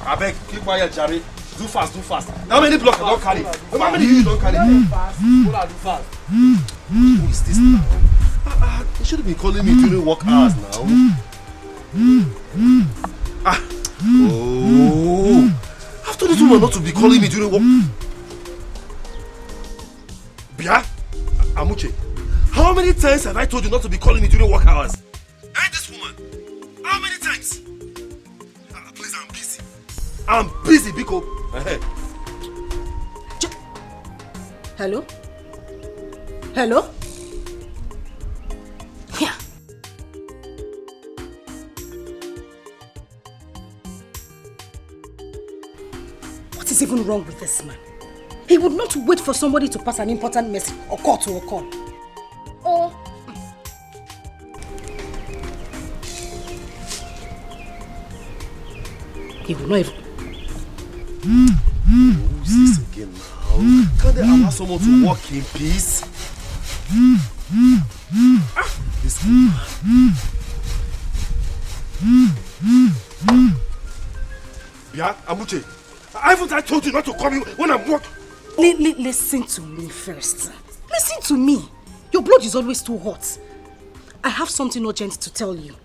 I beg, keep quiet, Jerry. Do fast, do fast. How many blocks don't carry? How many you don't carry? Do fast. Who is this now? You shouldn't be calling me during work hours now. Oh. I've told this woman not to be calling me during work. Bia, Amuche, how many times have I told you not to be calling me during work hours? And this woman, how many times? Please, I'm busy. I'm busy, Biko. Hello? Hello? Yeah. What is even wrong with this man? He would not wait for somebody to pass an important message or call to a call. Or... he will not even... Who's this again now? Can't they allow someone to walk in peace? This woman. Bia, Amuche, haven't I told you not to call me when I'm working? Listen to me first. Listen to me. Your blood is always too hot. I have something urgent to tell you.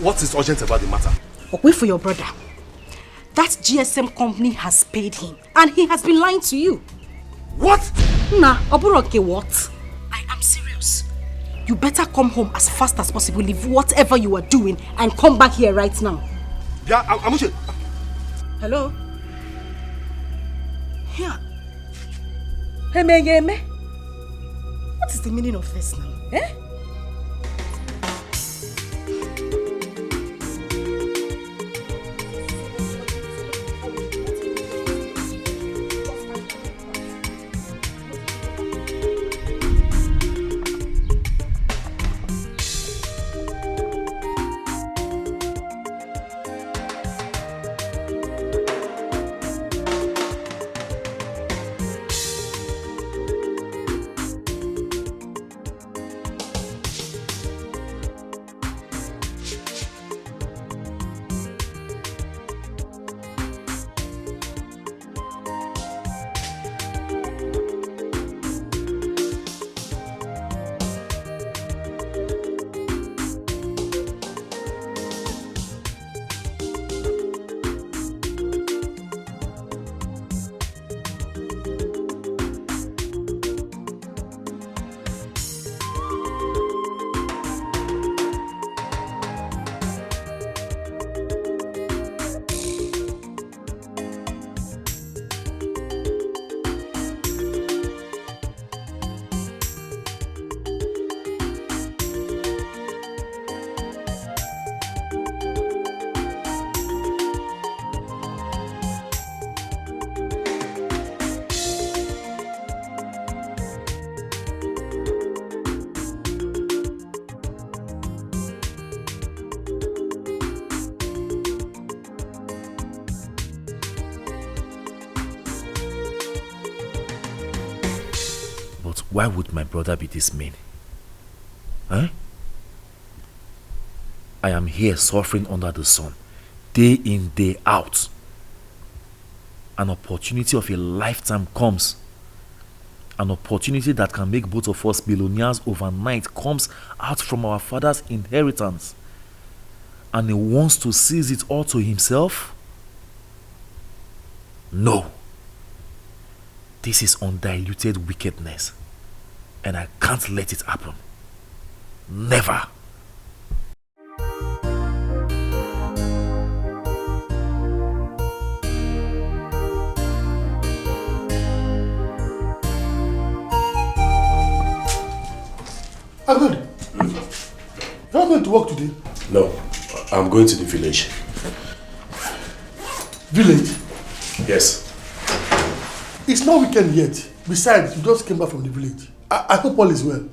What is urgent about the matter? Wait for your brother. That GSM company has paid him and he has been lying to you. What? Nah, Oburoke, what? I am serious. You better come home as fast as possible, leave whatever you are doing and come back here right now. Yeah, Amuche. Hello? Yeah. Hey, what is the meaning of this now? Eh? Why would my brother be this mean? Huh? I am here suffering under the sun, day in, day out. An opportunity of a lifetime comes. An opportunity that can make both of us billionaires overnight comes out from our father's inheritance. And he wants to seize it all to himself? No. This is undiluted wickedness. And I can't let it happen. Never. Akagod, you're not going to work today? No, I'm going to the village. Village? Yes. It's not weekend yet. Besides, you just came back from the village. I hope all is well.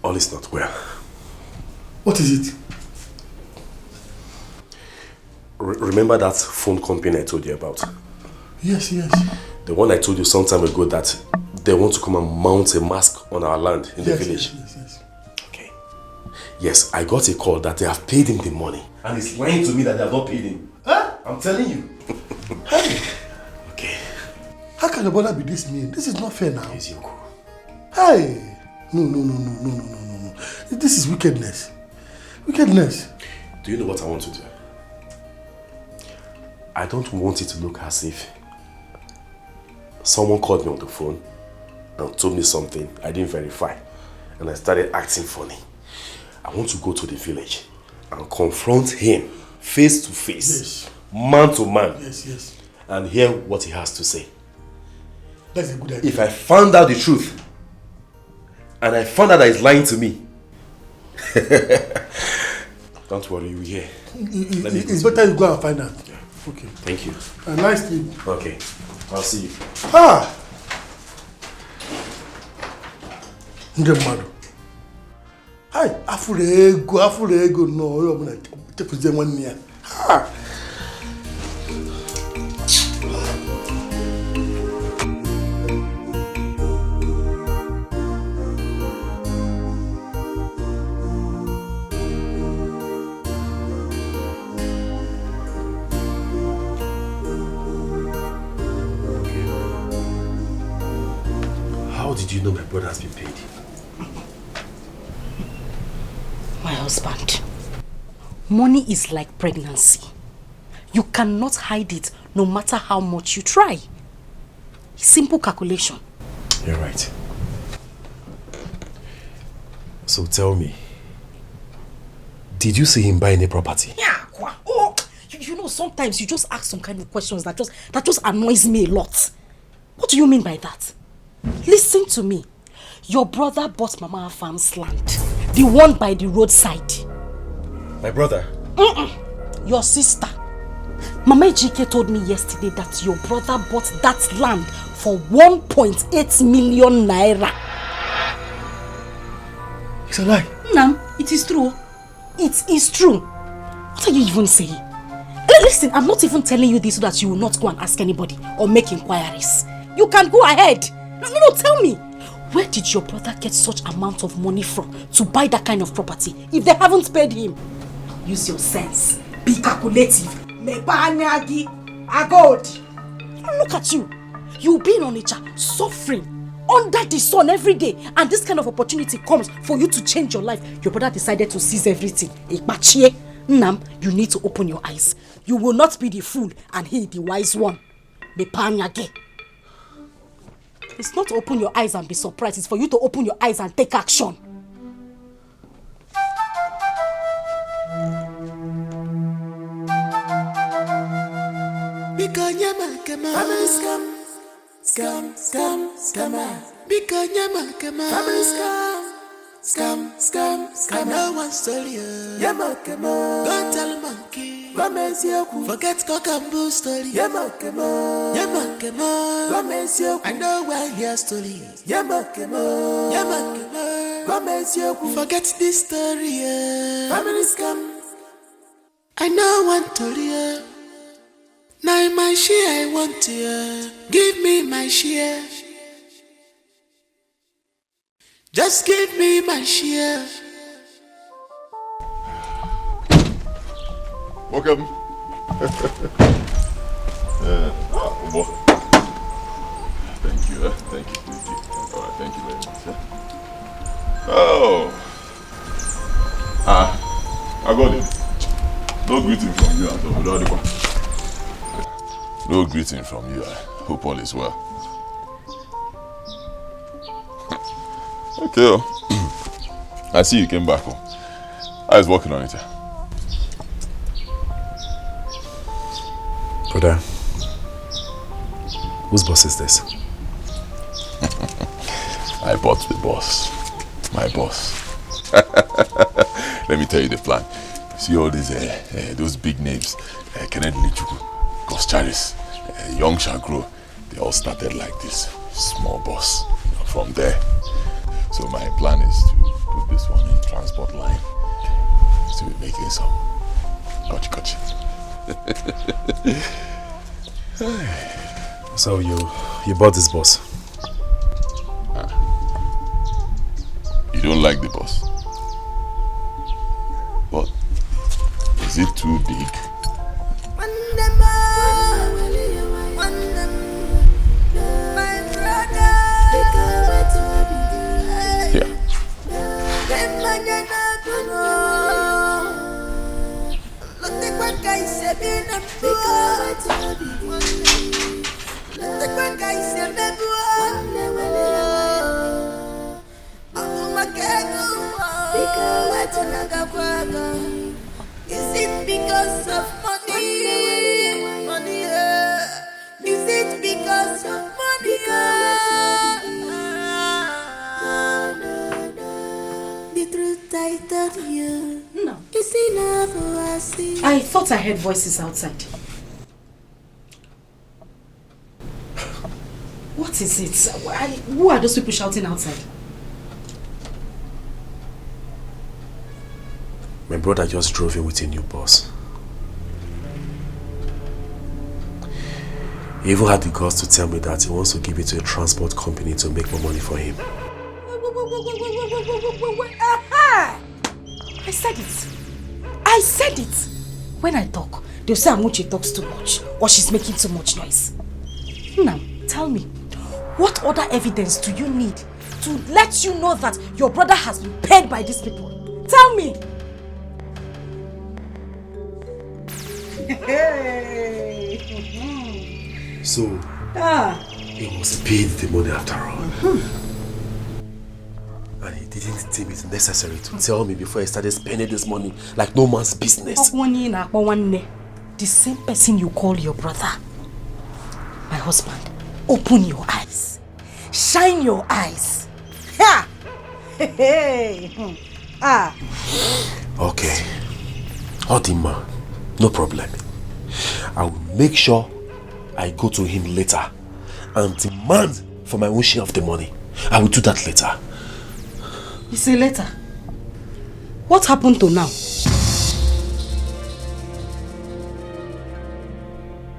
All is not well. What is it? Remember that phone company I told you about? Yes. The one I told you some time ago that they want to come and mount a mask on our land in the village. Yes. Okay. Yes, I got a call that they have paid him the money. And he's lying to me that they have not paid him. Huh? I'm telling you. Hey, Okay. how can your brother be this mean? This is not fair now. Yes, Yoko. Hey, no. This is wickedness. Wickedness. Do you know what I want to do? I don't want it to look as if someone called me on the phone and told me something I didn't verify, and I started acting funny. I want to go to the village and confront him face to face, Yes. man to man, Yes. and hear what he has to say. That's a good idea. If I found out the truth, and I found out that he's lying to me, don't worry, you will hear. It's better you go and find out. Yeah. Okay. Thank you. A nice sleep. Okay, I'll see you. Ah! Nde mmadụ. Hai, afụrụ ego no, onye ọbụla chefuzie nwanne ya. Ha! How did you know my brother has been paid? My husband, money is like pregnancy. You cannot hide it no matter how much you try. Simple calculation. You're right. So tell me, did you see him buy any property? Yeah, oh, you know, sometimes you just ask some kind of questions that just annoys me a lot. What do you mean by that? Listen to me. Your brother bought Mama Farm's land, the one by the roadside. My brother? Your sister. Mama Ejike told me yesterday that your brother bought that land for 1.8 million naira. It's a lie. Nam, it is true. It is true. What are you even saying? Listen, I'm not even telling you this so that you will not go and ask anybody or make inquiries. You can go ahead. No, tell me. Where did your brother get such amount of money from to buy that kind of property if they haven't paid him? Use your sense. Be calculative. Akagod. Look at you. You've been on nature suffering under the sun every day, and this kind of opportunity comes for you to change your life. Your brother decided to seize everything. Nam, you need to open your eyes. You will not be the fool and he the wise one. It's not to open your eyes and be surprised. It's for you to open your eyes and take action. Scam. No one story. Go tell monkey. Forget cock and bull story. I know where your story is. Forget this story. Family scam. I know one story. Now my share I want to. Give me my share. Just give me my share. Welcome. Thank you. Thank you. All right, thank you very much. Oh. I got it. No greeting from you at all. No greeting from you. I hope all is well. Okay. I see you came back home. I was working on it. Brother, whose boss is this? I bought the boss. My boss. Let me tell you the plan. See all these, those big names. Kennedy Lichuku, Ghost Charis, Young Shagro. They all started like this. Small boss. From there. So my plan is to put this one in transport line. To be making some gotcha. So you bought this boss? You don't like the boss? But is it too big? Yeah. Is it because of money? Money, is it because of money? The truth I told you. No. Is enough for us. I thought I heard voices outside. What is it? Who are those people shouting outside? My brother just drove in with a new boss. He even had the guts to tell me that he wants to give it to a transport company to make more money for him. Aha! I said it. I said it. When I talk, they'll say Amuche talks too much or she's making too much noise. Now, tell me, what other evidence do you need to let you know that your brother has been paid by these people? Tell me. So, he was paid the money after all. And he didn't deem it necessary to tell me before he started spending this money like no man's business. The same person you call your brother. My husband, open your eyes. Shine your eyes. Ha! Okay. Odima, no problem. I will make sure I go to him later and demand for my own share of the money. I will do that later. You say later? What happened to now?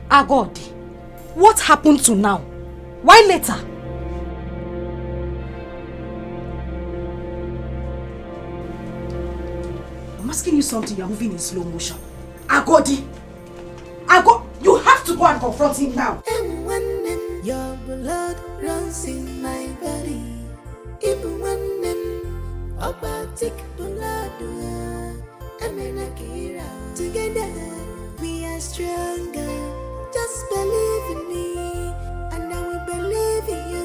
Akagod, what happened to now? Why later? I'm asking you something, you're moving in slow motion. Akagod, you have to go and confront him now. And when your blood runs in my body, even when Obatik blood, together we are stronger. Just believe in me, and I will believe in you.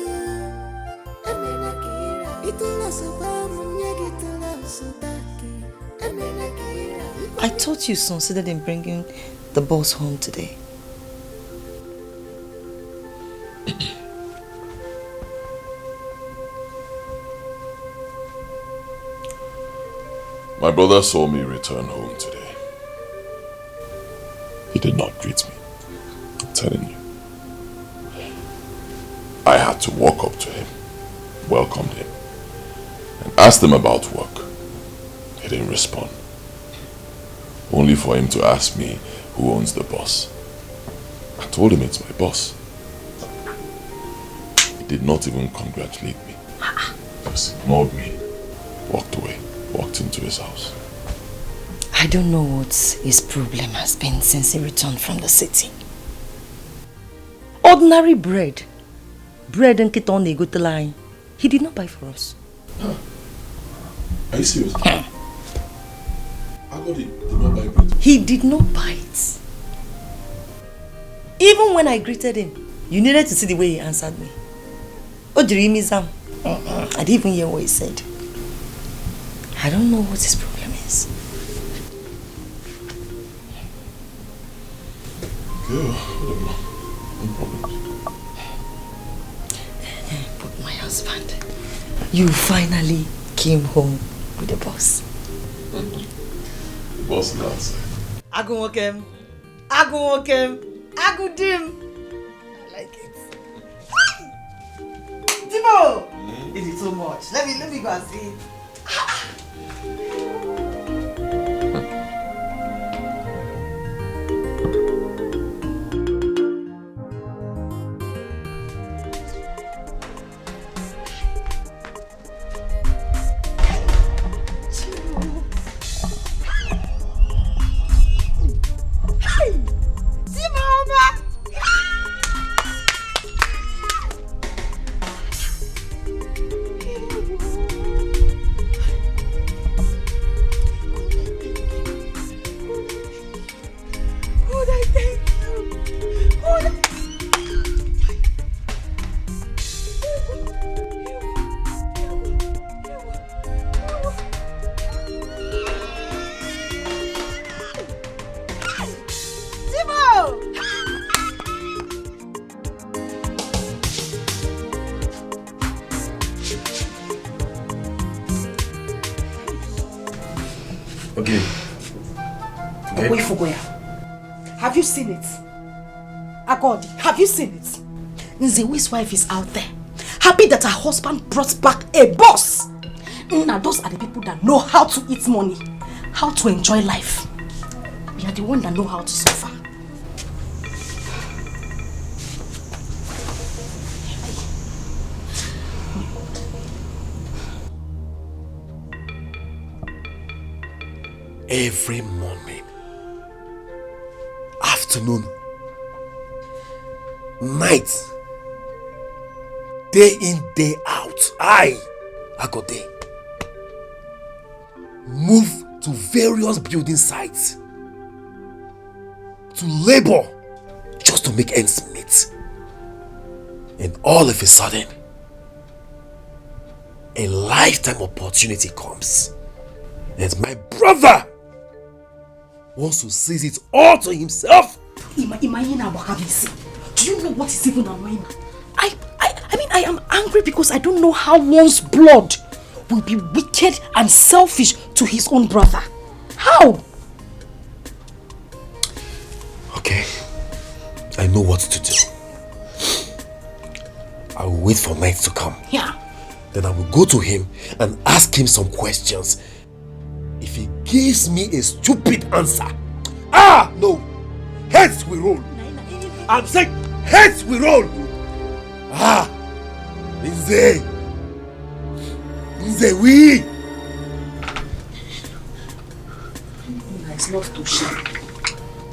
I thought you considered in bringing the boss home today. My brother saw me return home today. He did not greet me. I'm telling you. I had to walk up to him, welcomed him, and asked him about work. He didn't respond. Only for him to ask me who owns the boss. I told him it's my boss. He did not even congratulate me. Just ignored me, walked away, walked into his house. I don't know what his problem has been since he returned from the city. Ordinary bread. Bread and keton go to line. He did not buy for us. Are you serious? Akagod did not buy bread. He did not buy it. Even when I greeted him, you needed to see the way he answered me. Oh, Dreamizam. I didn't even hear what he said. I don't know what his problem is. Yeah, no problem. But my husband, you finally came home with the boss. The boss is outside. Agumokem, Agudim. I like it. Timo! It is so much. Let me go and see it. Okay. Okay. Wait for Goya. Have you seen it? Akagod, have you seen it? Nzewi's wife is out there, happy that her husband brought back a boss. Now those are the people that know how to eat money, how to enjoy life. We are the ones that know how to suffer. Every morning, afternoon, night, day in, day out, I got there. Move to various building sites to labor just to make ends meet. And all of a sudden, a lifetime opportunity comes. And my brother wants to seize it all to himself. Do you know what is even annoying? I am angry because I don't know how one's blood will be wicked and selfish to his own brother. How? Okay, I know what to do. I will wait for night to come. Yeah. Then I will go to him and ask him some questions. If he gives me a stupid answer, no, heads we roll. I'm saying heads we roll. Nze we. It's not to shout.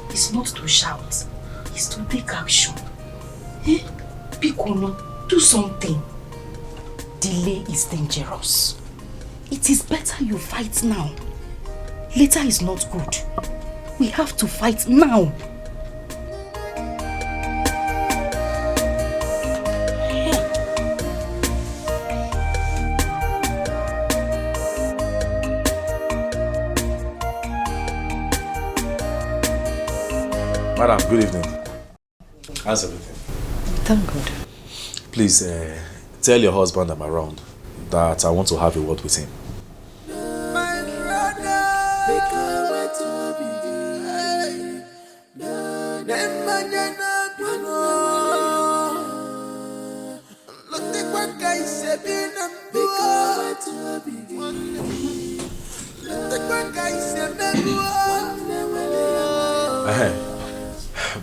It's not to shout. It's to take action. Piccolo, do something. Delay is dangerous. It is better you fight now. Later is not good. We have to fight now. Madam, good evening. How's everything? Thank God. Please, tell your husband I'm around, that I want to have a word with him.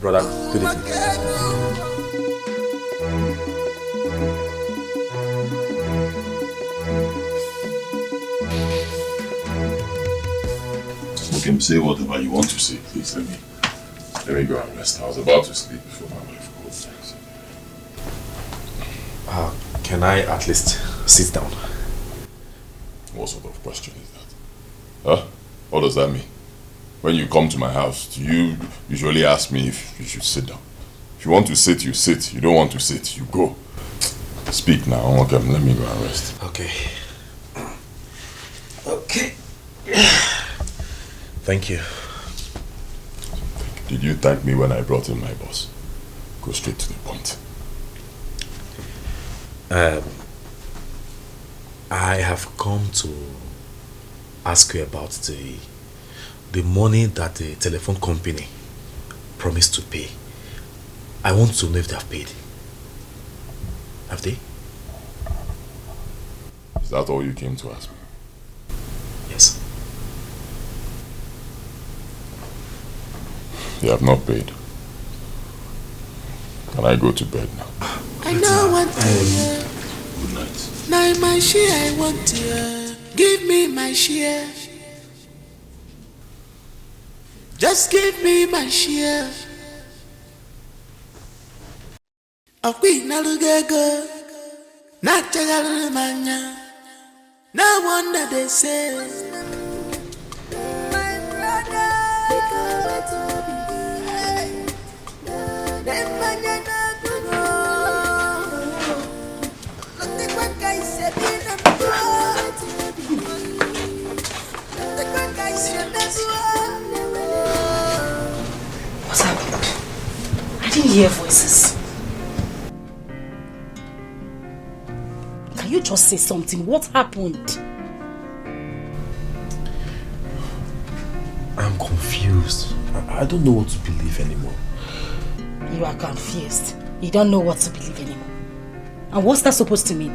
Brother, good evening. You can say whatever you want to say, please. Let me go and rest. I was about to sleep before my wife called. Can I at least sit down? What sort of question is that? Huh? What does that mean? When you come to my house, do you usually ask me if you should sit down? If you want to sit, you sit. You don't want to sit, you go. Speak now. Okay, let me go and rest. Okay. Okay. Thank you. Did you thank me when I brought in my boss? Go straight to the point. I have come to ask you about the money that the telephone company promised to pay. I want to know if they have paid. Have they? Is that all you came to ask me? Yes. They have not paid. Can I go to bed now? I know what to hear. Good night. Now my share I want to hear. Give me my share. Just give me my share. A queen alugego. Not a mania. No wonder they say. My brother. What happened? I didn't hear voices. Can you just say something? What happened? I'm confused. I don't know what to believe anymore. You are confused. You don't know what to believe anymore. And what's that supposed to mean?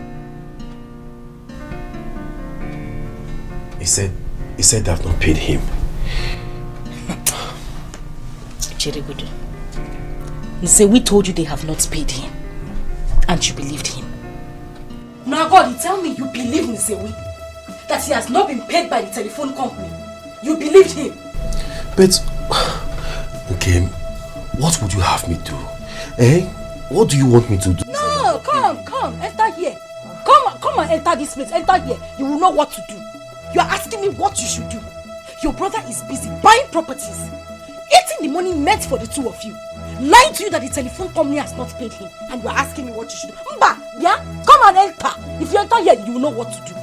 He said they have not paid him. Chiribudu. He said we told you they have not paid him. And you believed him. Now God, you tell me you believe Nsewi? That he has not been paid by the telephone company. You believed him. But, okay, what would you have me do? Eh? What do you want me to do? No, come, enter here. Come and enter this place, enter here. You will know what to do. You are asking me what you should do. Your brother is busy buying properties, eating the money meant for the two of you, lying to you that the telephone company has not paid him, and you are asking me what you should do. Mba, yeah? Come and enter. If you enter here, you will know what to do.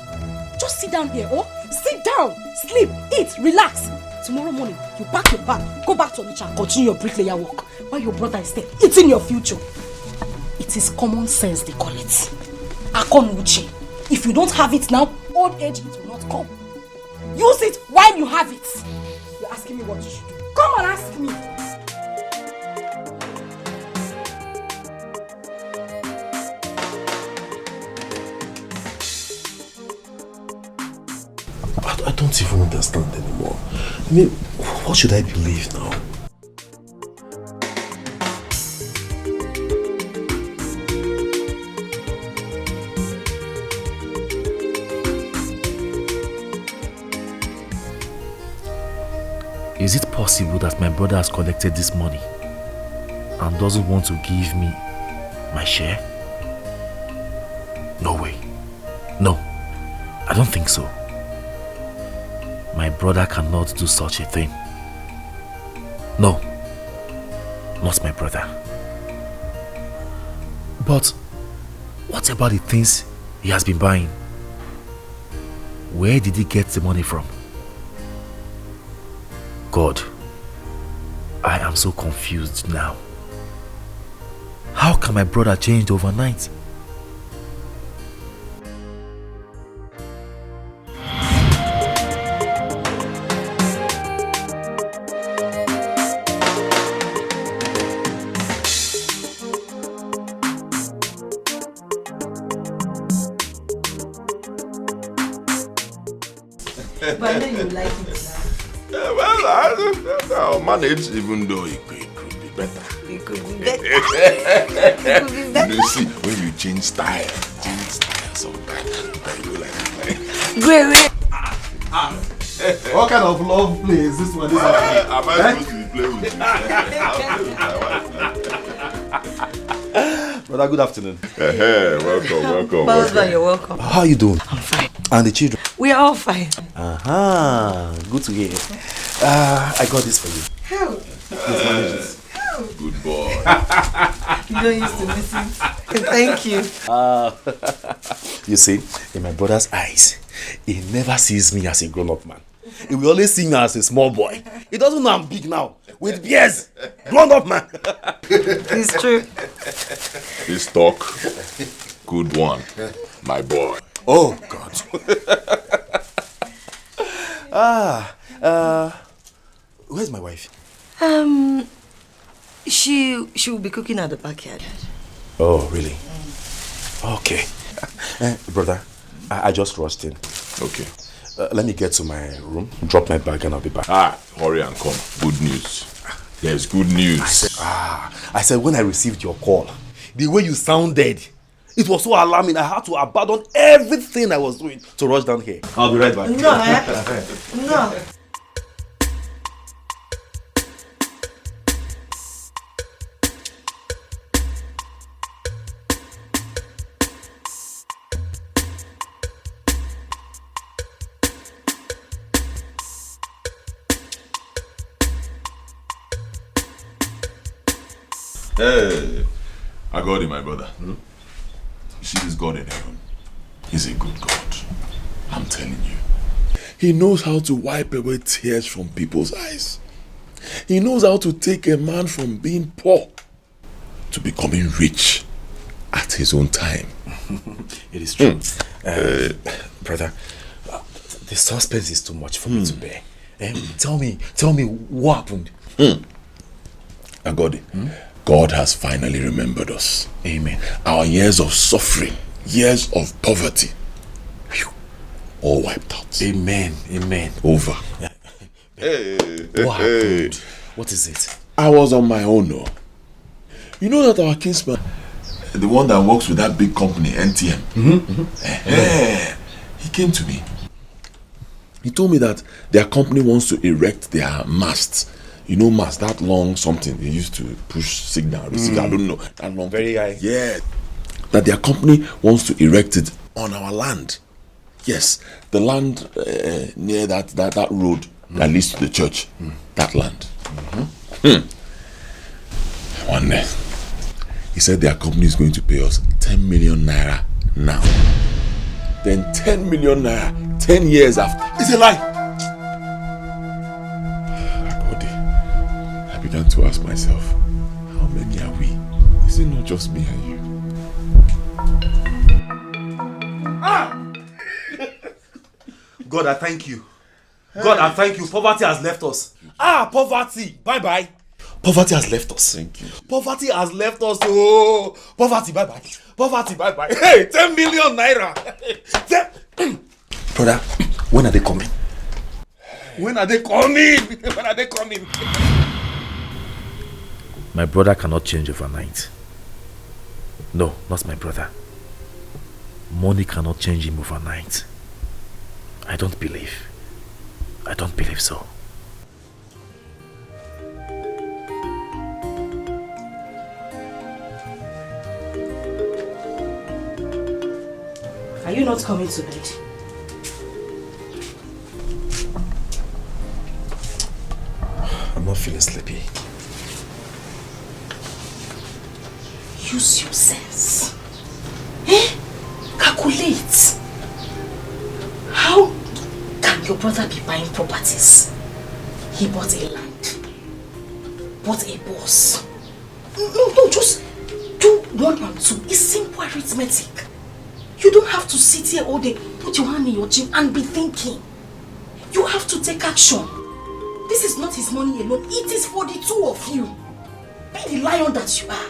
Just sit down here, oh? Sit down, sleep, eat, relax. Tomorrow morning, you pack your bag, go back to Onitsha and continue your bricklayer work while your brother is there eating your future. It is common sense, they call it. Akonuchi. If you don't have it now, old age it will not come. Use it while you have it. You're asking me what you should do. Come and ask me. I don't even understand anymore. I mean, what should I believe now? Is it possible that my brother has collected this money and doesn't want to give me my share? No way. No, I don't think so. My brother cannot do such a thing. No, not my brother. But what about the things he has been buying? Where did he get the money from? God, I am so confused now. How can my brother change overnight? But I know you like it now. Well, I'll manage, even though it could be better. It could be better. It could be better. You see, when you change style sometimes, you go like Great. What kind of love play is this one? am I supposed to be playing with you? Brother, good afternoon. Welcome. Husband, you're welcome. How are you doing? I'm fine. And the children? We are all fine. Good to hear. I got this for you. How? Please manage it. Good boy. You don't used to miss it. Thank you. You see, in my brother's eyes, he never sees me as a grown-up man. He will always see me as a small boy. He doesn't know I'm big now. With beers. Grown-up man. It's true. This talk, good one, my boy. Oh, God. Where's my wife? She will be cooking at the backyard. Oh, really? Okay. Brother, I just rushed in. Okay. Let me get to my room, drop my bag, and I'll be back. Hurry and come. Good news. There's good news. I said when I received your call, the way you sounded, it was so alarming. I had to abandon everything I was doing to rush down here. I'll be right back. No, no. Hey, I got it, my brother. See this God in heaven. He's a good God. I'm telling you. He knows how to wipe away tears from people's eyes. He knows how to take a man from being poor to becoming rich at his own time. It is true. Brother, the suspense is too much for me to bear. Tell me what happened? Akagod, God has finally remembered us. Amen. Our years of suffering, years of poverty, all wiped out. Amen. Over. What happened? What is it? I was on my own, no. You know that our kinsman, the one that works with that big company, NTM, he came to me. He told me that their company wants to erect their masts. You know mast, that long something they used to push signal, receive, I don't know, that long. Very high. Yeah. That their company wants to erect it on our land. Yes, the land near that road that leads to the church. That land. One day, he said their company is going to pay us 10 million naira now. Then 10 million naira 10 years after. It's a lie. I began to ask myself, how many are we? Is it not just me and you? God, I thank you. God, I thank you. Poverty has left us. Poverty. Bye-bye. Poverty has left us. Thank you. Poverty has left us. Oh, poverty, bye-bye. Poverty, bye-bye. Hey, 10 million naira. Brother, when are they coming? When are they coming? When are they coming? My brother cannot change overnight. No, not my brother. Money cannot change him overnight. I don't believe so. Are you not coming to bed? I'm not feeling sleepy. Use your sense. Calculate. How can your brother be buying properties? He bought a land, bought a boss. No, just do 1 and 2. It's simple arithmetic. You don't have to sit here all day, put your hand in your chin and be thinking. You have to take action. This is not his money alone. It is for the two of you. Be the lion that you are.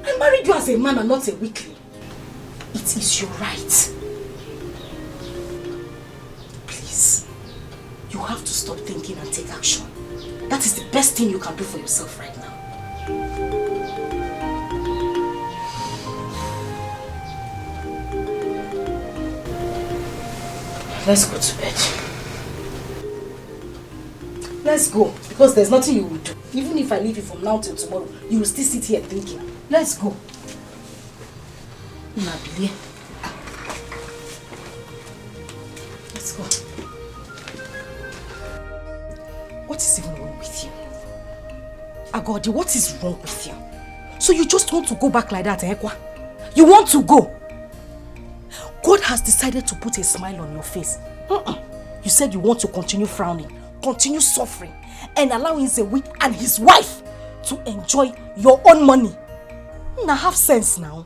I married you as a man and not a weakling. It is your right. Please, you have to stop thinking and take action. That is the best thing you can do for yourself right now. Let's go to bed. Let's go, because there's nothing you will do. Even if I leave you from now till tomorrow, you will still sit here thinking. Let's go. Nabili. Let's go. What is even wrong with you? Agodi, what is wrong with you? So you just want to go back like that, Ekwa? You want to go? God has decided to put a smile on your face. You said you want to continue frowning, continue suffering, and allowing Zewi and his wife to enjoy your own money. Now have sense now.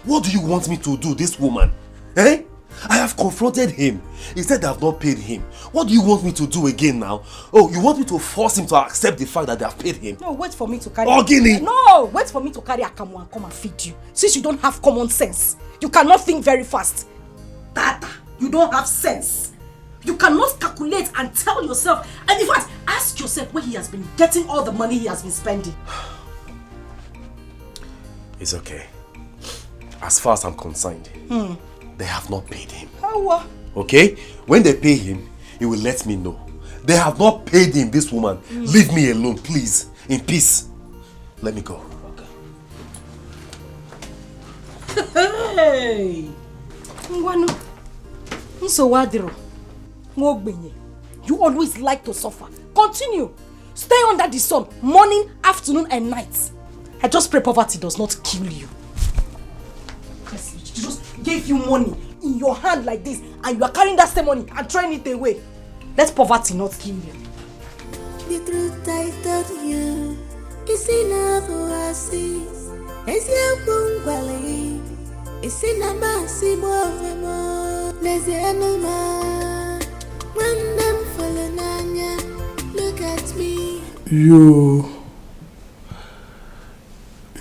What do you want me to do, this woman? I have confronted him. He said I have not paid him. What do you want me to do again now? Oh, you want me to force him to accept the fact that they have paid him? No, wait for me to carry... Guinea! No, wait for me to carry Akamu and come and feed you. Since you don't have common sense. You cannot think very fast. Tata, you don't have sense. You cannot calculate and tell yourself. And in fact, ask yourself where he has been getting all the money he has been spending. It's okay. As far as I'm concerned, they have not paid him. How? Okay? When they pay him, he will let me know. They have not paid him, this woman. Leave me alone, please. In peace. Let me go. Hey! Ngwanu. Nsowadiro. Ngogbenye. You always like to suffer. Continue. Stay under the sun, morning, afternoon, and night. I just pray poverty does not kill you. Yes, it just gave you money in your hand like this, and you are carrying that same money and throwing it away. Let poverty not kill you. The truth I told you is enough oasis. As you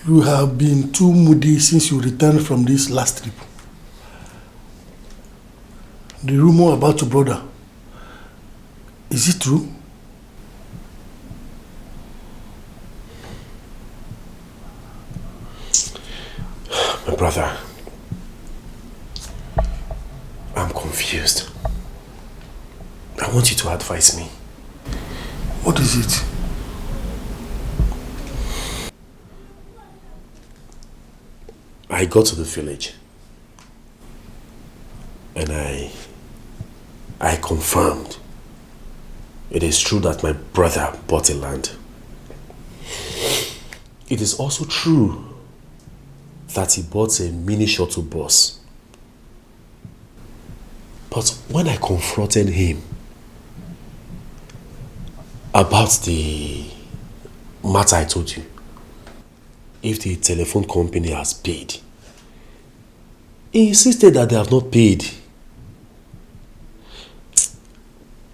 You have been too moody since you returned from this last trip. The rumor about your brother, is it true? My brother, I'm confused. I want you to advise me. What is it? I got to the village and I confirmed it is true that my brother bought a land. It is also true that he bought a mini shuttle bus. But when I confronted him about the matter I told you, if the telephone company has paid, he insisted that they have not paid.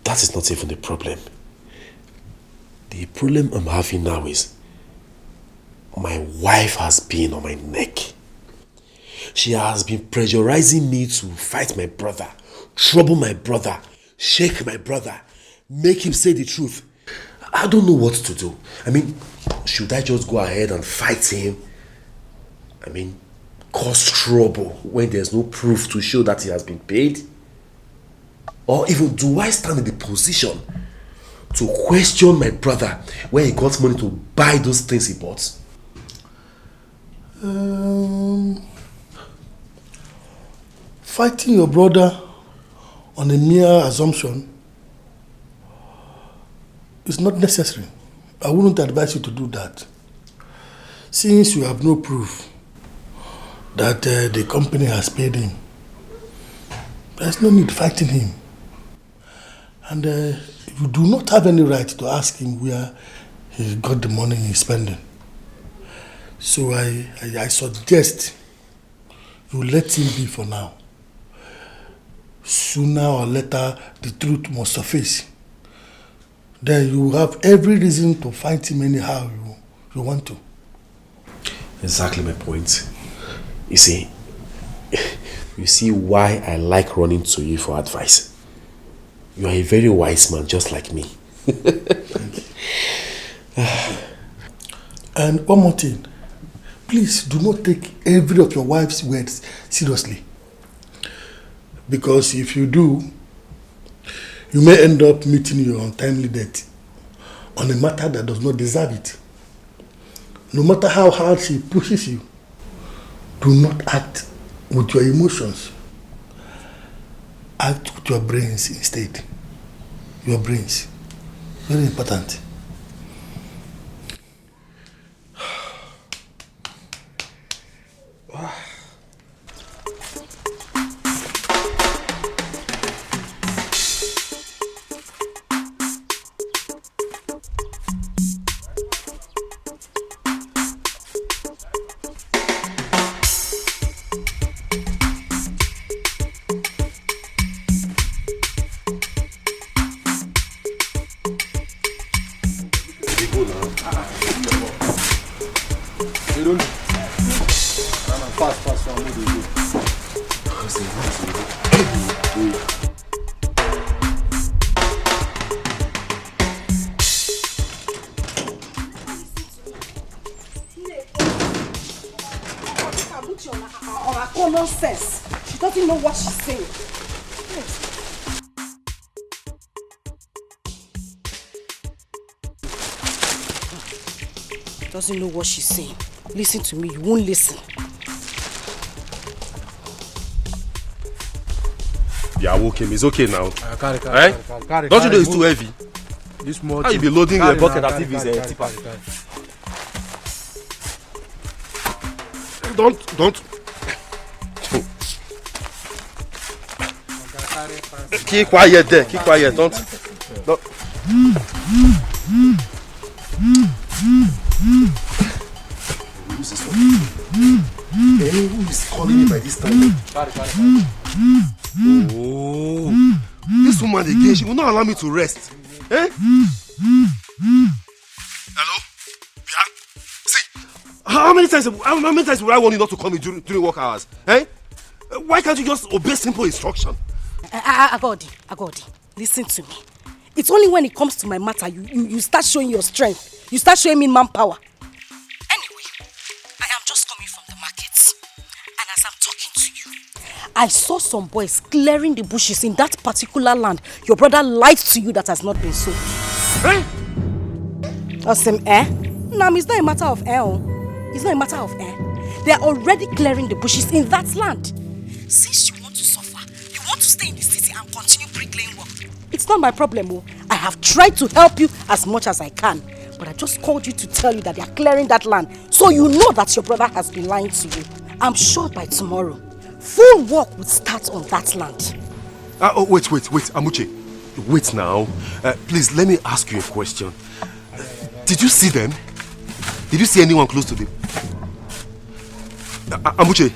That is not even the problem. The problem I'm having now is my wife has been on my neck. She has been pressurizing me to fight my brother, trouble my brother, shake my brother, make him say the truth. I don't know what to do. I mean, should I just go ahead and fight him? I mean, cause trouble when there's no proof to show that he has been paid? Or even do I stand in the position to question my brother where he got money to buy those things he bought? Fighting your brother on a mere assumption is not necessary. I wouldn't advise you to do that. Since you have no proof that the company has paid him, there's no need fighting him. And you do not have any right to ask him where he got the money he's spending. So I suggest you let him be for now. Sooner or later, the truth must surface. Then you have every reason to fight him anyhow you want to. Exactly my point. You see why I like running to you for advice. You are a very wise man, just like me. And one more thing. Please do not take every of your wife's words seriously. Because if you do, you may end up meeting your untimely death on a matter that does not deserve it. No matter how hard she pushes you, do not act with your emotions. Act with your brains instead. Your brains. Very important. Nonsense. She doesn't know what she's saying. Doesn't know what she's saying. Listen to me, you won't listen. Yeah, okay, it's okay now. Carry, don't you know it's too heavy? This more. How you be loading your bucket as if it's a tipper? Don't. Keep quiet there. Keep quiet. Don't. Who is calling me by this Oh, this woman again, she will not allow me to rest. Eh? Hello? Yeah? See, how many times will I warn you not to call me during work hours? Eh? Why can't you just obey simple instruction? Agodi, listen to me. It's only when it comes to my matter you start showing your strength. You start showing me manpower. Anyway, I am just coming from the market. And as I'm talking to you, I saw some boys clearing the bushes in that particular land your brother lied to you that has not been sold. Eh? Awesome, eh? No, it's not a matter of air. It's not a matter of air. They are already clearing the bushes in that land. Since you want to suffer, you want to stay in the city and continue bricklaying work. It's not my problem, oh. I have tried to help you as much as I can. But I just called you to tell you that they are clearing that land. So you know that your brother has been lying to you. I'm sure by tomorrow, full work will start on that land. Wait, Amuche. Wait now. Please, let me ask you a question. Did you see them? Did you see anyone close to them? Amuche.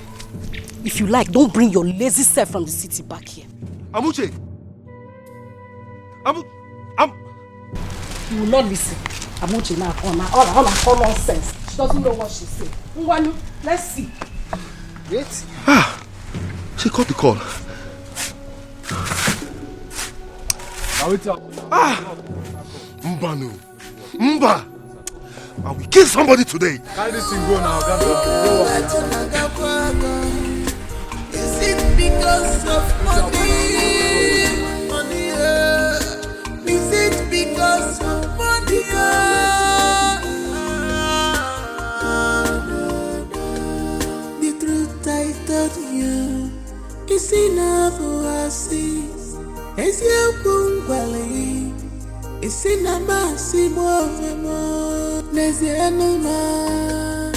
If you like, don't bring your lazy self from the city back here. Amuche. You will not listen. Amuche now, all nonsense. She doesn't know what she's saying. Nwanu, let's see. Wait. She caught the call. Mbanu. Mba. I will kill somebody today. How this thing go now? Is it because of money? Is it because of money? The truth I told you is enough for us. Is your bungalow? Is in a massive more. There's the animal.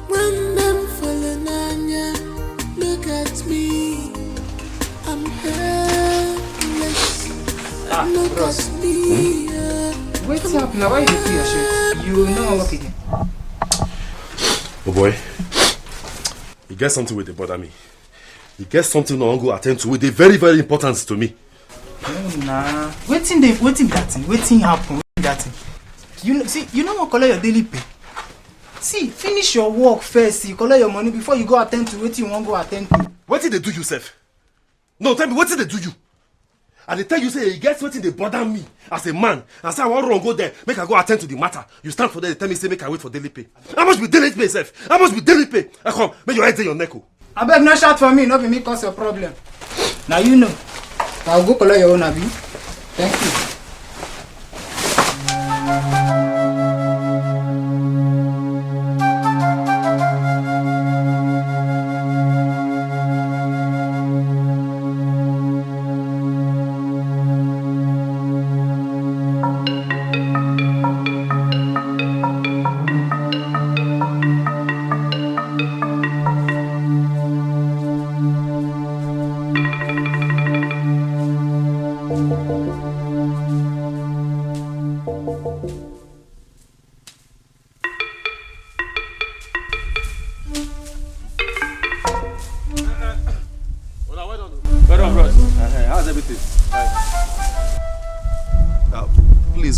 When them falling on ya, look at me. I'm helpless. Look at me. What's up now? Why you feel your shirt? You know what again? Oh boy. You get something with the bother me. You get something I want to go attend to with the very, very important to me. Oh, nah. Waiting that thing. Waiting happen. That thing. You know what, collect your daily pay. See, finish your work first. You collect your money before you go attend to what you want to go attend to. What did they do yourself? No, tell me, what did they do you? And they tell you, say, you get what they bother me as a man. And say, I want to go there, make I go attend to the matter. You stand for there, they tell me, say, make I wait for daily pay. I must be daily pay, self. I must be daily pay. I come, make your head in your neck. I beg no shout for me, not be me cause your problem. Now you know. I'll go collect your own abi. Thank you.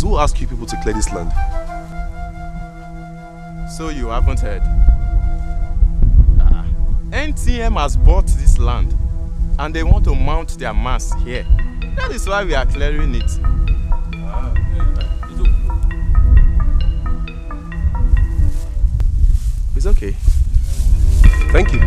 Who asked you people to clear this land? So you haven't heard? NTM has bought this land and they want to mount their mast here. That is why we are clearing it. It's okay. Thank you.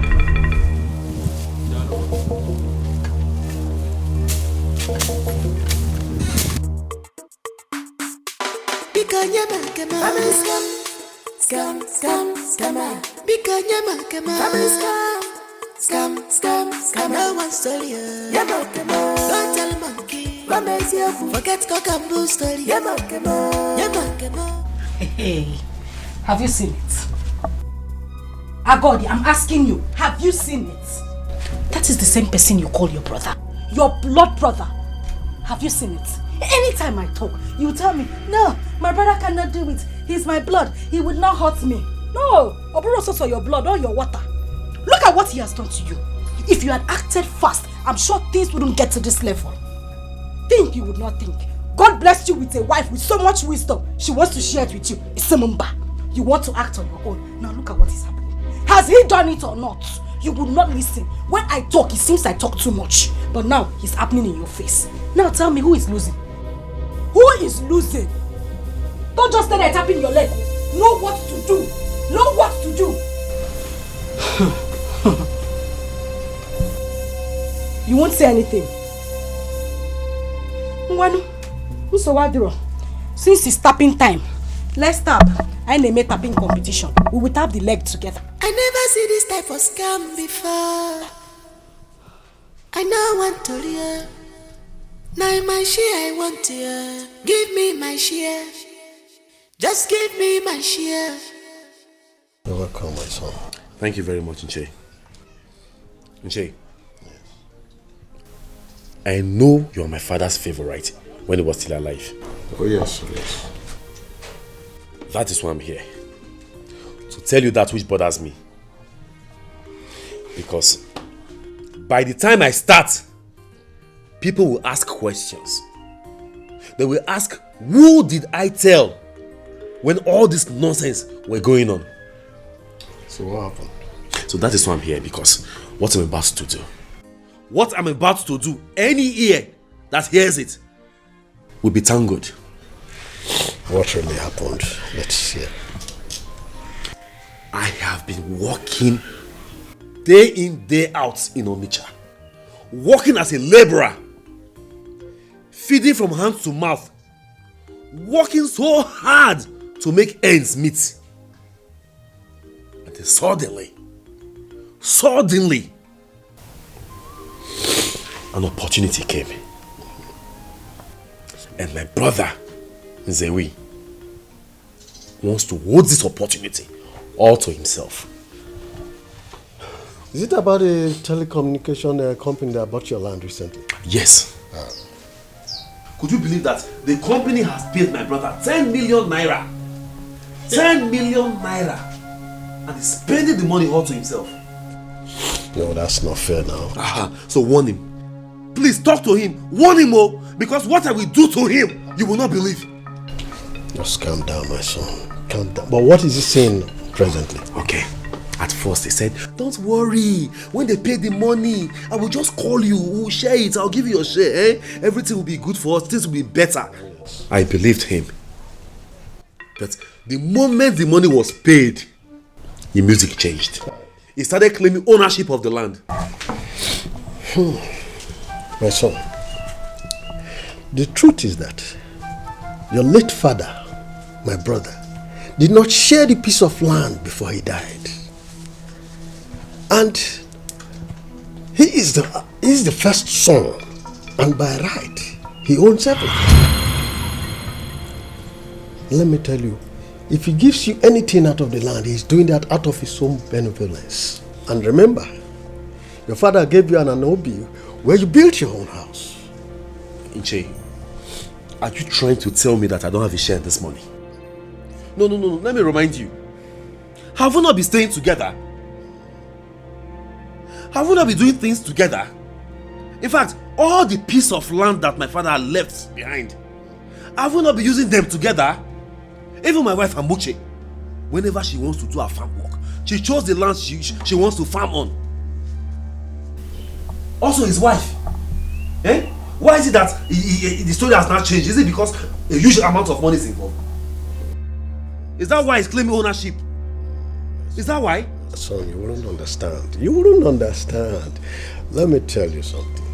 Scam. No one story. Don't tell a monkey. Forget cock and bull story. Hey, have you seen it? Agodi, I'm asking you, have you seen it? That is the same person you call your brother. Your blood brother. Have you seen it? Anytime I talk, you tell me, no, my brother cannot do it. He's my blood. He would not hurt me. No, Oburo saw your blood or your water. Look at what he has done to you. If you had acted fast, I'm sure things wouldn't get to this level. Think you would not think. God blessed you with a wife with so much wisdom. She wants to share it with you. It's Simumba. You want to act on your own. Now look at what is happening. Has he done it or not? You would not listen. When I talk, it seems I talk too much. But now, it's happening in your face. Now tell me, who is losing? Who is losing? Don't just stand there tapping your leg. Know what to do. Know what to do. You won't say anything. Mwanu, since it's tapping time, let's tap. I name it tapping competition. We will tap the leg together. I never see this type of scam before. I know want to hear. Now my share I want to hear. Give me my share. Just give me my share. You're welcome, my son. Thank you very much, Nche. Nche. Yes. I know you're my father's favorite when he was still alive. Oh, yes, yes. That is why I'm here. To tell you that which bothers me. Because by the time I start, people will ask questions. They will ask, who did I tell when all this nonsense were going on? So what happened? So that is why I'm here, because what I'm about to do. What I'm about to do, any ear that hears it will be tangled. What really happened? Let's hear. I have been working day in, day out in Onitsha. Working as a laborer. Feeding from hand to mouth. Working so hard to make ends meet. And then suddenly, an opportunity came. And my brother, Nzewi, wants to hold this opportunity all to himself. Is it about a telecommunication company that bought your land recently? Yes. Could you believe that the company has paid my brother 10 million naira? 10 million naira. And he's spending the money all to himself. No, that's not fair now. So warn him. Please talk to him. Warn him, oh, because what I will do to him, you will not believe. Just calm down, my son. Calm down. But what is he saying presently? Okay. At first he said, don't worry. When they pay the money, I will just call you. We'll share it. I'll give you your share. Everything will be good for us. Things will be better. I believed him. But the moment the money was paid, the music changed. He started claiming ownership of the land. My son, the truth is that your late father, my brother, did not share the piece of land before he died. And he is the first son, and by right, he owns everything. Let me tell you, if he gives you anything out of the land, he's doing that out of his own benevolence. And remember, your father gave you an anobi where you built your own house. Nche, are you trying to tell me that I don't have a share in this money? No. Let me remind you. Have we not been staying together? Have we not been doing things together? In fact, all the piece of land that my father left behind, have we not been using them together? Even my wife Amuche, whenever she wants to do her farm work, she chose the land she wants to farm on. Also his wife. Why is it that the story has not changed? Is it because a huge amount of money is involved? Is that why he's claiming ownership? Is that why? Son, you wouldn't understand. You wouldn't understand. Let me tell you something.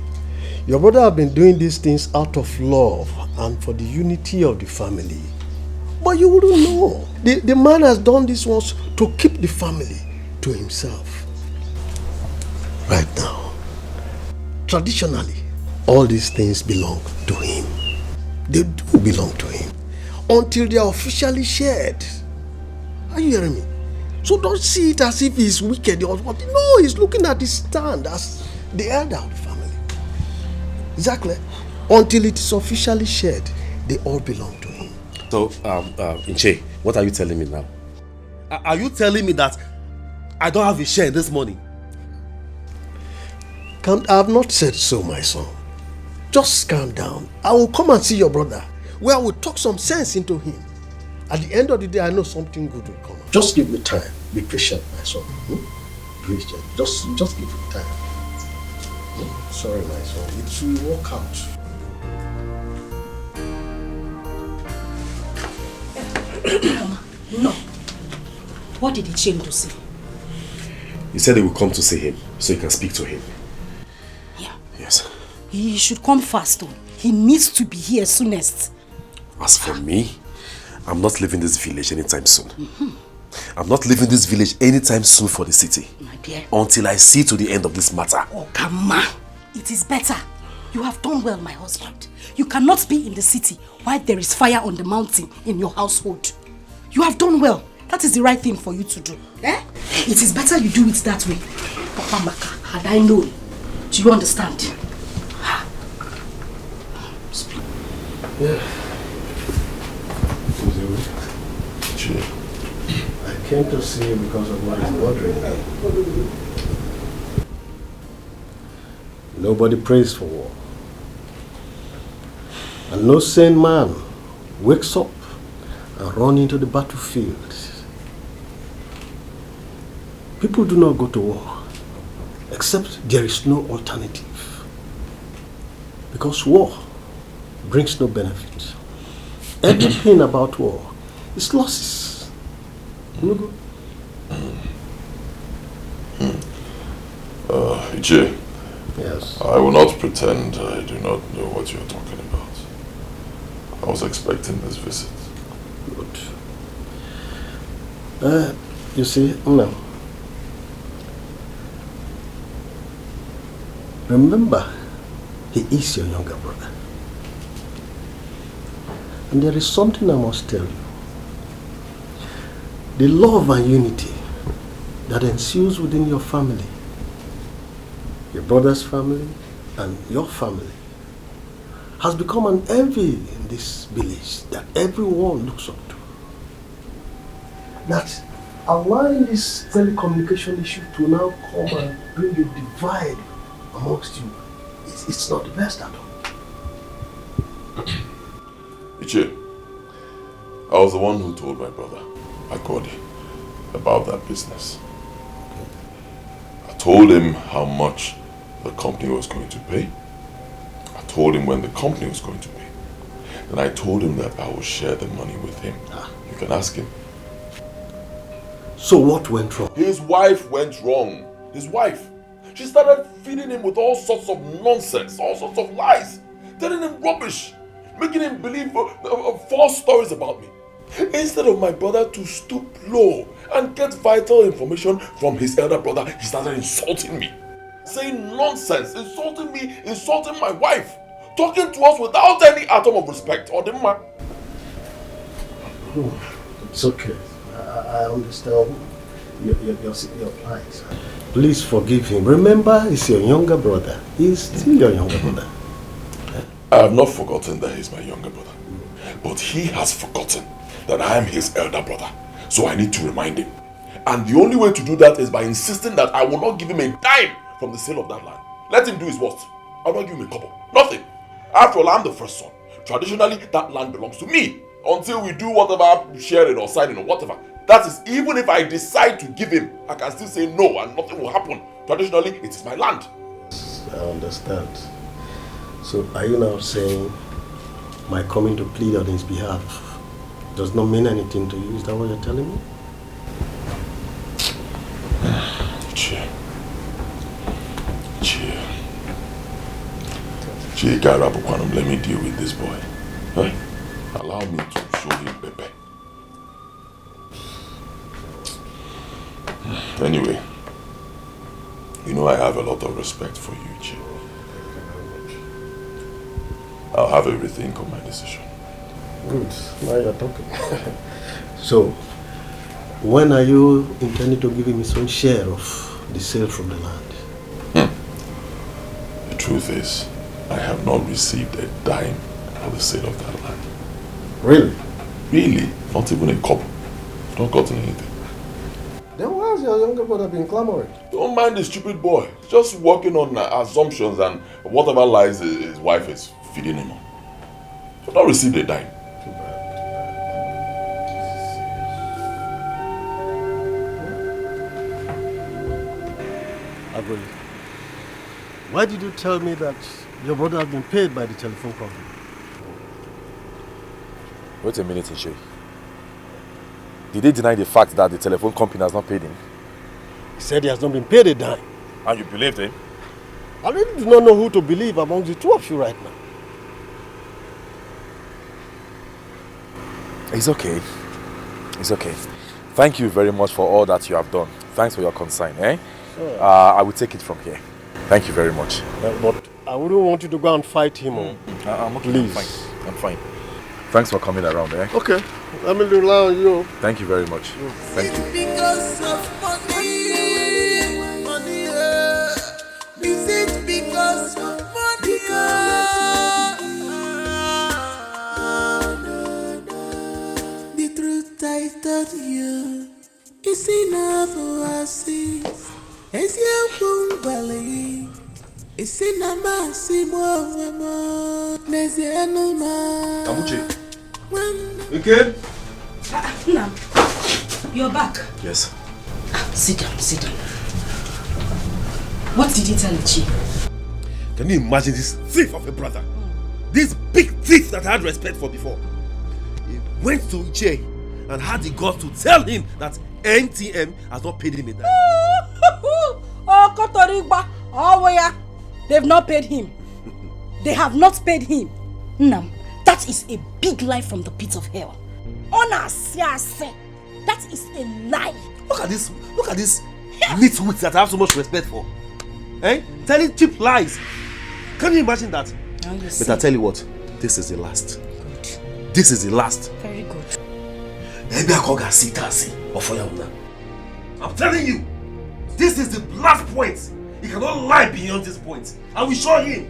Your brother have been doing these things out of love and for the unity of the family. But you wouldn't know. The man has done this once to keep the family to himself. Right now, traditionally, all these things belong to him. They do belong to him. Until they are officially shared. Are you hearing me? So don't see it as if he's wicked or what. No, he's looking at his stand as the elder of the family. Exactly. Until it is officially shared, they all belong to him. So, Nche, what are you telling me now? Are you telling me that I don't have a share in this money? I have not said so, my son. Just calm down. I will come and see your brother, where I will talk some sense into him. At the end of the day, I know something good will come. Just give me time. Be patient, my son. Patient. Just give me time. Sorry, my son. It will work out. No. What did he change to say? He said he will come to see him, so he can speak to him. Yeah. Yes. He should come fast, though. He needs to be here soonest. As for me, I'm not leaving this village anytime soon. I'm not leaving this village anytime soon for the city. My dear. Until I see to the end of this matter. Oh, come on. It is better. You have done well, my husband. You cannot be in the city while there is fire on the mountain in your household. You have done well. That is the right thing for you to do. Eh? It is better you do it that way. Papa Maka, had I known. Do you understand? Yeah. I came to see you because of what is bothering me. Nobody prays for war. And no sane man wakes up and runs into the battlefield. People do not go to war except there is no alternative. Because war brings no benefit. Everything about war is losses. Ije, yes. I will not pretend I do not know what you are talking about. I was expecting this visit. Good. You see, no. Remember, he is your younger brother. And there is something I must tell you. The love and unity that ensues within your family, your brother's family and your family, has become an envy in this village that everyone looks up to. That allowing this telecommunication issue to now come and bring a divide amongst you, it's not the best at all. Ichi, I was the one who told my brother, Akagod, about that business. I told him how much the company was going to pay. I told him when the company was going to pay. Then I told him that I will share the money with him. You can ask him. So what went wrong? His wife went wrong. His wife. She started feeding him with all sorts of nonsense, all sorts of lies, telling him rubbish, making him believe false stories about me. Instead of my brother to stoop low and get vital information from his elder brother, he started insulting me, saying nonsense, insulting me, insulting my wife, talking to us without any atom of respect. Or the man. It's okay. I understand your plight. Please forgive him. Remember, he's your younger brother. He's still your younger brother. I have not forgotten that he's my younger brother. But he has forgotten that I am his elder brother. So I need to remind him. And the only way to do that is by insisting that I will not give him a dime from the sale of that land. Let him do his worst. I'll not give him a couple. Nothing. After all, I'm the first son. Traditionally, that land belongs to me. Until we do whatever, sharing or signing or whatever. That is, even if I decide to give him, I can still say no and nothing will happen. Traditionally, it is my land. I understand. So are you now saying my coming to plead on his behalf does not mean anything to you? Is that what you're telling me? Let me deal with this boy. Huh? Allow me to show him Pepe. Anyway, you know I have a lot of respect for you, Chi. I'll have a rethink on my decision. Good. Now you're talking. So, when are you intending to give him his own share of the sale from the land? The truth is, I have not received a dime for the sale of that land. Really? Really? Not even a couple. Not gotten anything. Then why has has your younger brother been clamoring? Don't mind the stupid boy. Just working on assumptions and whatever lies his wife is feeding him on. So don't receive the dime. Too bad. Agoli, why did you tell me that your brother had been paid by the telephone company? Wait a minute, Ishe. Did they deny the fact that the telephone company has not paid him? He said he has not been paid a dime. And you believed him? I really do not know who to believe among the two of you right now. It's okay. It's okay. Thank you very much for all that you have done. Thanks for your concern, eh? Sure. I will take it from here. Thank you very much. But I wouldn't want you to go and fight him. I'm okay. Please. I'm fine. Thanks for coming around, eh? Okay. Let me rely on you. Thank you very much. Thank you. Because of money, money. Is it because of money? The truth I told you is enough for us. It's your boom belly. It's in a massive more. There's the animal. Amuche. Okay? Now, you're back. Yes. Sit down, sit down. What did he tell Ichi? Can you imagine this thief of a brother? This big thief that I had respect for before. He went to Ichi and had the guts to tell him that NTM has not paid him a dime. Oh, Kotorigba. Oh, yeah. They've not paid him. They have not paid him. Nam, that is a big lie from the pit of hell. That is a lie. Look at this nitwits that I have so much respect for. Eh? Telling cheap lies. Can you imagine that? But I tell you what, this is the last. Good. This is the last. Very good. I'm telling you, this is the last point. He cannot lie beyond this point. I will show him.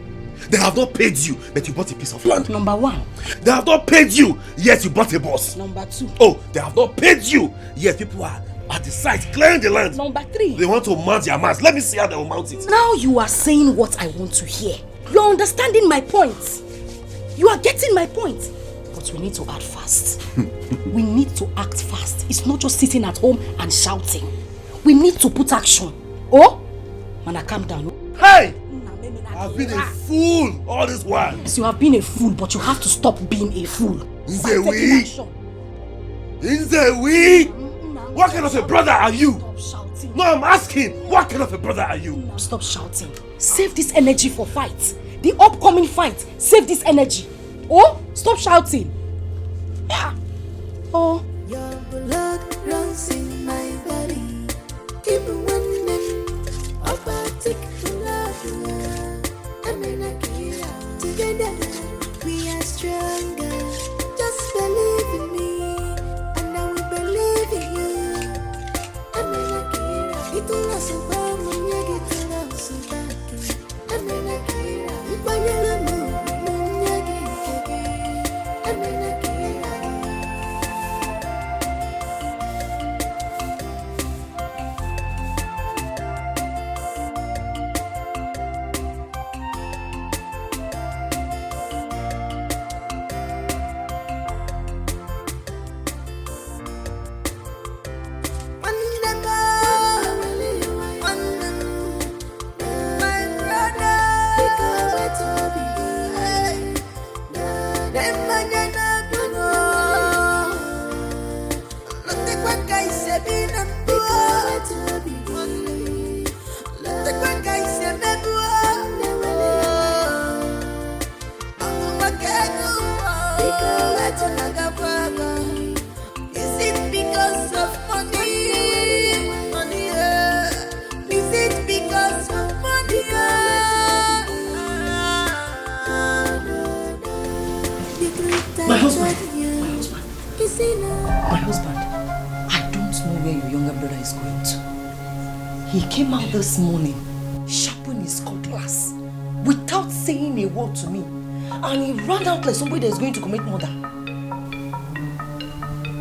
They have not paid you, but you bought a piece of land. Number one. They have not paid you, yet you bought a bus. Number two. Oh, they have not paid you, yet people are at the site clearing the land. Number three. They want to mount their mast. Let me see how they will mount it. Now you are saying what I want to hear. You're understanding my point. You are getting my point. But we need to act fast. We need to act fast. It's not just sitting at home and shouting. We need to put action. Oh? Mana, calm down. Hey! I've been a fool all this while. Yes, you have been a fool, but you have to stop being a fool. Start taking action. What kind of a brother are you? Stop shouting. No, I'm asking, what kind of a brother are you? No, stop shouting. Save this energy for fight. The upcoming fight. Save this energy. Oh, stop shouting. Yeah. Oh. Your blood runs in my body. Even when I'm together, we are stronger. Just believe in me, and I will believe in you. It will not survive when you get to love somebody. If I yell no, He came out this morning, sharpened his cutlass, without saying a word to me. And he ran out like somebody that's going to commit murder.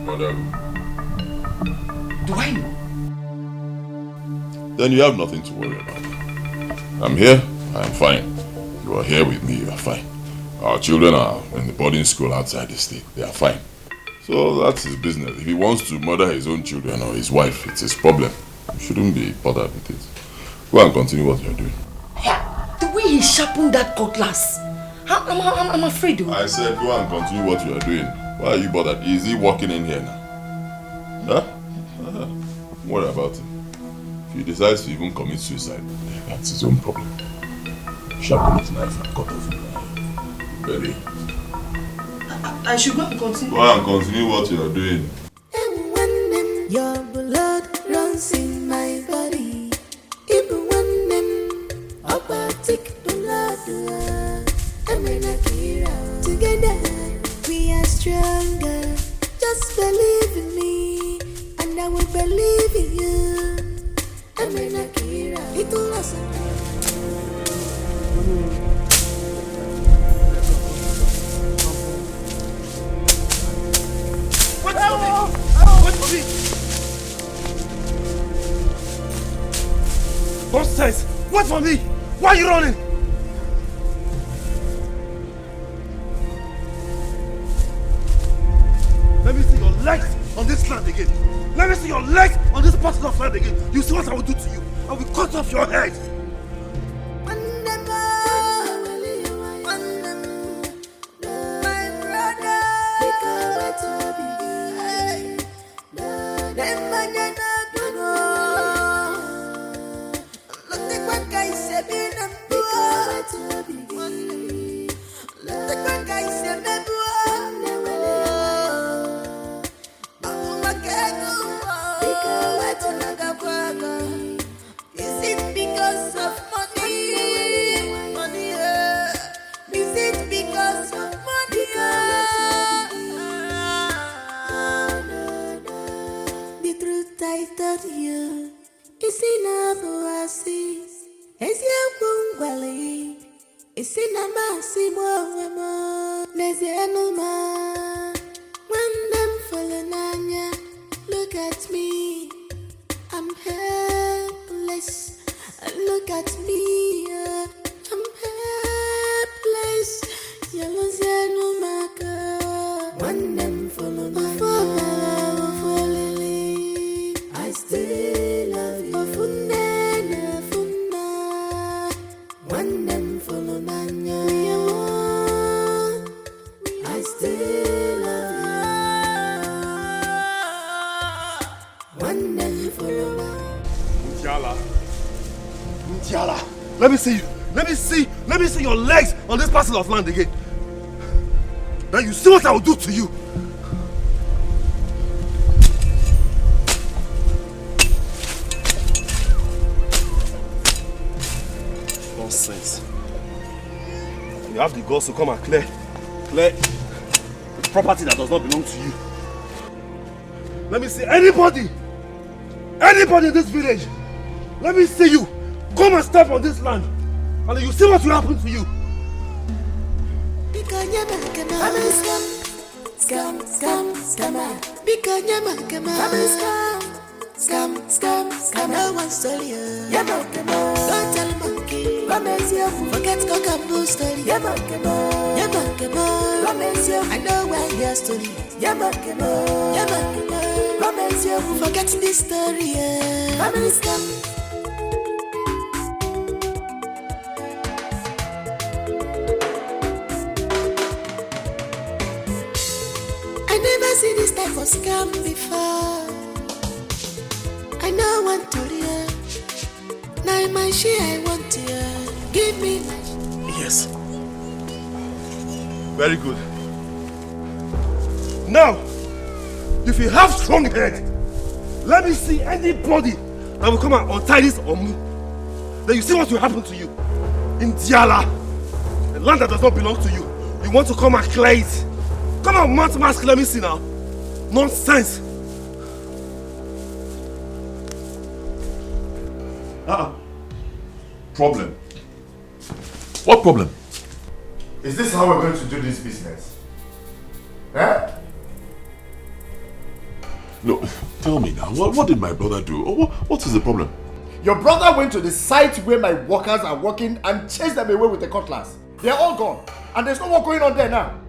Murder? Do I know? then you have nothing to worry about. I'm here, I'm fine. You are here with me, you are fine. Our children are in the boarding school outside the state, they are fine. So that's his business. If he wants to murder his own children or his wife, it's his problem. You shouldn't be bothered with it. Go and continue what you're doing. The way he sharpened that cutlass, I'm afraid. I said go and continue what you are doing. Why are you bothered? Is he walking in here now? Huh? Don't worry about it. If he decides to even commit suicide, that's his own problem. Sharpen his knife and cut off his belly. I should go and continue. Go and continue what you are doing. And when your blood runs in my body, even when them take blood, together we are stronger. Just believe in me, and I will believe in you. It will last. Wait for me! Nonsense! Wait for me! Why are you running? Let me see your legs on this land again. Let me see your legs on this part of land again. You see what I will do to you? I will cut off your head. Look at me, I'm helpless. Look at me, I'm helpless. Yellow no maka. When them follow me, I still love you. When them follow me, I still love you. When them follow me. Mutiala, let me see you. Let me see your legs on this parcel of land again. Now you see what I will do to you. Nonsense. You have the guts to come and clear the property that does not belong to you. Let me see anybody in this village. Let me see you. Come and step on this land, and then you see what will happen to you. No one stole you. Don't tell monkey. Forget cock and bull story. I know where your story. Forget this story. Family scam. See this type of scam before. I know one to you. Now my share I want to give me my. Yes. Very good. Now, if you have strong head, let me see anybody that will come and untie this on me. Then you see what will happen to you. In Diala, the land that does not belong to you. You want to come and clear it. Come on, Mount Mask, let me see now. Nonsense. Problem? What problem? Is this how we're going to do this business? Eh? No, tell me now, what did my brother do? What is the problem? Your brother went to the site where my workers are working and chased them away with a cutlass. They're all gone. And there's no work going on there now.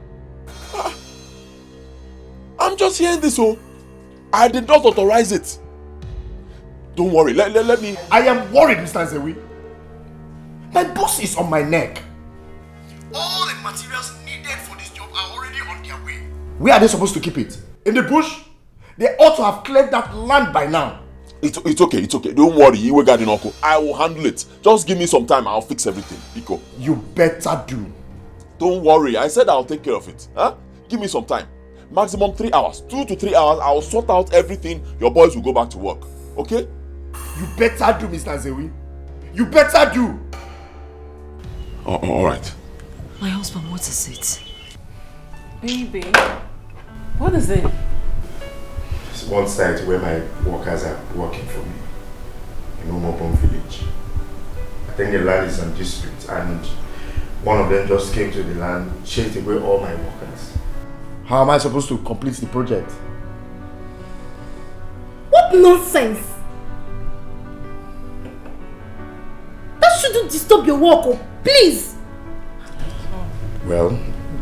I'm just hearing this, oh. I did not authorize it. Don't worry, let me... I am worried, Mr. Nzewi. My boss is on my neck. All the materials needed for this job are already on their way. Where are they supposed to keep it? In the bush? They ought to have cleared that land by now. It's okay. Don't worry, Iwe Gadinoko. I will handle it. Just give me some time, I'll fix everything. Iko. You better do. Don't worry, I said I'll take care of it. Huh? Give me some time. Maximum 3 hours. 2 to 3 hours, I'll sort out everything. Your boys will go back to work. Okay? You better do, Mr. Nzewi. You better do. Alright. My husband, what is it? Baby, what is it? It's one site where my workers are working for me. In Umobon village. I think the land is on dispute and one of them just came to the land, chased away all my workers. How am I supposed to complete the project? What nonsense! That shouldn't disturb your work, oh, please! Well,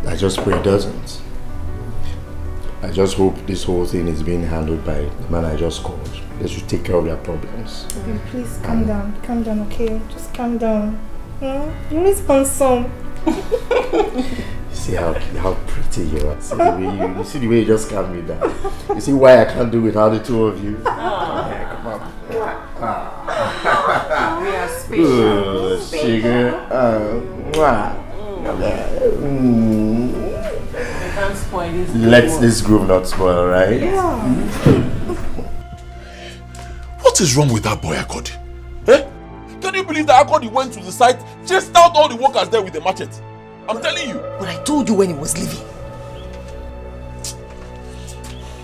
I just pray it doesn't. I just hope this whole thing is being handled by the man I just called. They should take care of their problems. Okay, please calm down, okay? Just calm down. You're always handsome. See how pretty you are. See the way you just calm me down. You see why I can't do without the two of you? Yeah, come on. We are special. Sugar. We can't spoil this. Let this groove not spoil, right? Yeah. What is wrong with that boy, Akagod? Eh? Can you believe that Akagod went to the site, chased out all the workers there with a machete? I'm telling you. But I told you when he was leaving.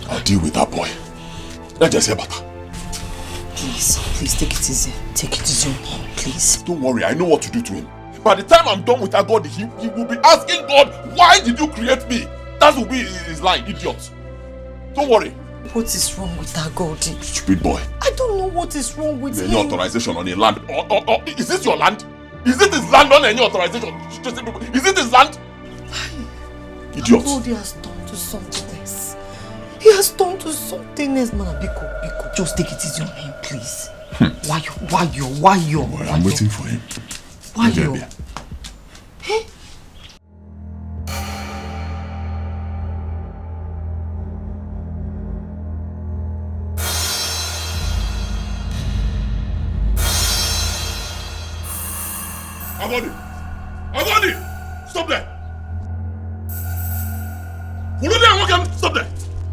I'll deal with that boy. Let's just hear better. Please take it easy. Take it easy on him, please. Don't worry, I know what to do to him. By the time I'm done with Akagod, he will be asking God, why did you create me? That will be his line, idiot. Don't worry. What is wrong with Akagod? Stupid boy. I don't know what is wrong with him. Any authorization on a land? Or is this your land? Is it his land on any authorization? Is it his land? Idiot. Akagod has turned to something else. He has turned to something else, man. Biko. Just take it easy on him, please. Why you? Well, I'm waiting for him. Why you? Hey? Akagod! Stop there! Stop there!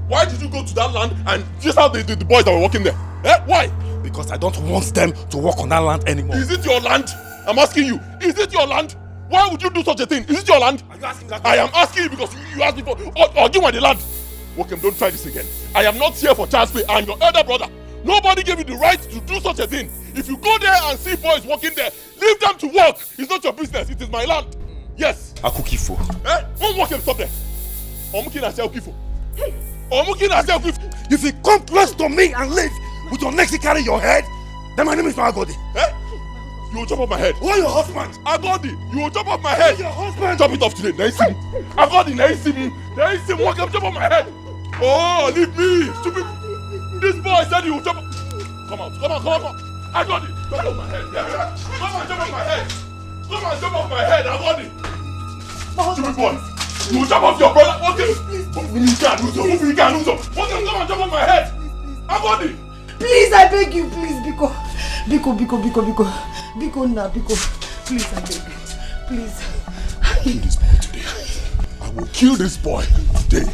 Why did you go to that land and chase out the boys that were working there? Eh? Why? Because I don't want them to work on that land anymore. Is it your land? I'm asking you. Is it your land? Why would you do such a thing? Is it your land? Are you asking that? I am asking you because you asked me for... Or give me the land. Wokem, don't try this again. I am not here for child's play. I am your elder brother. Nobody gave you the right to do such a thing. If you go there and see boys working there, leave them to work. It's not your business. It is my land. Yes. Akukifo. Eh? Don't work and stop there. Omukin has Kifo. Omukin has Kifo. If you come close to me and live with your neck to carry your head, then my name is Akagod. Eh? You will chop off my head. Who are your husband? Akagod, you will chop off my head. Your husband. Chop it off today. Naisim. Akagod, Naisim. Naisim, walk up, chop off my head. Oh, leave me. Stupid. This boy said you will chop. Come on. Akagod, chop off my head. Yeah. Come on, chop off my head. Come on, chop off my head. Akagod. Stupid boy. You will chop off your brother. Okay. You can't lose him. You can't lose him. Okay, come on, chop off my head. Akagod. Please, I beg you, please, Biko, now, Biko. Please, I beg you. Please. I will kill this boy today.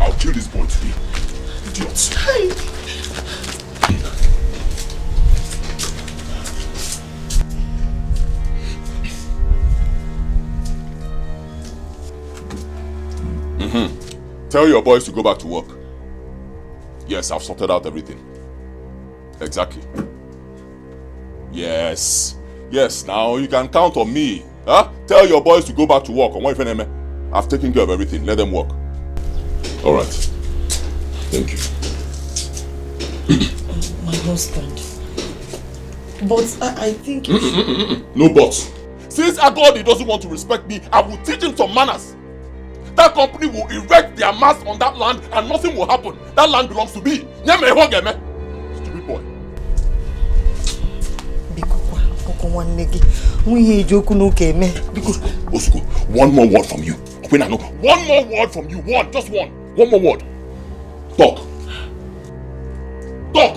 I will kill this boy today. Idiots. Tell your boys to go back to work. Yes, I've sorted out everything. Exactly. Yes, now you can count on me. Huh? Tell your boys to go back to work. I've taken care of everything. Let them work. Alright. Thank you. My husband. But I think you should... No buts. Since Akagod doesn't want to respect me, I will teach him some manners. That company will erect their mast on that land and nothing will happen. That land belongs to me. Stupid boy. Wazico, one more word from you. One more word from you. One, just one. One more word. Talk. Talk.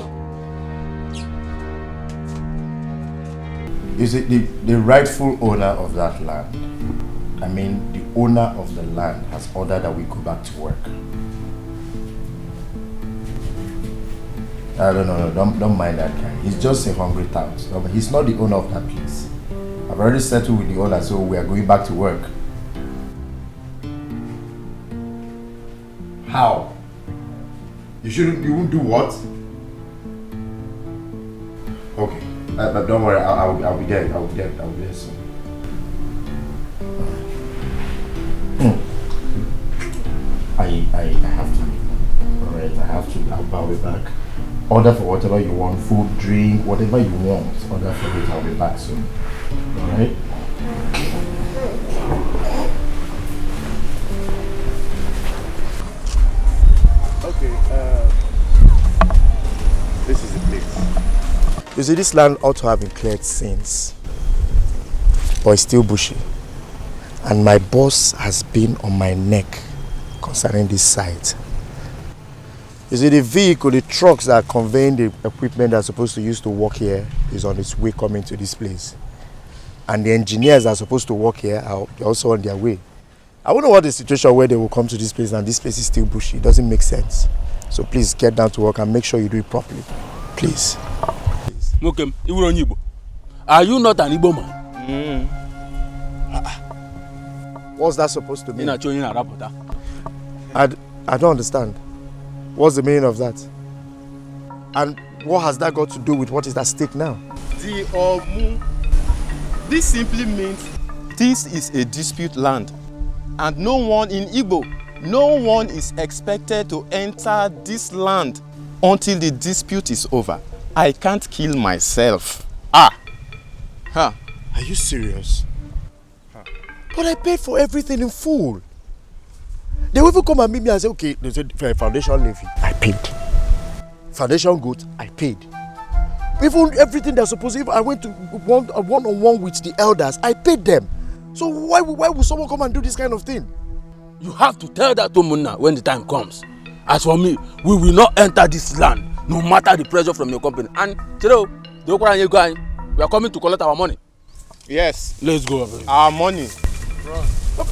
Is it the rightful owner of that land? I mean, the owner of the land has ordered that we go back to work. No, don't mind that guy. He's just a hungry tout. No, but he's not the owner of that place. I've already settled with the owner, so we are going back to work. How? You won't do what? Okay, but don't worry, I'll be there. I'll be there soon. I have to. Alright, I have to. I'll be back. Order for whatever you want, food, drink, whatever you want. Order for it. I'll be back soon. Alright? Okay, this is the place. You see, this land ought to have been cleared since, but it's still bushy. And my boss has been on my neck concerning this site. You see, the vehicle, the trucks that are conveying the equipment that's supposed to use to work here is on its way coming to this place. And the engineers that are supposed to work here are also on their way. I wouldn't want a situation where they will come to this place and this place is still bushy. It doesn't make sense. So please get down to work and make sure you do it properly. Please. Mokem, are you not an Igbo man? What's that supposed to mean? I don't understand. What's the meaning of that? And what has that got to do with what is at stake now? This simply means this is a dispute land. And no one in Igbo, no one is expected to enter this land until the dispute is over. I can't kill myself. Are you serious? But I paid for everything in full. They will even come and meet me and say, okay, they said foundation levy, I paid. Foundation goat, I paid. Even everything they're supposed to, I went to one-on-one with the elders, I paid them. So why would someone come and do this kind of thing? You have to tell that to Muna when the time comes. As for me, we will not enter this land, no matter the pressure from your company. And, Chiro, we are coming to collect our money. Yes. Let's go. Our money. Run. Do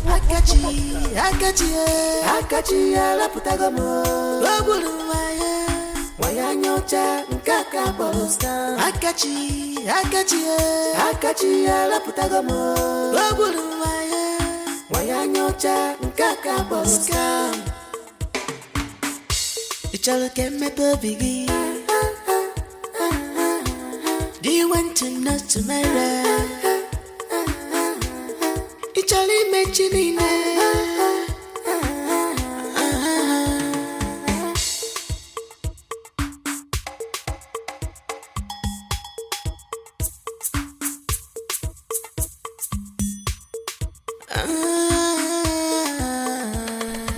you want to know tomorrow? It's only mentioning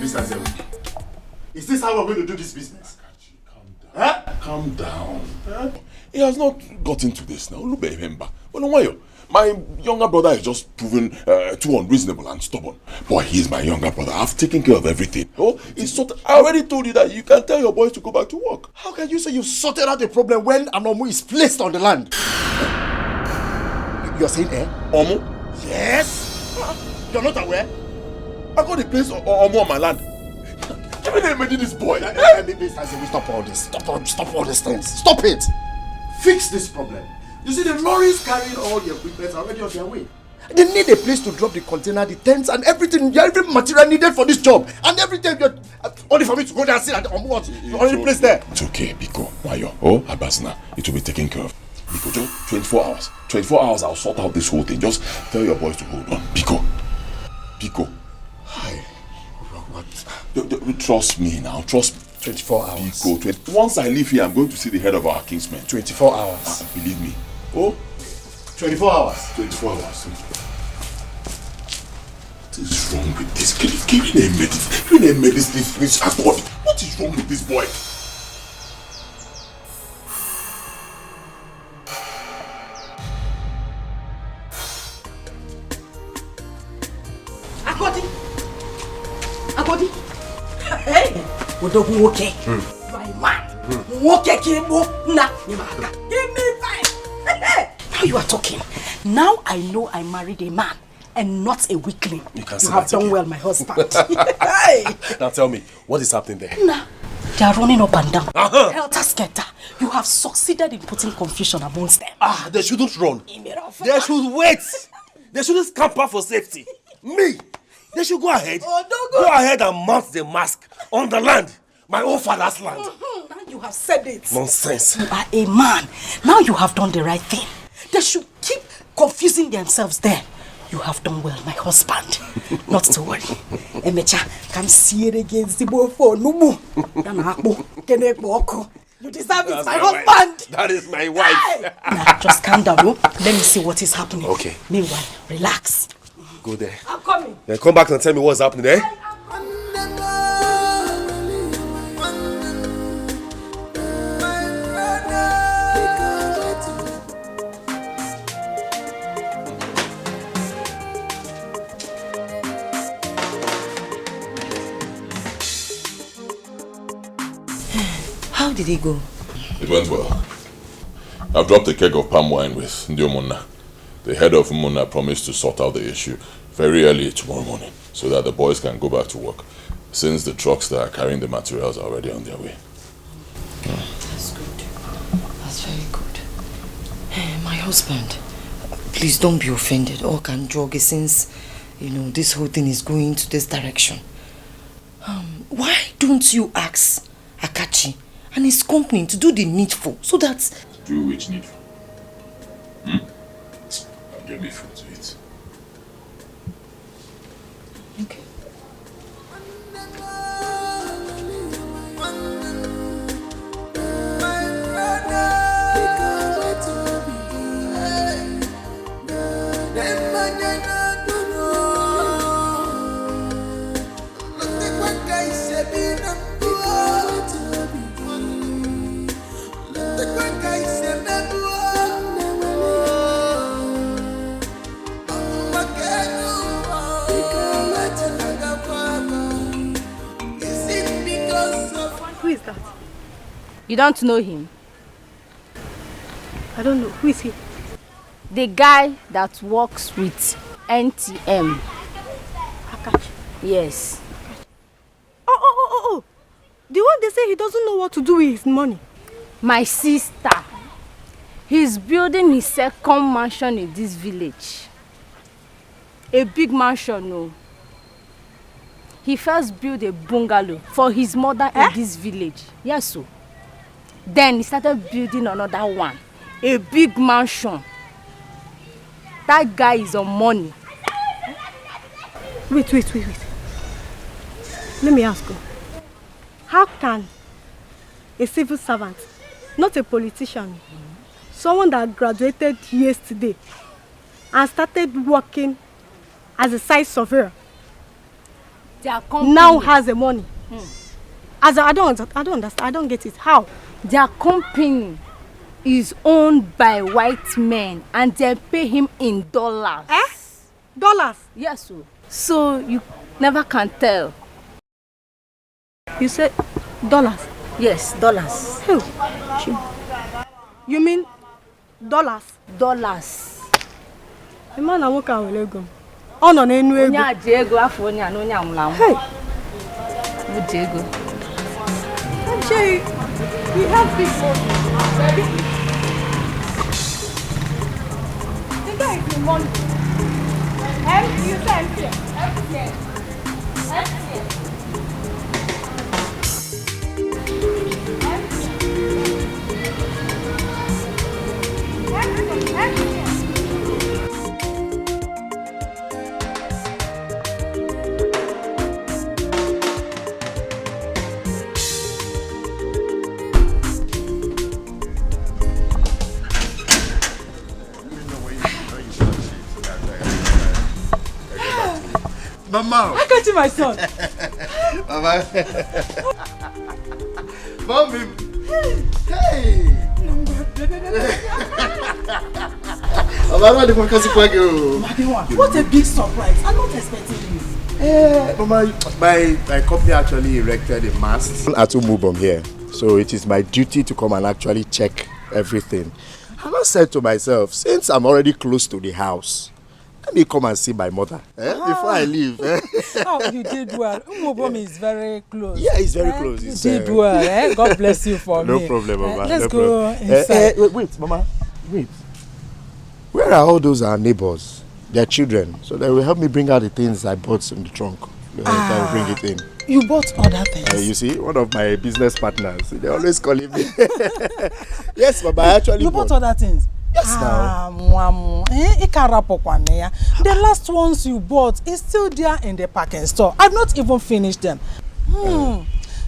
Mr. Zewu, is this how we're going to do this business? Calm down. He has not got into this now. Look at him. My younger brother is just proven too unreasonable and stubborn. Boy, he is my younger brother. I've taken care of everything. Oh, I already told you that you can tell your boys to go back to work. How can you say you've sorted out the problem when Anomu is placed on the land? You're saying Omo? Yes. You're not aware? I got the place Omo on my land. Give me the name of this boy. Stop all this. Stop all these things. Stop it. Fix this problem. You see, the lorries carrying all the equipment are already on their way. They need a place to drop the container, the tents, and everything, every material needed for this job. And everything, only for me to go there and sit on what? You already placed there. It's okay, Biko, Mayo. Oh, Abasna, it will be taken care of. Biko, just 24 hours. 24 hours, I'll sort out this whole thing. Just tell your boys to hold on. Biko. Hi. What? Trust me now. Trust me. 24 hours. Biko, once I leave here, I'm going to see the head of our kingsmen. 24 hours. Believe me. Oh? 24 hours. 24 hours. What is wrong with this? Give me a medicine, please. Akagod. What is wrong with this boy? Akagod. Hey! Odogu okay. My man. Okay, Kimbo. Nah, give me five. Now you are talking. Now I know I married a man and not a weakling. You have done well, my husband. Hey! Now tell me, what is happening there? Nah, they are running up and down. Helter skelter. You have succeeded in putting confusion amongst them. They shouldn't run. They should wait. They shouldn't scamper for safety. Me? They should go ahead. Go ahead and mount the mask on the land. My own father's land. Now you have said it. Nonsense. You are a man. Now you have done the right thing. They should keep confusing themselves there. You have done well, my husband. Not to worry. Emecha, come see it against the boy for Numu. You deserve it, my husband. That is my wife. Hey. Now, just calm down. No? Let me see what is happening. Okay. Meanwhile, relax. Go there. I'm coming. Then come back and tell me what's happening there. How did it go? It went well. I've dropped a keg of palm wine with Ndiomuna. The head of Muna promised to sort out the issue very early tomorrow morning so that the boys can go back to work, since the trucks that are carrying the materials are already on their way. That's good. That's very good. My husband, please don't be offended. All can jog since, this whole thing is going to this direction. Why don't you ask Akachi and his company to do the needful so that... Do which needful? I'll get me food to eat. Okay. Who is that? You don't know him? I don't know. Who is he? The guy that works with NTM. Akachi. Yes. Oh. The one they say he doesn't know what to do with his money. My sister. He's building his second mansion in this village. A big mansion, no. He first built a bungalow for his mother in this village. Yes, so. Then he started building another one. A big mansion. That guy is on money. Wait. Let me ask you. How can a civil servant, not a politician, someone that graduated yesterday and started working as a site surveyor, now has the money? I don't understand. I don't get it. How? Their company is owned by white men and they pay him in dollars. Dollars? Yes, sir. So you never can tell. You said dollars? Yes, dollars. Who? You mean dollars? Dollars. The man I work out with go. Oh no, no, no. Onya Diego afọ onya no nya mlam. Hey. No Diego. Jay, we have people. The guy is in money. You say empty. Mama. I got you, my son. Mama. Mommy. Hey. Mama, what a big surprise. I'm not expecting you. Mama, my company actually erected a mast at Umubom here. So it is my duty to come and actually check everything. And I said to myself, since I'm already close to the house, let me come and see my mother before I leave. Oh, you did well. Umubom is very close. Yeah, it's very close. You did well. God bless you for me. No problem, Mama. Let's go inside. Wait, Mama. Wait. Where are all those our neighbors? Their children. So they will help me bring out the things I bought in the trunk. I will bring it in. You bought other things? You see, one of my business partners, they're always calling me. Yes, Mama, I actually You bought other things? Yes, now. The last ones you bought is still there in the packing store. I've not even finished them.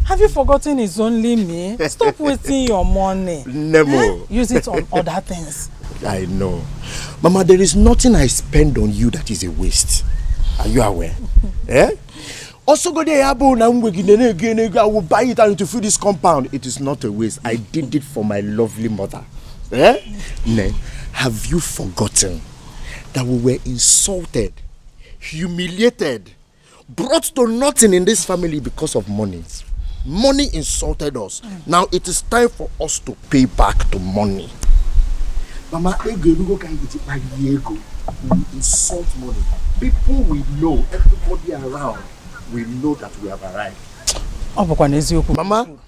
Have you forgotten it's only me? Stop wasting your money. Nemo. Use it on other things. I know. Mama, there is nothing I spend on you that is a waste. Are you aware? Also, go there, I will buy it and to fill this compound. It is not a waste. I did it for my lovely mother. Have you forgotten that we were insulted, humiliated, brought to nothing in this family because of money? Money insulted us. Now it is time for us to pay back the money. Mama, we insult money. People we know, everybody around, we know that we have arrived. Mama,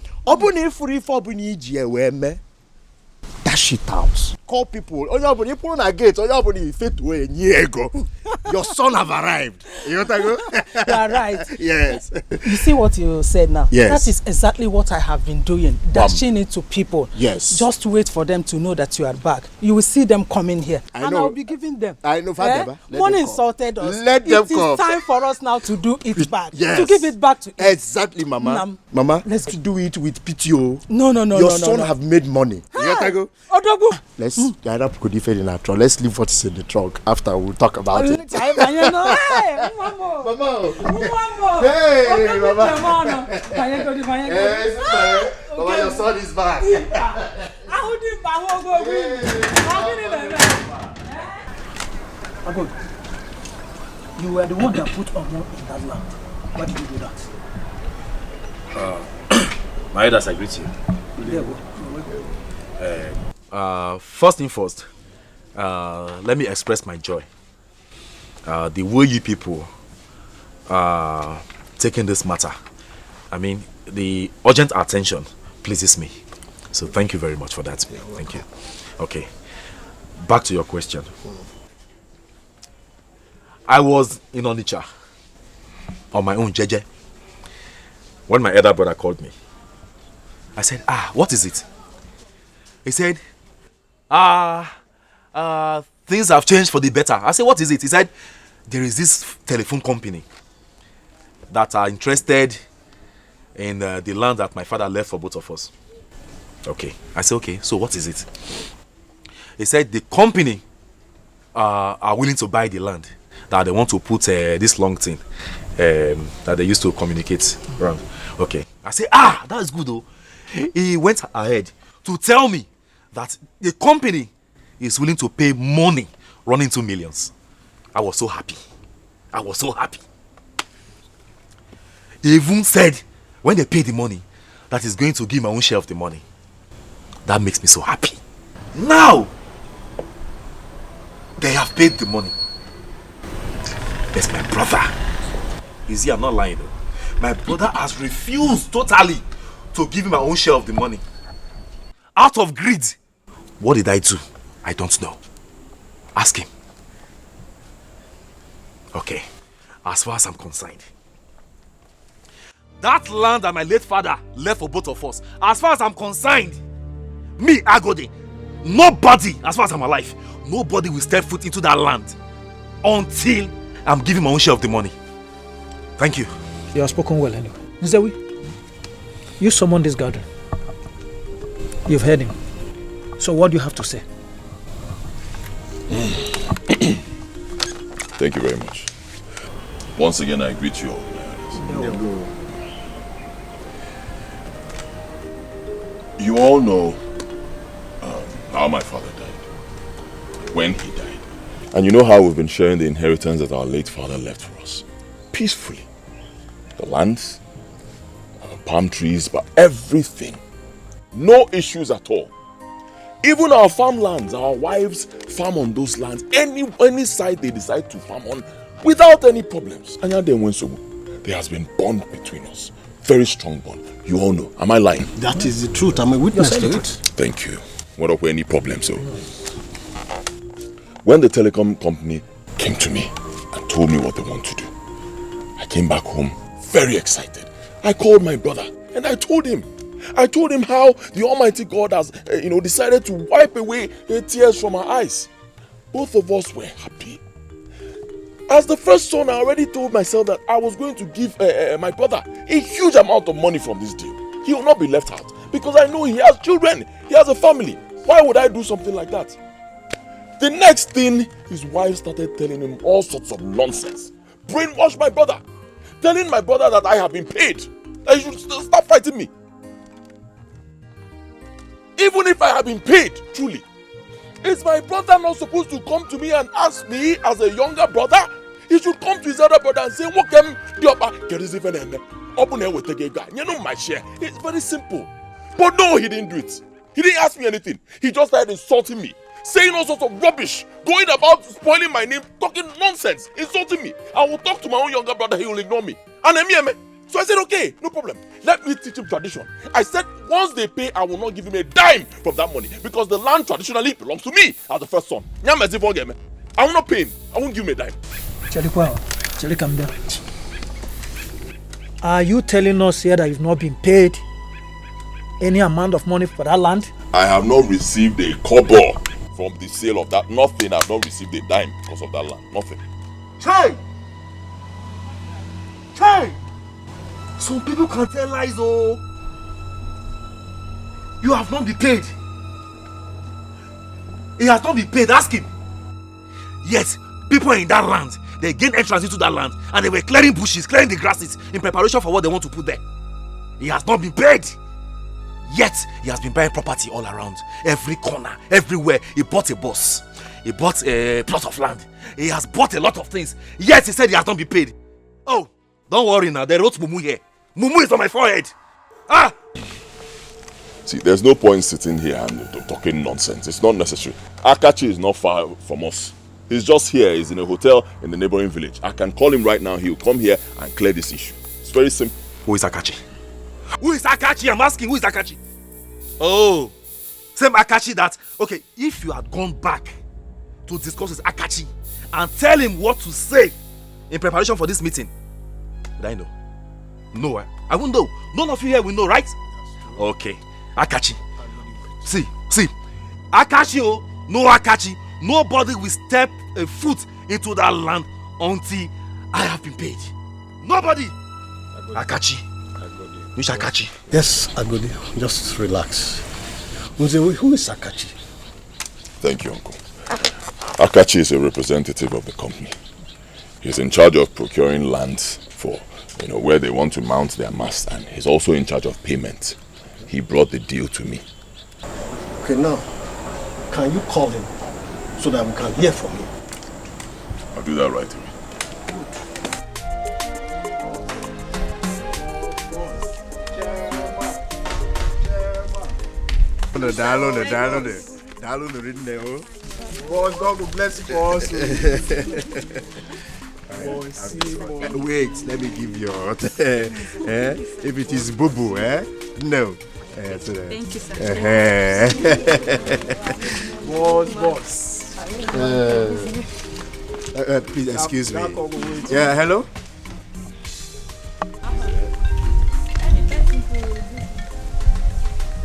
dash it out. Call people. People on a gate. Your son have arrived. You want to go? You are right. Yes. You see what you said now? Yes. That is exactly what I have been doing. Dashing it to people. Yes. Just wait for them to know that you are back. You will see them coming here. I and know. I'll be giving them. I know, Father. One insulted us. Let them come. It is time for us now to do it back. Yes. To give it back to it. Exactly, Mama. Mama, let's do it with PTO. No. Your son have made money. You want to go? Odogu. Let's gather up in the trunk. Let's leave what is in the trunk. After we'll talk about it. Hey, Mama. Hey, Mama. Mama, your son is back. Akagod, you were the one that put Omo in that land. Why did you do that? My elders, I greet you. First thing first, let me express my joy. The way you people are taking this matter, I mean, the urgent attention pleases me. So thank you very much for that. Thank you. Okay, back to your question. I was in Onitsha on my own, Jeje, when my elder brother called me. I said, what is it? He said, things have changed for the better. I said, what is it? He said, there is this telephone company that are interested in the land that my father left for both of us. Okay. I said, okay, so what is it? He said, the company are willing to buy the land, that they want to put this long thing that they used to communicate around. Okay. I said, that's good though. He went ahead to tell me that the company is willing to pay money running to millions. I was so happy. They even said when they pay the money that he's going to give my own share of the money. That makes me so happy. Now they have paid the money. There's my brother. You see, I'm not lying though. My brother has refused totally to give me my own share of the money. Out of greed. What did I do? I don't know. Ask him. Okay. As far as I'm concerned, that land that my late father left for both of us, as far as I'm concerned, me, Agodi, nobody, as far as I'm alive, nobody will step foot into that land until I'm giving my own share of the money. Thank you. You have spoken well anyway. Nzewi, you summoned this gathering. You've heard him. So what do you have to say? Thank you very much. Once again, I greet you all. You all know how my father died, when he died. And you know how we've been sharing the inheritance that our late father left for us. Peacefully. The lands, palm trees, but everything. No issues at all. Even our farmlands, our wives farm on those lands. Any side they decide to farm on without any problems. And there has been bond between us. Very strong bond. You all know. Am I lying? That is the truth. I'm a witness to it. Thank you. What up with any problems? So, when the telecom company came to me and told me what they want to do, I came back home very excited. I called my brother and I told him how the Almighty God has, decided to wipe away the tears from our eyes. Both of us were happy. As the first son, I already told myself that I was going to give my brother a huge amount of money from this deal. He will not be left out because I know he has children, he has a family. Why would I do something like that? The next thing, his wife started telling him all sorts of nonsense. Brainwash my brother. Telling my brother that I have been paid. That he should stop fighting me. Even if I have been paid, truly, is my brother not supposed to come to me and ask me as a younger brother? He should come to his other brother and say, "What can open here with the guy? You know my share." It's very simple. But no, he didn't do it. He didn't ask me anything. He just started insulting me, saying all sorts of rubbish, going about spoiling my name, talking nonsense, insulting me. I will talk to my own younger brother, he will ignore me. And so I said, okay, no problem. Let me teach him tradition. I said, once they pay, I will not give him a dime from that money because the land traditionally belongs to me as the first son. I will not pay him. I won't give him a dime. Charlie, come down. Are you telling us here that you've not been paid any amount of money for that land? I have not received a kobo from the sale of that. Nothing. I have not received a dime because of that land. Nothing. Chai! Some people can tell lies, oh. You have not been paid. He has not been paid. Ask him. Yes, people in that land, they gained entrance into that land and they were clearing bushes, clearing the grasses in preparation for what they want to put there. He has not been paid. Yet, he has been buying property all around. Every corner, everywhere. He bought a bus. He bought a plot of land. He has bought a lot of things. Yet, he said he has not been paid. Oh, don't worry now. They wrote Mumu here. Mumu is on my forehead. See, there's no point sitting here and talking nonsense. It's not necessary. Akachi is not far from us. He's just here. He's in a hotel in the neighboring village. I can call him right now. He'll come here and clear this issue. It's very simple. Who is Akachi? Who is Akachi? I'm asking, who is Akachi? Oh, same Akachi that, okay, if you had gone back to discuss with Akachi and tell him what to say in preparation for this meeting, would I know? No, I won't know. None of you here will know, right? Okay, Akachi. See, Akachi, no Akachi. Nobody will step a foot into that land until I have been paid. Nobody. Akachi. Which Akachi? Yes, Agodi. Just relax. Who is Akachi? Thank you, Uncle. Akachi is a representative of the company. He's in charge of procuring lands for, where they want to mount their mast, and he's also in charge of payment. He brought the deal to me. Okay, now, can you call him so that we can hear from him? I'll do that right away. Boss, God will bless you for us. Wait, let me give you if it is Bubu, no. Thank you, sir. Boss. Please excuse me. Yeah, hello?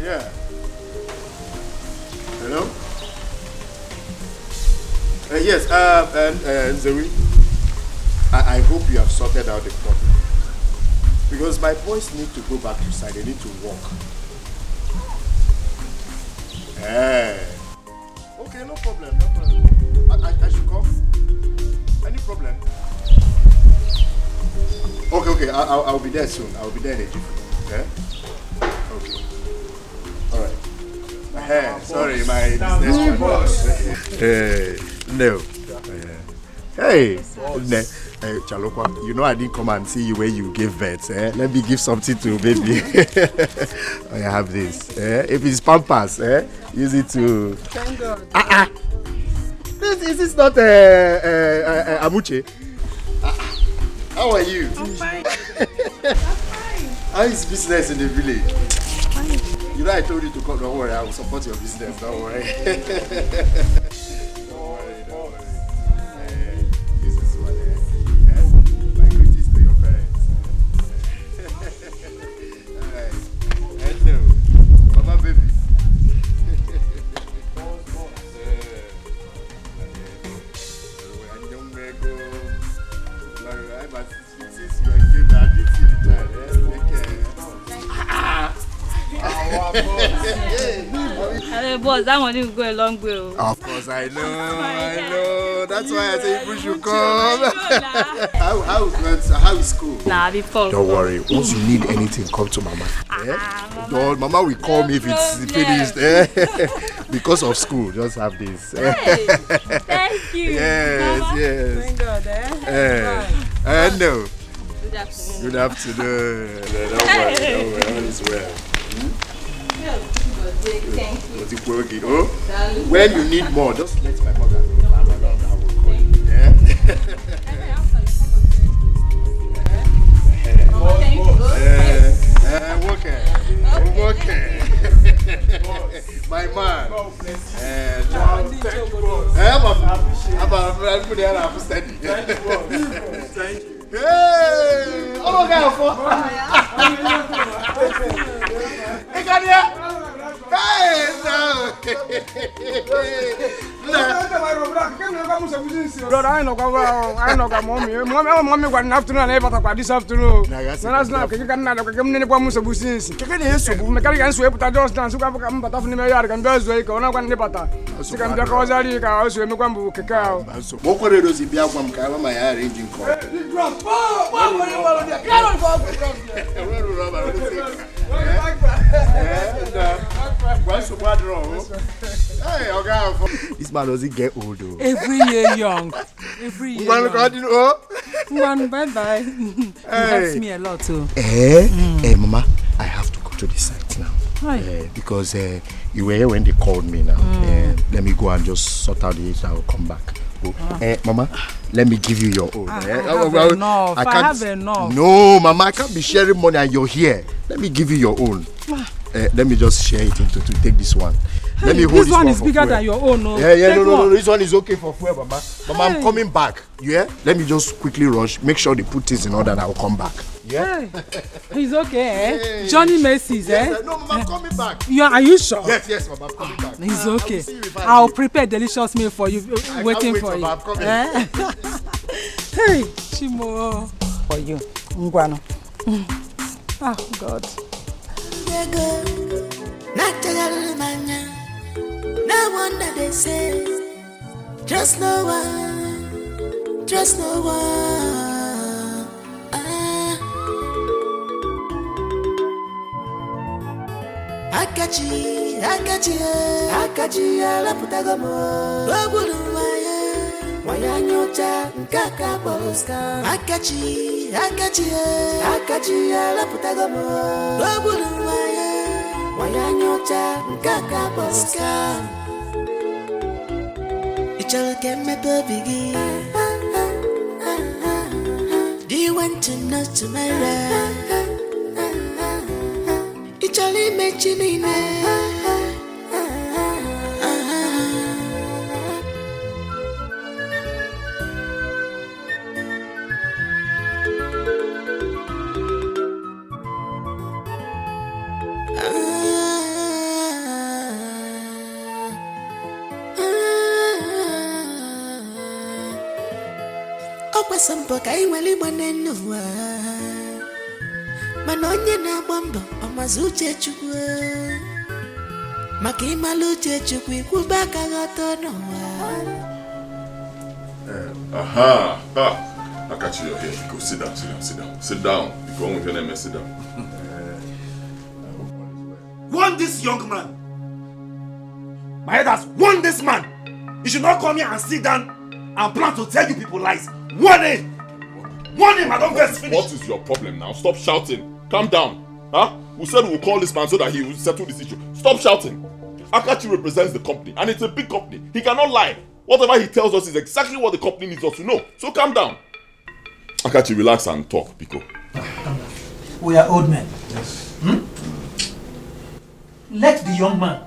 Yeah. Hello? Yes, Zoe, I hope you have sorted out the problem. Because my boys need to go back to side, they need to walk. Okay, no problem, no problem. I should come. Any problem? Okay. I'll be there soon. I'll be there in a jiffy. Okay? Okay. Alright. Sorry, my business boss. No. Hey, Chalokwa, you know I didn't come and see you when you gave birth. Let me give something to baby. I have this. If it's Pampers, use it to... Thank God. Is this not Amuche? How are you? I'm fine. How is business in the village? Fine. You know I told you to come. Don't worry, I will support your business. Don't worry. Don't worry. This is what my greetings to your parents. Alright. Hello. Mama baby. Since you engaged, I did see the child. Hey, boss, that one will go a long way. Of course, I know. That's why I say you should come. How is school? Nah, before. Don't worry. Once you need anything, come to Mama. Mama will call me if it's finished. Because of school, just have this. Hey, thank you. Yes, Mama. yes. Thank God, No. Good afternoon. Good afternoon. Don't worry. All is well. Thank you. Oh, when you need more, just let my mother know. I will call you. Yeah. Okay. My man. Thank you. Hey! Oh my God! Hey, Kanya! Hey, no! Brother, I know mommy. Mommy got an afternoon and ever this afternoon. That's not you can not come in the Musa Busis. Mechanic sweep at just dance, who come but often may and does wake on one nipata. So can the Cosari also make one book cacao. What could it do if you have one car? My arranging call. This man doesn't get old though. Every year young. Every year young. One, bye-bye. He helps me a lot too. Hey, Mama, I have to go to the site now. Because you were here when they called me now. Let me go and just sort out the issue. I will come back. Mama, let me give you your own. I have enough. No, Mama, I can't be sharing money and you're here. Let me give you your own. Let me just share it into to take this one. Let me hold this one is bigger than your own. No, this one is okay for fuel, Mama. Mama, I'm coming back. Yeah? Let me just quickly rush. Make sure they put things in order and I'll come back. Yeah? He's okay, Johnny Macy's, No, Mama, I'm coming back. Are you sure? Yes, Mama, I'm coming back. He's okay. I'll prepare delicious meal for you, waiting for you. I'm coming. Hey, Chimo. For you. Ngwano. Oh, God. No wonder they say, trust no one. Akachi, ala putagamo. Wabulu waya nyocha nkaka boloska. Akachi, ala putagamo. Wabulu waya nyocha nkaka boloska. Ichalo keme bigi. Do you want to know tomorrow? Ichalo mechinine. Sampo kai wali manenua manonye na bombo amazuche chukwu maka imaluche chukwu ikubaka goto no Akachi, you're here. Go sit down, sit down, sit down. Sit down. Go on with your name and sit down. Warn this young man. My head has warned this man. You should not come here and sit down and plan to tell you people lies. Warn him! Warn him, I don't get finished. What is your problem now? Stop shouting. Calm down. Huh? We said we'll call this man so that he will settle this issue. Stop shouting. Akachi represents the company and it's a big company. He cannot lie. Whatever he tells us is exactly what the company needs us to know. So calm down. Akachi, relax and talk, Biko. We are old men. Yes. Let the young man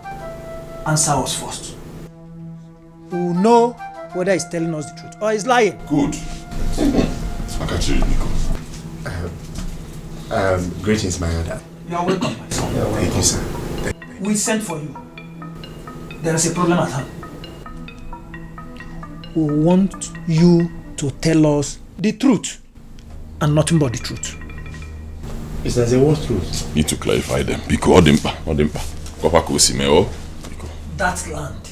answer us first. We will know whether he's telling us the truth or he's lying. Good. Akachi, Biko. Greetings, my elder. You are welcome, my son. Thank you, sir. We sent for you. There is a problem at hand. We want you to tell us the truth and nothing but the truth. Is there what truth? Need to clarify them. Biko, Odimpa. Kopako Simeo. That land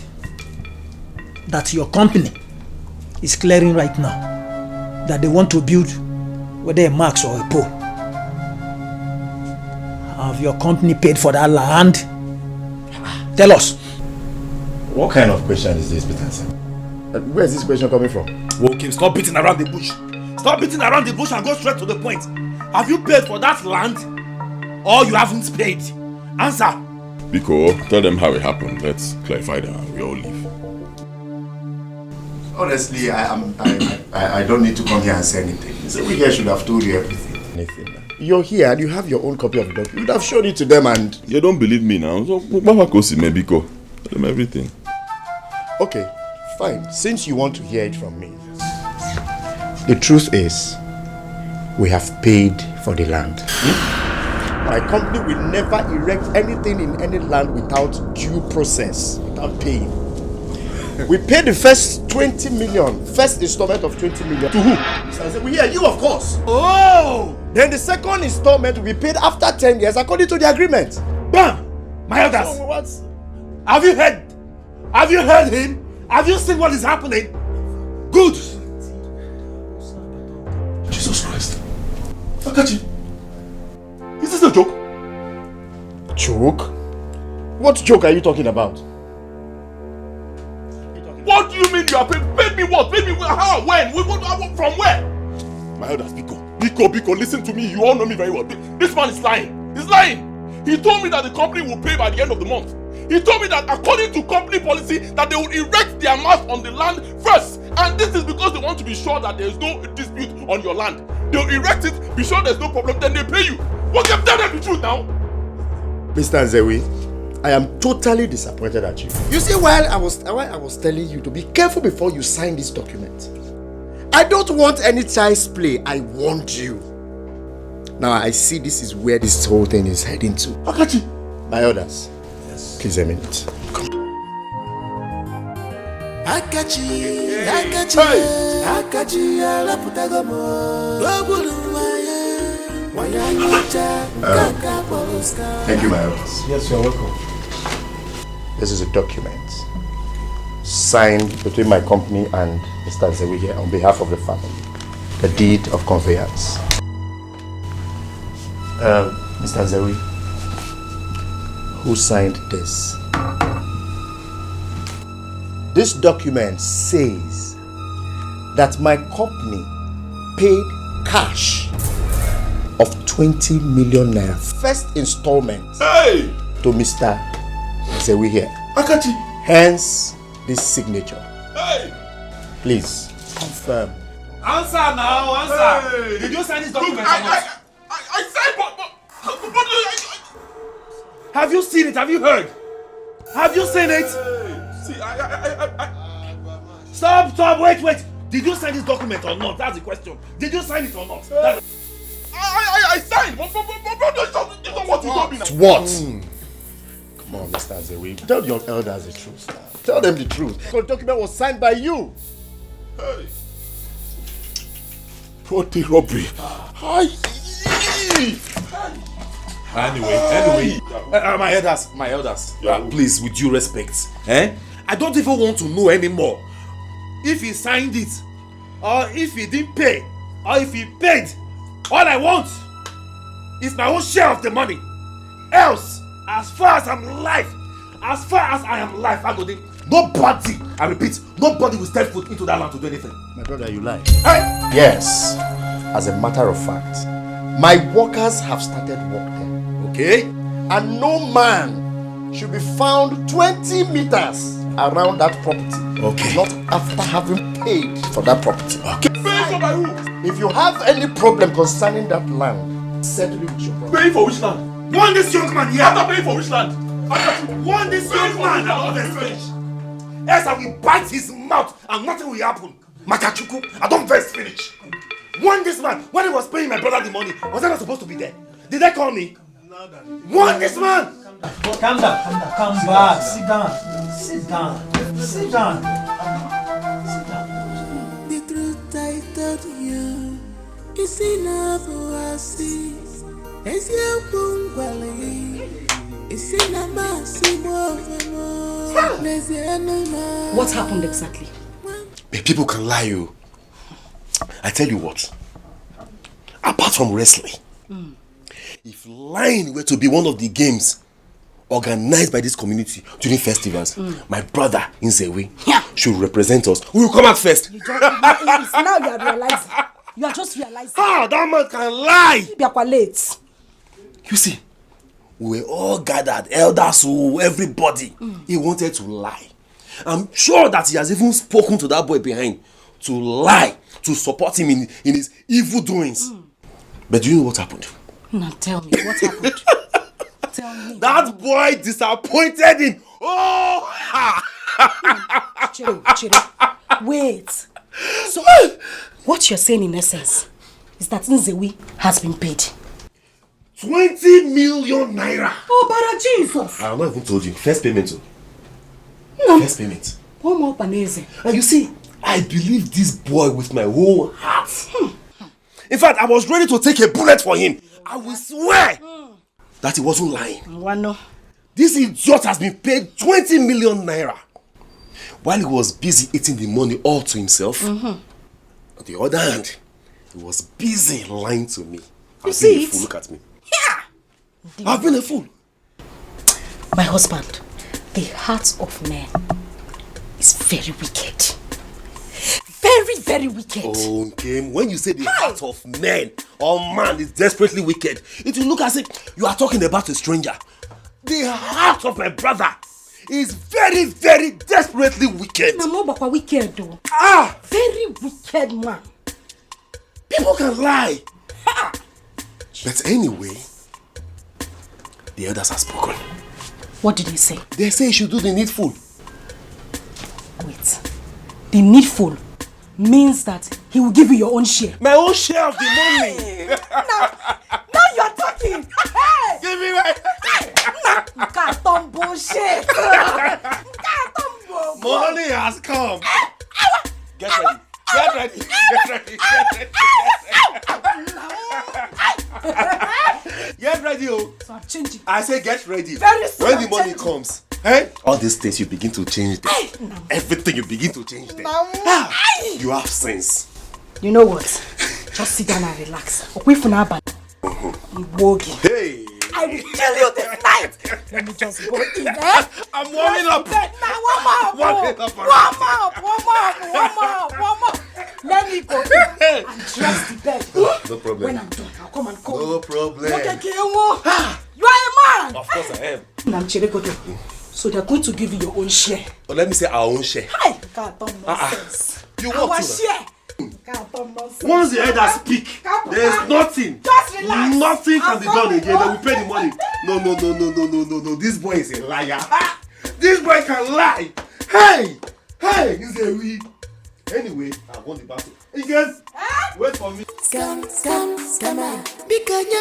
that your company is clearing right now, that they want to build, whether a max or a pole. Have your company paid for that land? Tell us. What kind of question is this, Peter? Where is this question coming from? Okay, stop beating around the bush. Stop beating around the bush and go straight to the point. Have you paid for that land or you haven't paid? Answer. Biko, tell them how it happened. Let's clarify that and we all leave. Honestly, I don't need to come here and say anything. So we here should have told you everything. You're here and you have your own copy of the document. You would have shown it to them and... You don't believe me now. So, Biko, tell them everything. Okay, fine. Since you want to hear it from me, the truth is, we have paid for the land. My company will never erect anything in any land without due process, without paying. We paid the first 20 million, first installment of 20 million. To who? Yeah, you of course. Oh! Then the second installment will be paid after 10 years according to the agreement. Bam! My elders! So what? Have you heard? Have you heard him? Have you seen what is happening? Good! Jesus Christ. Akachi, is this a joke? Joke? What joke are you talking about? What do you mean you are paid? Paid me what? Paid me how? When? From where? My elders, Biko, listen to me. You all know me very well. This man is lying. He's lying. He told me that the company will pay by the end of the month. He told me that according to company policy that they will erect their mast on the land first. And this is because they want to be sure that there is no dispute on your land. They'll erect it, be sure there's no problem, then they pay you. Well, tell them the truth now. Mr. Nzewi, I am totally disappointed at you. You see, while I was telling you to be careful before you sign this document, I don't want any child's play. I warned you. Now I see this is where this whole thing is heading to. Akachi, my orders. Yes. Please a minute. Come. Akachi, Thank you, my orders. Yes, you're welcome. This is a document signed between my company and Mr. Nzewi here on behalf of the family. The deed of conveyance. Mr. Nzewi, who signed this? This document says that my company paid cash of 20 million naira, first installment, to Mr. Nzewi here. Akachi. Hence this signature. Hey. Please confirm. Answer now, answer. Hey. Did you sign this document? I signed, but have you seen it? Have you heard? Have you seen it? See, Stop, wait. Did you sign this document or not? That's the question. Did you sign it or not? I signed. But this is what you told me now. What? Come on, Mr. Nzewi. Tell your elders the truth now. Tell them the truth. The document was signed by you. Hey. Property robbery. Anyway, my elders, please, with due respect, I don't even want to know anymore if he signed it or if he didn't pay. or if he paid, all I want is my own share of the money. Else, as far as I'm alive, Akagod, nobody, I repeat, nobody will step foot into that land to do anything. My brother, you lie. Hey! Yes, as a matter of fact, my workers have started work there. Okay? And no man should be found 20 meters around that property. Okay. Not after having paid for that property. Okay. Pay for my roof. If you have any problem concerning that land, settle it with your brother. Pay for which land? Want this young man here? After paying for which land? Want this young man? I don't finish. Else I will bite his mouth and nothing will happen. Makachuku, I don't first finish. Want this man? When he was paying my brother the money, was I not supposed to be there? Did they call me? Want this man? Calm down. Come back. Sit down. The truth I told you is enough for us. It's your bungalow. It's in a massive What happened exactly? People can lie you. I tell you what. Apart from wrestling, if lying were to be one of the games organized by this community during festivals, my brother Nzewi should represent us. We will come out first. Now you are realizing. You are just realizing. Ah, that man can lie. You are late. You see, we were all gathered, elders, everybody. He wanted to lie. I'm sure that he has even spoken to that boy behind to lie, to support him in his evil doings. But do you know what happened? Now tell me, what happened? Tell me. That boy disappointed him. Oh! Chiro. Wait. So, what you're saying in essence is that Nzewi has been paid 20 million naira. Oh, Bara Jesus. I have not even told you. First payment. No. First payment. One more panese. And you see, I believe this boy with my whole heart. In fact, I was ready to take a bullet for him. I will swear that he wasn't lying. This idiot has been paid 20 million naira while he was busy eating the money all to himself. On the other hand, he was busy lying to me. I've been a fool. Look at me. Yeah. I've been a fool. My husband, the heart of man is very wicked. Very, very wicked. Okay, when you say the heart of man or man is desperately wicked, it will look as if you are talking about a stranger. The heart of my brother is very, very desperately wicked. No, but wicked though. Very wicked man. People can lie. But anyway, the elders have spoken. What did they say? They say you should do the needful. Wait. The needful means that he will give you your own share. My own share of the money. Now you are talking. Hey! Give me my... You can't talk bullshit. Money has come. Get ready. Get ready. Get ready. Get ready, oh. So I'm changing. I say get ready. Very soon when the I'm money changing. comes, all these things you begin to change them. Everything you begin to change them. You have sense. You know what? Just sit down and relax. Hey! I will kill you this night. Let me just go in there. I'm warming up. Now warm up. Let me go and dress the bed. No problem. When I'm done, I'll come and call you. No problem. You are a man. Of course I am. I'm Chirekoto. So they're going to give you your own share. But let me say our own share. Hi! Can't talk nonsense. You Our want to? share. Can't talk nonsense. Once the elders speak, there's nothing. Just relax. Nothing can be done again. They will pay the money. No. This boy is a liar. This boy can lie. Hey, he's a weed. Anyway, I won the battle. You guys, wait for me. Scam, because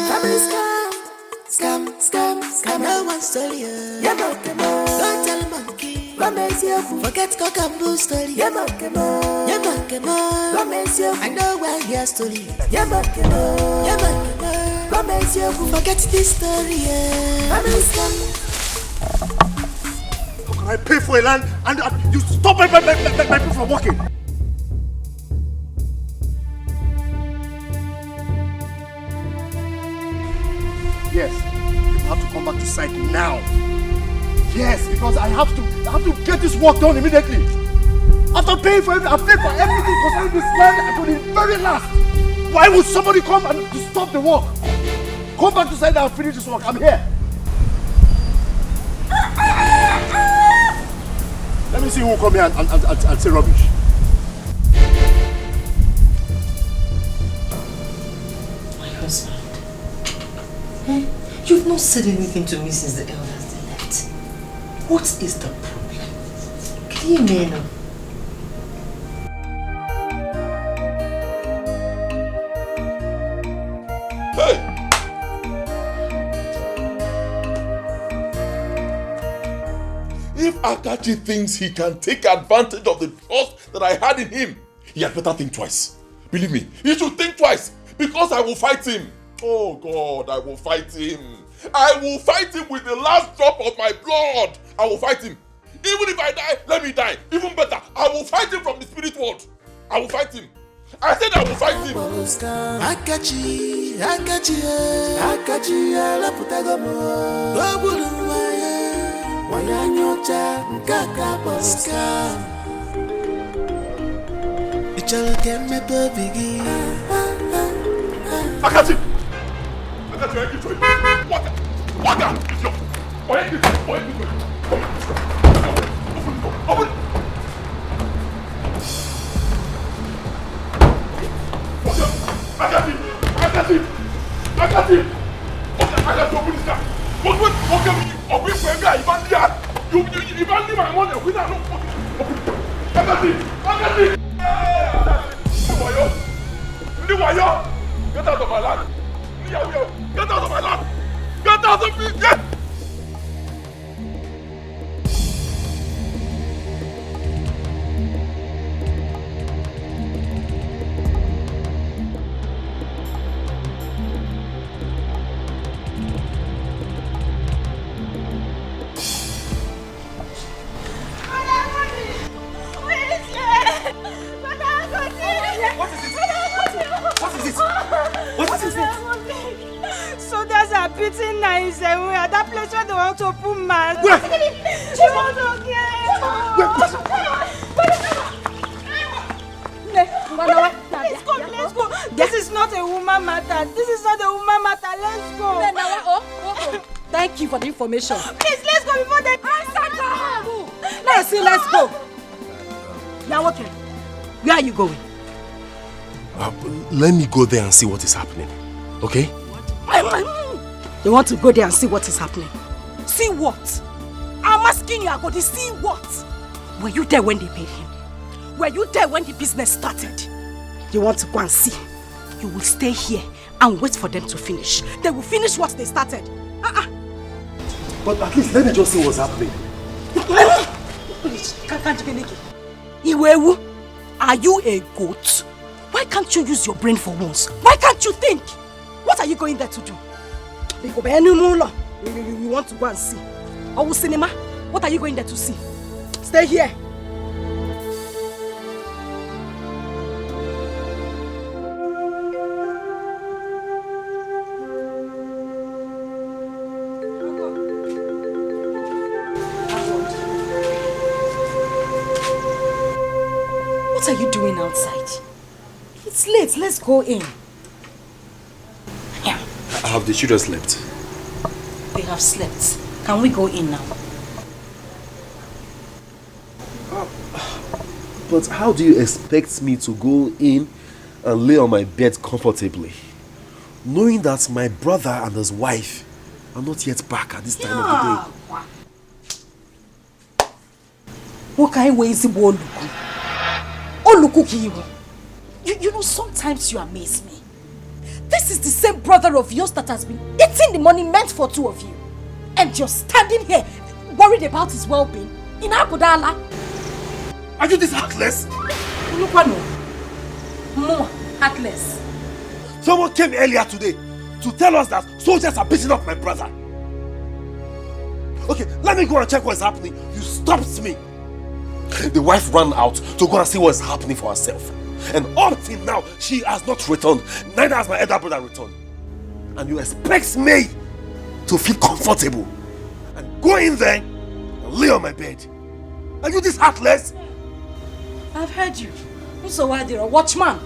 family scam. No one story. Don't tell monkey. Forget cock and bull story. I know where your story. Forget this story. Family scam. How can I pay for a land and you stop my people from working? Yes. You have to come back to site now. Yes, because I have to get this work done immediately. After paying for everything, I've paid for everything concerning this land to the very last. Why would somebody come and stop the work? Come back to site and finish this work. I'm here. Let me see who will come here and say rubbish. My husband. Eh? You've not said anything to me since the elders they left. What is the problem? Can you hear now? If Akachi thinks he can take advantage of the trust that I had in him, he had better think twice. Believe me, he should think twice, because I will fight him. Oh God, I will fight him. I will fight him with the last drop of my blood. I will fight him. Even if I die, let me die. Even better, I will fight him from the spirit world. I will fight him. I said I will fight him. Akachi, la putagamo. Wanyanyocha mkaka boska. Ichalke meto bigi. Akachi, I give you water. Open. Akachi, open this car. Open for a guy. You can't leave my money. We don't know. Akachi. Wayo. Get out of my land. Get out of my land. Get out of me. Get. Soldiers are beating nice and we are that place where they want to put man. Where? She wants to Let's go. This is not a woman matter. This is not a woman matter. Let's go. Thank you for the information. Please, let's go before they Let's go. Now, okay. Where are you going? Let me go there and see what is happening. Okay? You want to go there and see what is happening? See what? I'm asking you, Akagod, see what? Were you there when they paid him? Were you there when the business started? You want to go and see? You will stay here and wait for them to finish. They will finish what they started. But at least let me just see what's happening. Iwewu, are you a goat? Why can't you use your brain for once? Why can't you think? What are you going there to do? You want to go and see? Or cinema? What are you going there to see? Stay here. What are you doing outside? It's late. Let's go in. Yeah. Have the children slept? They have slept. Can we go in now? But how do you expect me to go in and lay on my bed comfortably, knowing that my brother and his wife are not yet back at this time of the day? What kind of way is it? You know, sometimes you amaze me. This is the same brother of yours that has been eating the money meant for two of you. And you're standing here worried about his well-being in Abudala. Are you this heartless? More heartless. Someone came earlier today to tell us that soldiers are beating up my brother. Okay, let me go and check what's happening. You stopped me. The wife ran out to go and see what's happening for herself. And up till now, she has not returned. Neither has my elder brother returned. And you expect me to feel comfortable. And go in there and lay on my bed. Are you this heartless? I've heard you. Watchman.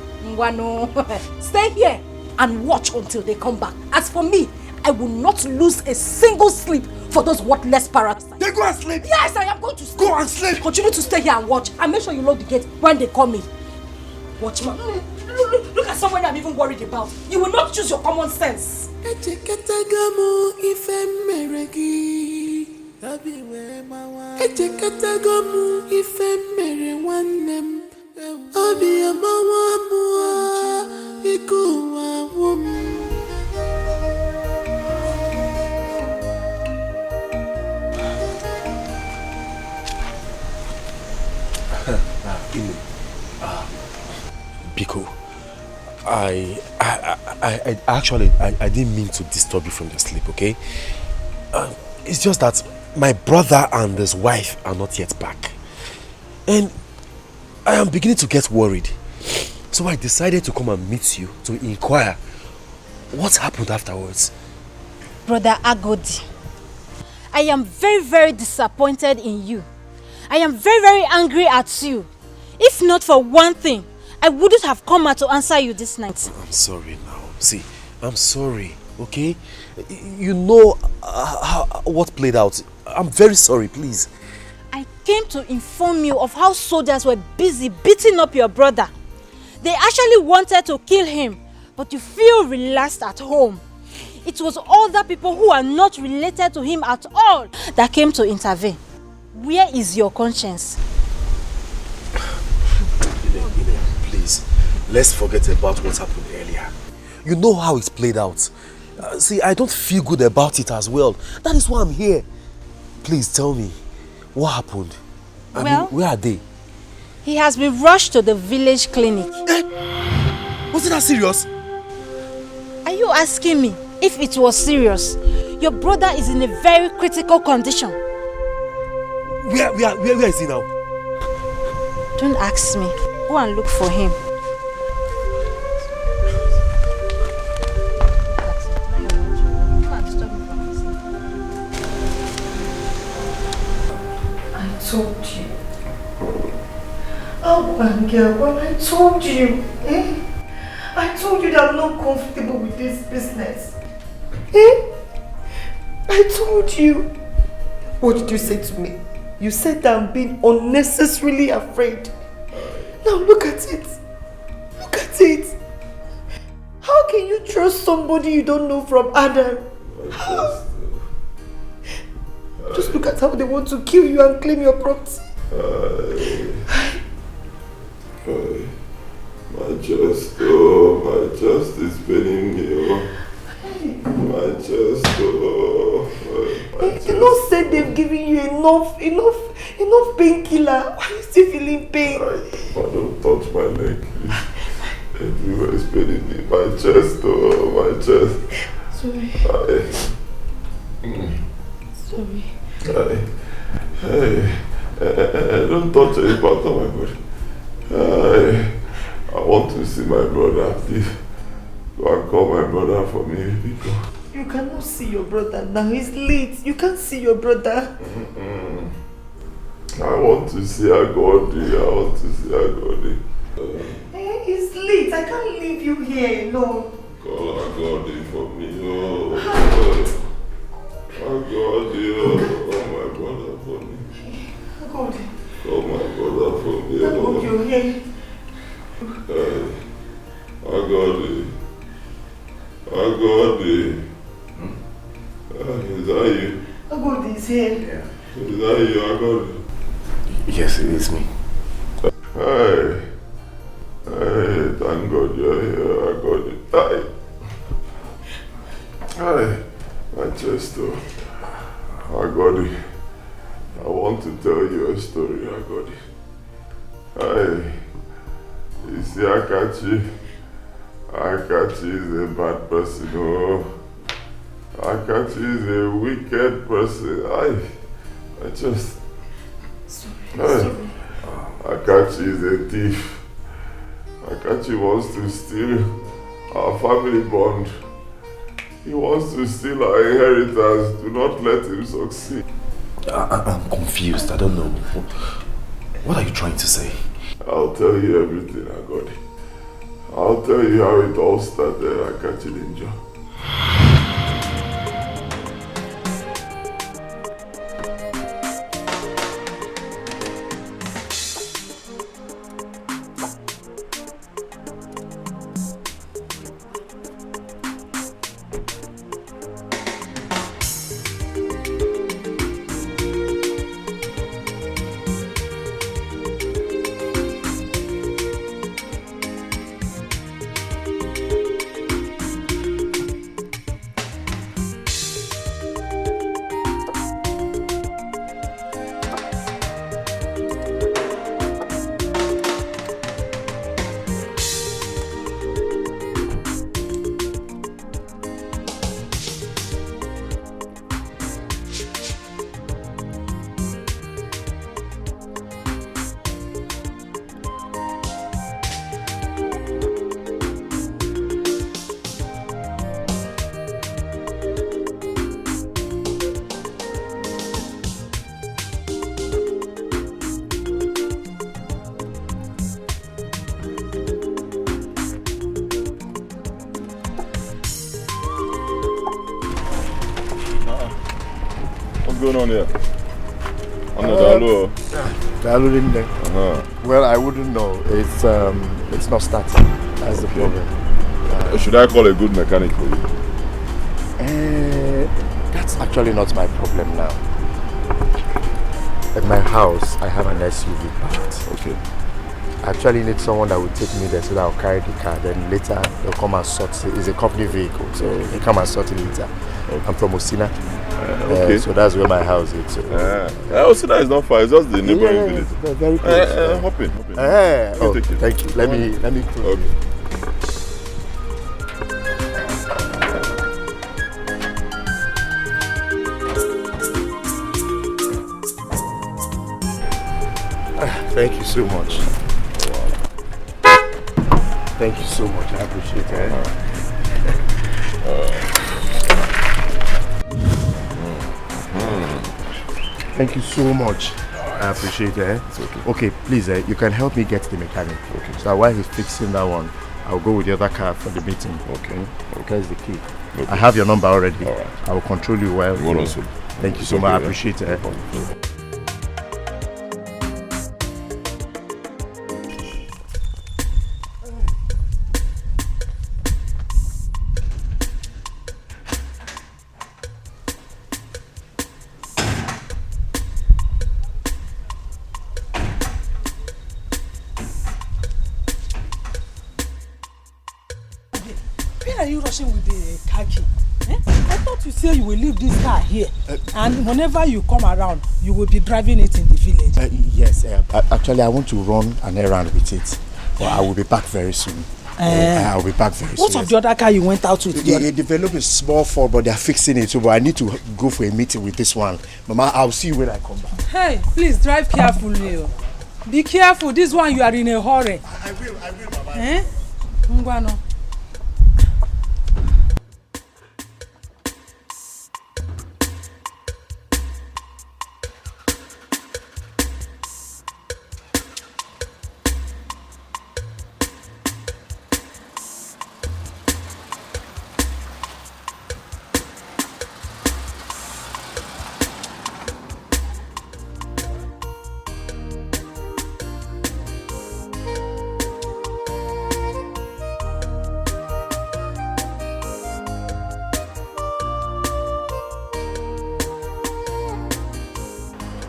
Stay here and watch until they come back. As for me, I will not lose a single sleep for those worthless parasites. Then go and sleep. Yes, I am going to sleep. Go and sleep. Continue to stay here and watch. And make sure you lock the gate when they call me. Watchman. Look at someone I'm even worried about. You will not choose your common sense. Biko, I didn't mean to disturb you from your sleep, okay? It's just that my brother and his wife are not yet back. And I am beginning to get worried. So I decided to come and meet you to inquire what happened afterwards. Brother Akagod, I am very, very disappointed in you. I am very, very angry at you. If not for one thing, I wouldn't have come out to answer you this night. I'm sorry now. See, I'm sorry, okay? You know what played out. I'm very sorry, please. I came to inform you of how soldiers were busy beating up your brother. They actually wanted to kill him, but you feel relaxed at home. It was other people who are not related to him at all that came to intervene. Where is your conscience? Please, let's forget about what happened earlier. You know how it played out. See, I don't feel good about it as well. That is why I'm here. Please tell me, what happened? I mean, where are they? He has been rushed to the village clinic. Was it that serious? Are you asking me if it was serious? Your brother is in a very critical condition. Where is he now? Don't ask me. Go and look for him. I told you. Oh, Angel, well, I told you. I told you that I'm not comfortable with this business. I told you. What did you say to me? You said that I'm being unnecessarily afraid. Now look at it. Look at it. How can you trust somebody you don't know from Adam? How? Just look at how they want to kill you and claim your property. My chest is paining me. My chest, They not said they've given you enough painkiller. Why are you still feeling pain? Don't touch my leg, please. Everywhere is paining me. My chest, my chest. Sorry. Sorry. Hey, don't touch any part of my body. I want to see my brother, please. Go and call my brother for me. You cannot see your brother now. He's late. You can't see your brother. I want to see Akagod. He's late. I can't leave you here alone. Call Akagod for me. Akagod, call my brother for me. Akagod. Call my brother for me. Akagod, you're here. Akagod. Is that you? Akagod is here. Is that you, Akagod? Yes, it is me. Hey, thank God you're here, Akagod. Hey, my chest, Akagod. I want to tell you a story, Akagod. Hey, you see Akachi? Akachi is a bad person, Akachi is a wicked person. I just... Sorry. Akachi is a thief. Akachi wants to steal our family bond. He wants to steal our inheritance. Do not let him succeed. I'm confused. I don't know. What are you trying to say? I'll tell you everything, Akagod. I'll tell you how it all started at Kachilinja. Going on here? On the Dalu? Dalu in there. Well, I wouldn't know. It's not starting. That's the problem. Should I call a good mechanic for you? That's actually not my problem now. At my house, I have an SUV parked. Okay. I actually need someone that will take me there so that I'll carry the car. Then later, they'll come and sort it. It's a company vehicle, so they come and sort it later. Okay. I'm from Osina. Okay. So that's where my house is. So. Osina is not far. It's just the neighboring village. Very close. Hop in. Thank you. Let me close. Okay. Thank you so much. Thank you so much. I appreciate it. Thank you so much. I appreciate it. It's okay. Okay, please, you can help me get the mechanic. Okay. So while he's fixing that one, I'll go with the other car for the meeting. Okay. There's the key. Okay. I have your number already. All right. I will control you well. Thank you so much. I appreciate it. With the car key. I thought you said you will leave this car here and whenever you come around you will be driving it in the village. Yes, actually I want to run an errand with it, but I will be back very soon. I'll be back very soon. What of the other car you went out with? They developed a small fault, but they are fixing it, so but I need to go for a meeting with this one. Mama, I'll see you when I come back. Hey, please drive carefully. Be careful, this one you are in a hurry. I will, Mama. Ngwano.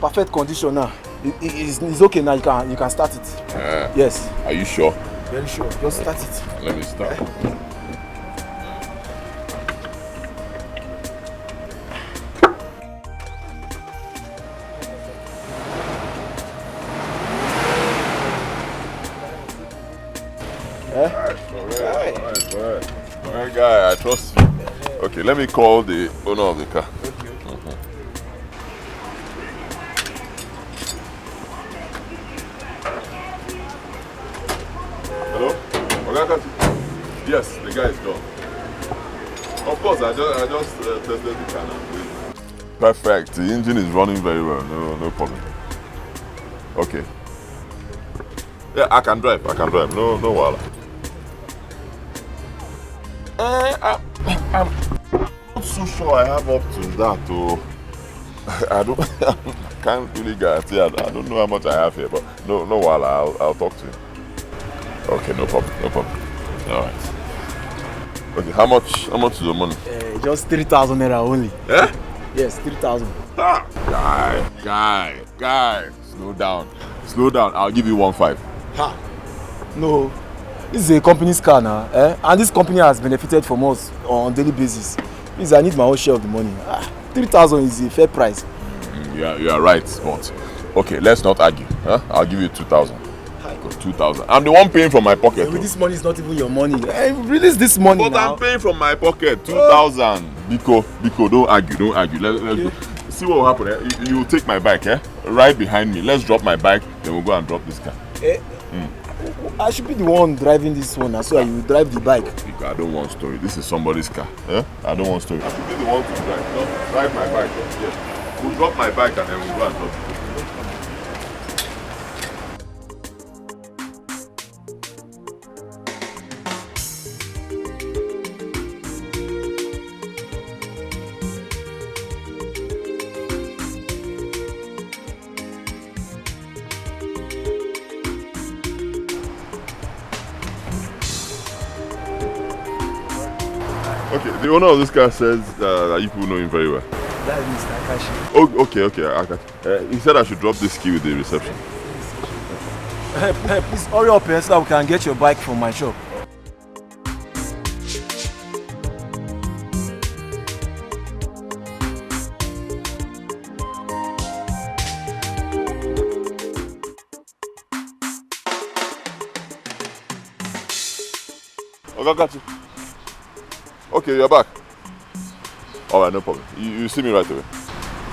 Perfect condition now. It's okay now. You can start it. Yes. Are you sure? Very sure. Just start it. Let me start. Alright, guy, I trust you. Okay, let me call the owner of the car. Hello? Yes, the guy is gone. Of course, I I just tested the car now. Perfect. The engine is running very well. No problem. Okay. Yeah, I can drive. No wala. I'm not so sure I have up to that though. I can't really guarantee. I don't know how much I have here, but no wala. I'll talk to you. Okay, no problem. All right. Okay, how much is the money? Just 3,000 naira only. Yeah? Yes, 3,000. Guy, slow down. I'll give you 1.5. Ha! No, this is a company's car now, and this company has benefited from us on a daily basis. Please, I need my own share of the money. 3,000 is a fair price. You are right, but okay, let's not argue. Huh? I'll give you 2,000. 2,000. I'm the one paying from my pocket. This money is not even your money. Release this money but now. I'm paying from my pocket. 2,000. Biko, don't argue. Let's go. See what will happen. You take my bike, right behind me. Let's drop my bike, then we'll go and drop this car. I should be the one driving this one, so you drive the bike. Biko, I don't want story. This is somebody's car. I don't want story. I should be the one to drive. No, drive my bike. Yes. We'll drop my bike and then we'll go and drop it. Okay, the owner of this car says that you people know him very well. That is Mr. Akashi. Oh, okay. He said I should drop this key with the reception. Hey, please hurry up so that we can get your bike from my shop. Got you. Okay, you're back. Alright, no problem. You see me right away.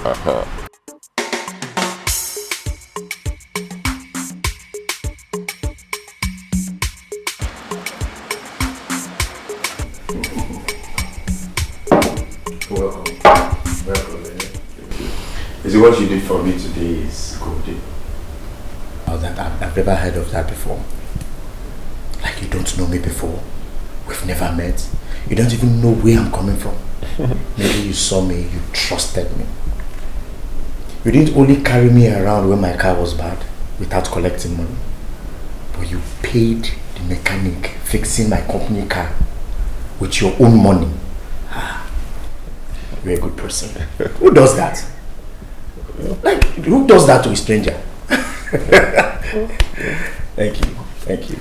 Welcome. Is it what you did for me today is good? Oh, I've never heard of that before. Like you don't know me before. We've never met. You don't even know where I'm coming from. Maybe you saw me, you trusted me. You didn't only carry me around when my car was bad without collecting money, but you paid the mechanic fixing my company car with your own money. You're a good person. Who does that? Like, who does that to a stranger? Thank you.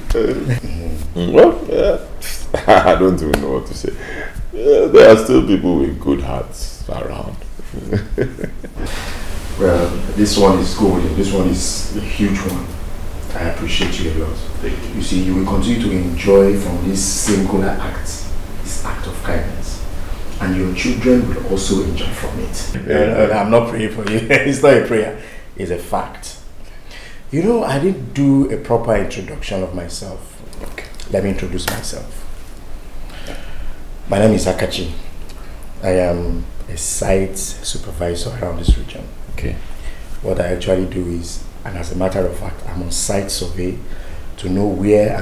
Well, I don't even know what to say. There are still people with good hearts around. Well, this one is golden. This one is a huge one. I appreciate you a lot. You see, you will continue to enjoy from this singular act, this act of kindness. And your children will also enjoy from it. I'm not praying for you. It's not a prayer. It's a fact. You know, I didn't do a proper introduction of myself. Okay. Let me introduce myself. My name is Akachi. I am a site supervisor around this region. Okay. What I actually do is, and as a matter of fact, I'm on site survey to know where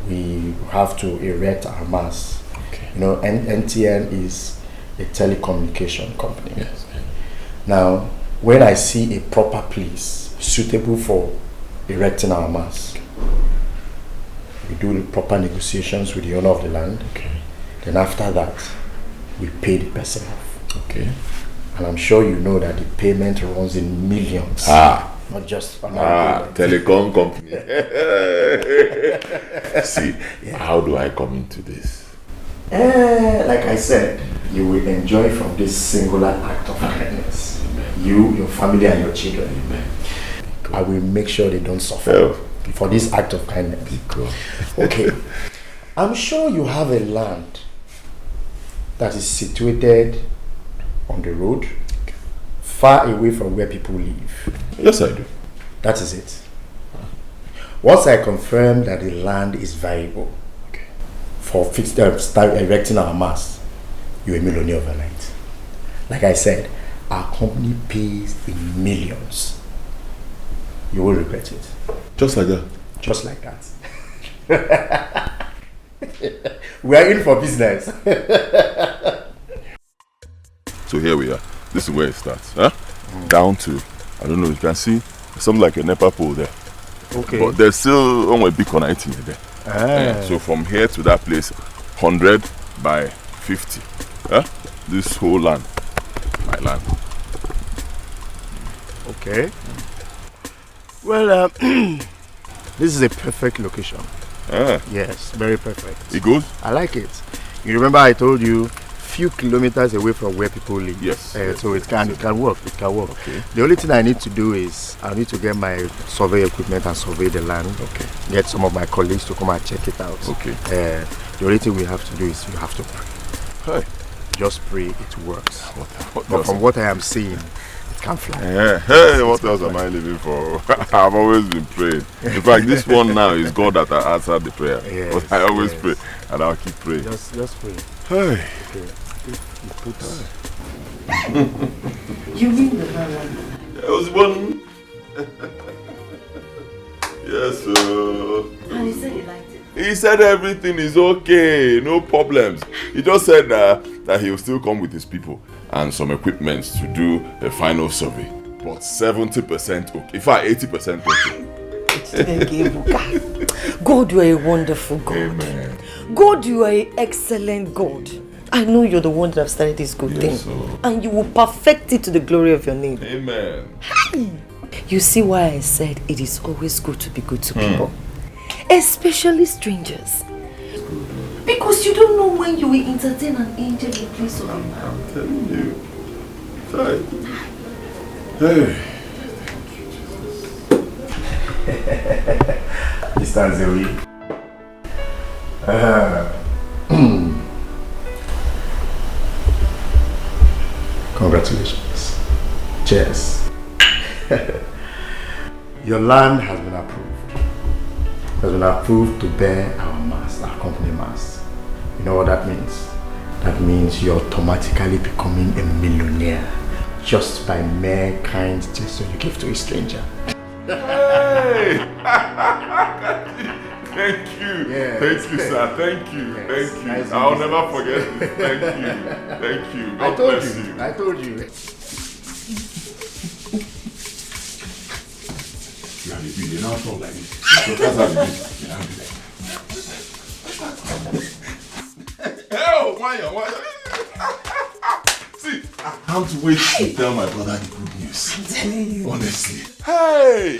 we have to erect our masts. Okay. You know, NTN is a telecommunication company. Yes. Now, when I see a proper place suitable for erecting our masts, we do the proper negotiations with the owner of the land. Okay. Then after that, we pay the person off. Okay. And I'm sure you know that the payment runs in millions. Not just telecom company. See, how do I come into this? Like I said, you will enjoy from this singular act of kindness. You, your family, and your children. I will make sure they don't suffer for this act of kindness. Okay. I'm sure you have a land that is situated on the road, far away from where people live. Yes, I do. That is it. Once I confirm that the land is viable for erecting our mast, you're a millionaire overnight. Like I said, our company pays in millions. You will regret it. Just like that? Just like that. We are in for business. So here we are. This is where it starts. Huh? Down to, I don't know, you can see something like a NEPA pole there. Okay. But there's still only a big connecting there. So from here to that place, 100 by 50. Huh? This whole land, my land. Okay. Well, this is a perfect location. Yes, very perfect. It goes? I like it. You remember I told you few kilometers away from where people live. Yes. So it can work. It can work. Okay. The only thing I need to do is I need to get my survey equipment and survey the land. Okay. Get some of my colleagues to come and check it out. Okay. The only thing we have to do is you have to pray. Hey. Just pray, it works. What but from what I am seeing, it can fly. Hey, what else am I living for? I've always been praying. In fact, this one now is God that I answered the prayer. Yes, but I always pray, and I'll keep praying. Just pray. Hey. Okay. You put You mean the land? There was one. Yes, sir. And he said he liked it. He said everything is okay, no problems. He just said that he will still come with his people and some equipment to do the final survey. But 70% okay. In fact, 80% okay. God, you are a wonderful God. Amen. God, you are an excellent God. I know you're the one that have started this good thing. Sir. And you will perfect it to the glory of your name. Amen. Hey. You see why I said it is always good to be good to people. Especially strangers. Because you don't know when you will entertain an angel in place of a man. I'm telling you. Sorry. Hey. Mr. Zewi. Congratulations. Cheers. Your land has been approved. Has been approved to bear our mast, our company mast. You know what that means? That means you're automatically becoming a millionaire just by mere kind gesture you give to a stranger. Hey! Thank you. Yes. Thank you, sir. Thank you. Yes. Thank you. Nice I'll business. never forget this. Thank you. Thank you. God I told bless you. I told you. You have a bill. You now talk like this. So that's how it is. You have a bill. Oh, why? See, I can't wait to tell my brother the good news. I'm telling you. Honestly. Hey!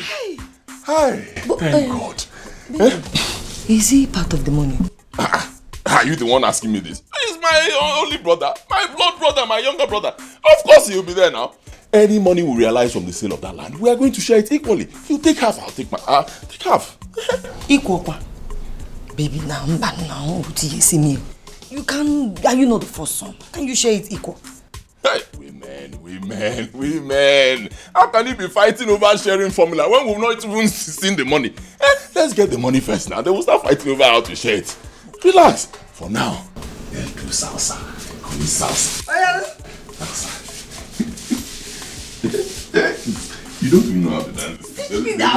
Hi! Thank God. Is he part of the money? Are you the one asking me this? He's my only brother, my blood brother, my younger brother. Of course he'll be there now. Any money we realize from the sale of that land, we are going to share it equally. You take half, I'll take take half. Equal. Baby, now, you can. Are you not the first son? Can you share it equal? Hey, women. How can you be fighting over sharing formula when we've not even seen the money? Let's get the money first now. Then we'll start fighting over how to share it. Relax. For now, let's do salsa. Call it salsa. Salsa. You don't even know how to dance. The way they do it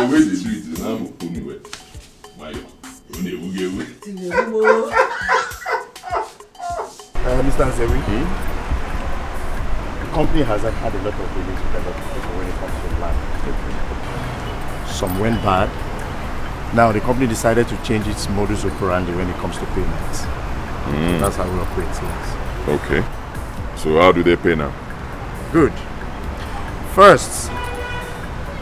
is now pull me wet. Mr. Zewi, the company has had a lot of dealings with a lot of people when it comes to land. Some went bad. Now the company decided to change its modus operandi when it comes to payments. That's how we operate things. Okay. So how do they pay now? Good. First,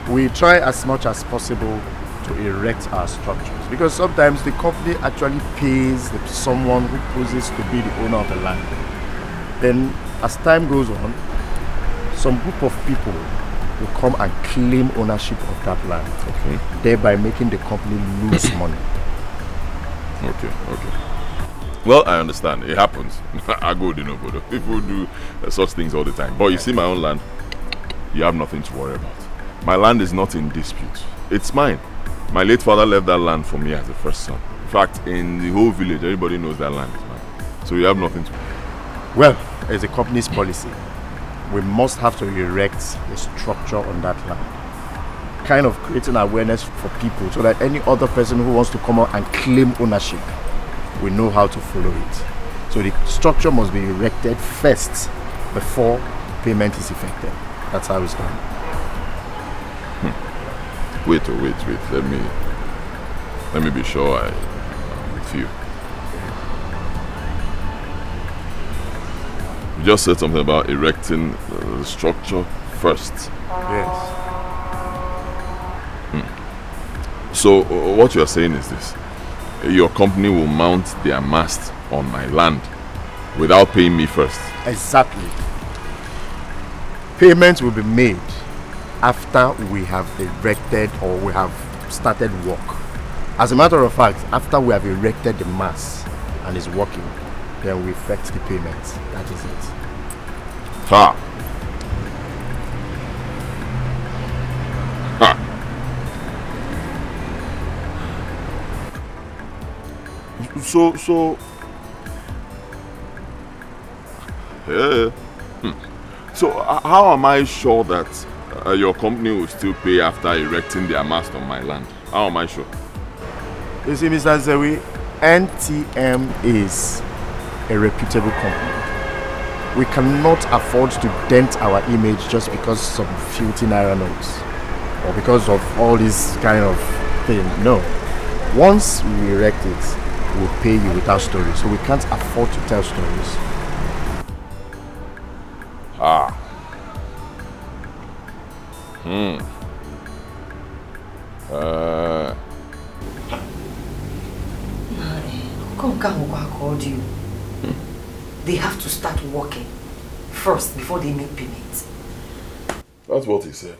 we try as much as possible to erect our structures, because sometimes the company actually pays someone who poses to be the owner of the land. Then as time goes on, some group of people will come and claim ownership of that land, thereby making the company lose money. Okay. Well, I understand. It happens. Akagod, you know, but people do such things all the time. But you see my own land, you have nothing to worry about. My land is not in dispute. It's mine. My late father left that land for me as the first son. In fact, in the whole village, everybody knows that land is mine. So you have nothing to worry. Well, as a company's policy, we must have to erect a structure on that land. Kind of creating awareness for people so that any other person who wants to come out and claim ownership, we know how to follow it. So the structure must be erected first before payment is effected. That's how it's done. Wait. Let me be sure I'm with you. You just said something about erecting the structure first. Yes. So what you are saying is this: your company will mount their mast on my land without paying me first. Exactly. Payments will be made after we have erected or we have started work. As a matter of fact, after we have erected the mast and is working, then we effect the payment. That is it. Ha! Ha! So yeah. So how am I sure that your company will still pay after erecting their mast on my land? How am I sure? You see, Mr. Zewi, NTM is a reputable company. We cannot afford to dent our image just because some filthy naira notes or because of all this kind of thing. No. Once we erect it, we'll pay you without stories. So we can't afford to tell stories. Ah. Called you. They have to start working first before they make payments. That's what he said.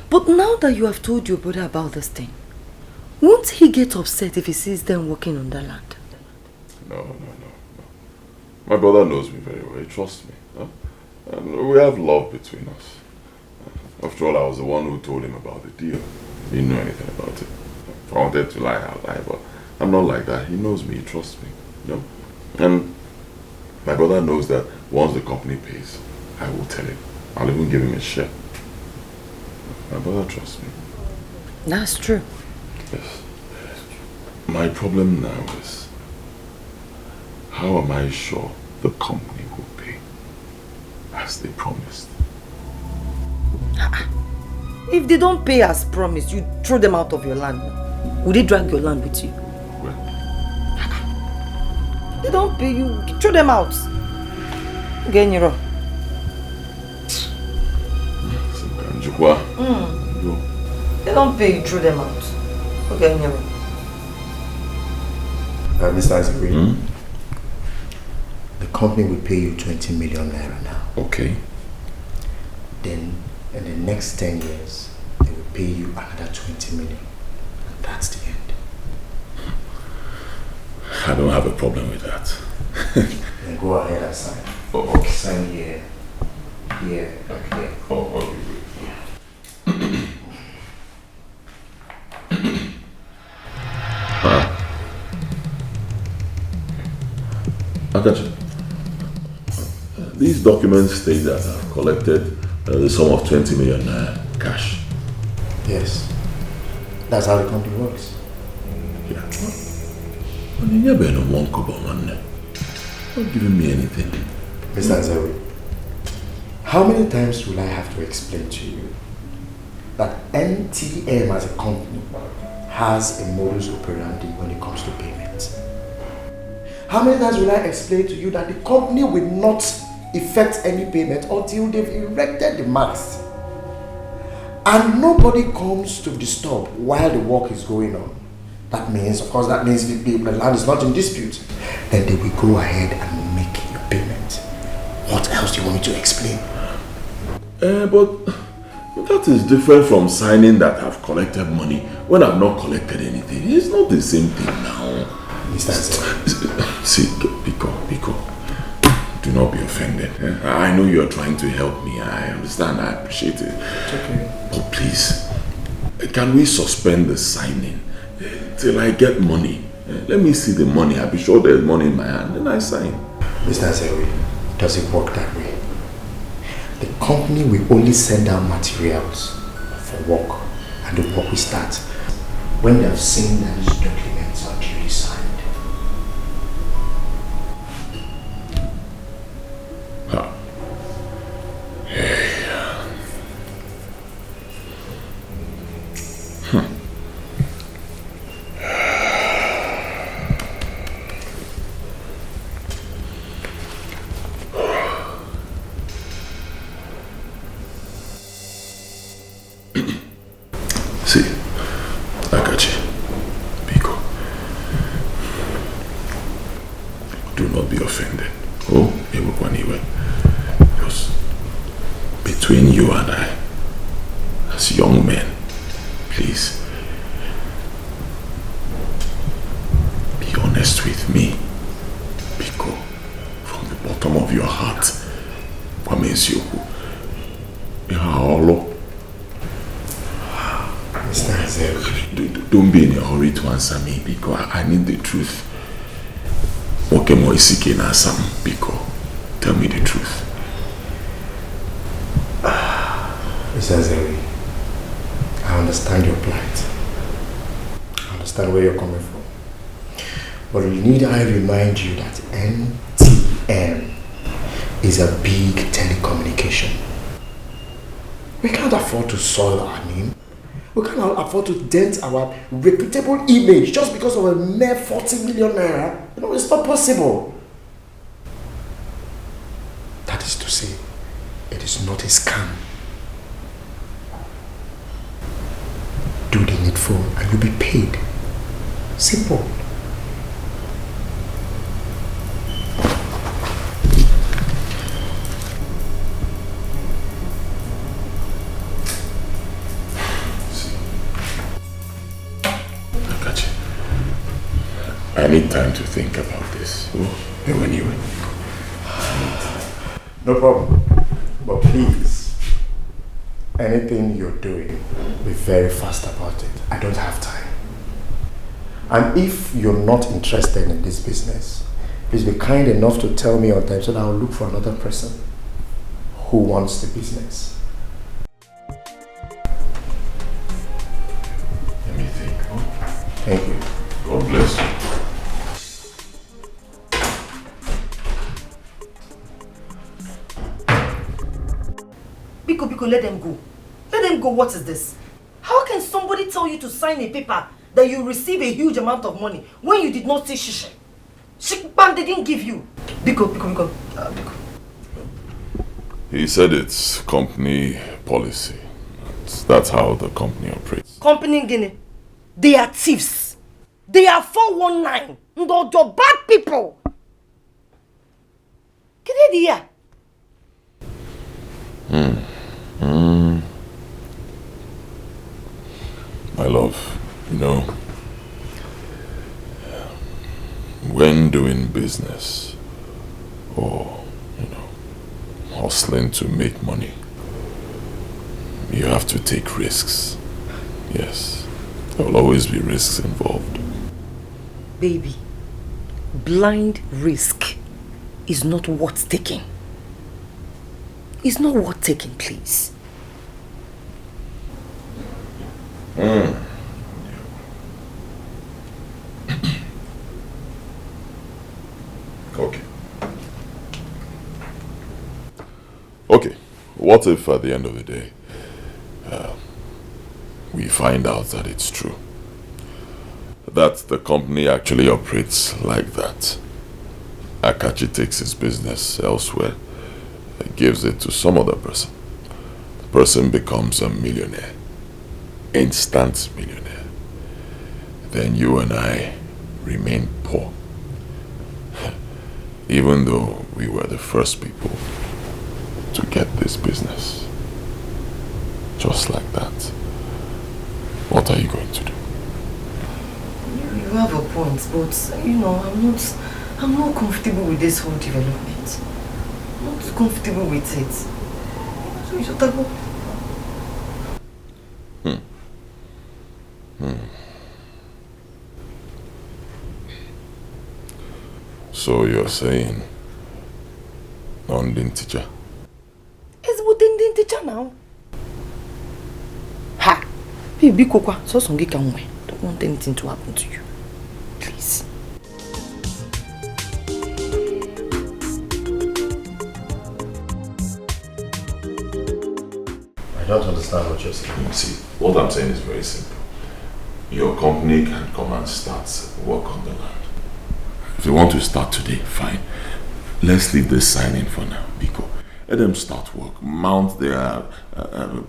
But now that you have told your brother about this thing, won't he get upset if he sees them working on the land? No. My brother knows me very well. He trusts me. Huh? And we have love between us. After all, I was the one who told him about the deal. He didn't know anything about it. If I wanted to lie, I'll lie, but I'm not like that. He knows me, he trusts me. You know? And my brother knows that once the company pays, I will tell him. I'll even give him a share. My brother trusts me. That's true. Yes. My problem now is, how am I sure the company will pay as they promised? If they don't pay as promised, you throw them out of your land. Will they drag your land with you? Well. They don't pay you, throw them out. Genyiro. They don't pay you, throw them out. Okay, Genyiro. Mr. Azagri, the company will pay you 20 million naira now. Okay. Then in the next 10 years, they will pay you another 20 million. And that's the end. I don't have a problem with that. Then go ahead and sign. Oh, okay. Sign here. Here. Okay. Oh, okay. Akachi, these documents state that I've collected the sum of 20 million cash. Yes. That's how the company works. Yeah. But you never know one kobo, man. Not giving me anything. Mr. Azawi, how many times will I have to explain to you that NTM as a company has a modus operandi when it comes to payments? How many times will I explain to you that the company will not effect any payment until they've erected the mast? And nobody comes to disturb while the work is going on. That means, of course, the land is not in dispute. Then they will go ahead and make your payment. What else do you want me to explain? But that is different from signing that I've collected money when I've not collected anything. It's not the same thing now. See, Biko, do not be offended. I know you're trying to help me. I understand. I appreciate it. It's okay. But please, can we suspend the signing till I get money? Let me see the money. I'll be sure there's money in my hand. Then I sign. Mr. Zewi, does it work that way? The company will only send out materials for work, and the work will start when they have seen that these documents are duly signed. See, Akachi, Biko, do not be offended. Oh, anyway. Because between you and I, as young men, please, be honest with me. Biko, from the bottom of your heart, Wamezioku, Ihalo. Don't be in a hurry to answer me, because I need the truth. Okemo Isike na Sam, Biko. Tell me the truth. Mr. Zewi, I understand your plight. I understand where you're coming from. But need I remind you that NTM is a big telecommunication. We can't afford to soil our name. We cannot afford to dent our reputable image just because of a mere 40 million naira. You know, it's not possible. That is to say, it is not a scam. Do the needful and you'll be paid. Simple. I need time to think about this. Oh, anyway. No problem. But please, anything you're doing, be very fast about it. I don't have time. And if you're not interested in this business, please be kind enough to tell me on time so that I'll look for another person who wants the business. Let me think. Oh. Thank you. God bless you. Biko, let them go. Let them go. What is this? How can somebody tell you to sign a paper that you receive a huge amount of money when you did not say shishi? Shikban, they didn't give you. Biko. He said it's company policy. That's how the company operates. Company Guinea. They are thieves. They are 419. They're bad people. Get it here. My love, you know, when doing business or, hustling to make money, you have to take risks. Yes, there will always be risks involved. Baby, blind risk is not worth taking. It's not worth taking, please. Okay. What if at the end of the day, we find out that it's true? That the company actually operates like that. Akachi takes his business elsewhere and gives it to some other person. The person becomes a millionaire. Instant millionaire. Then you and I remain poor. Even though we were the first people to get this business. Just like that. What are you going to do? You have a point, but I'm not comfortable with this whole development. I'm not comfortable with it. So you should go. So you're saying non-din teacher? It's what din teacher now. Ha! Baby Kokwa, so some can wait. Don't want anything to happen to you. Please. I don't understand what you're saying. See, what I'm saying is very simple. Your company can come and start work on the land. If you want to start today, fine. Let's leave this sign in for now, Biko. Let them start work. Mount their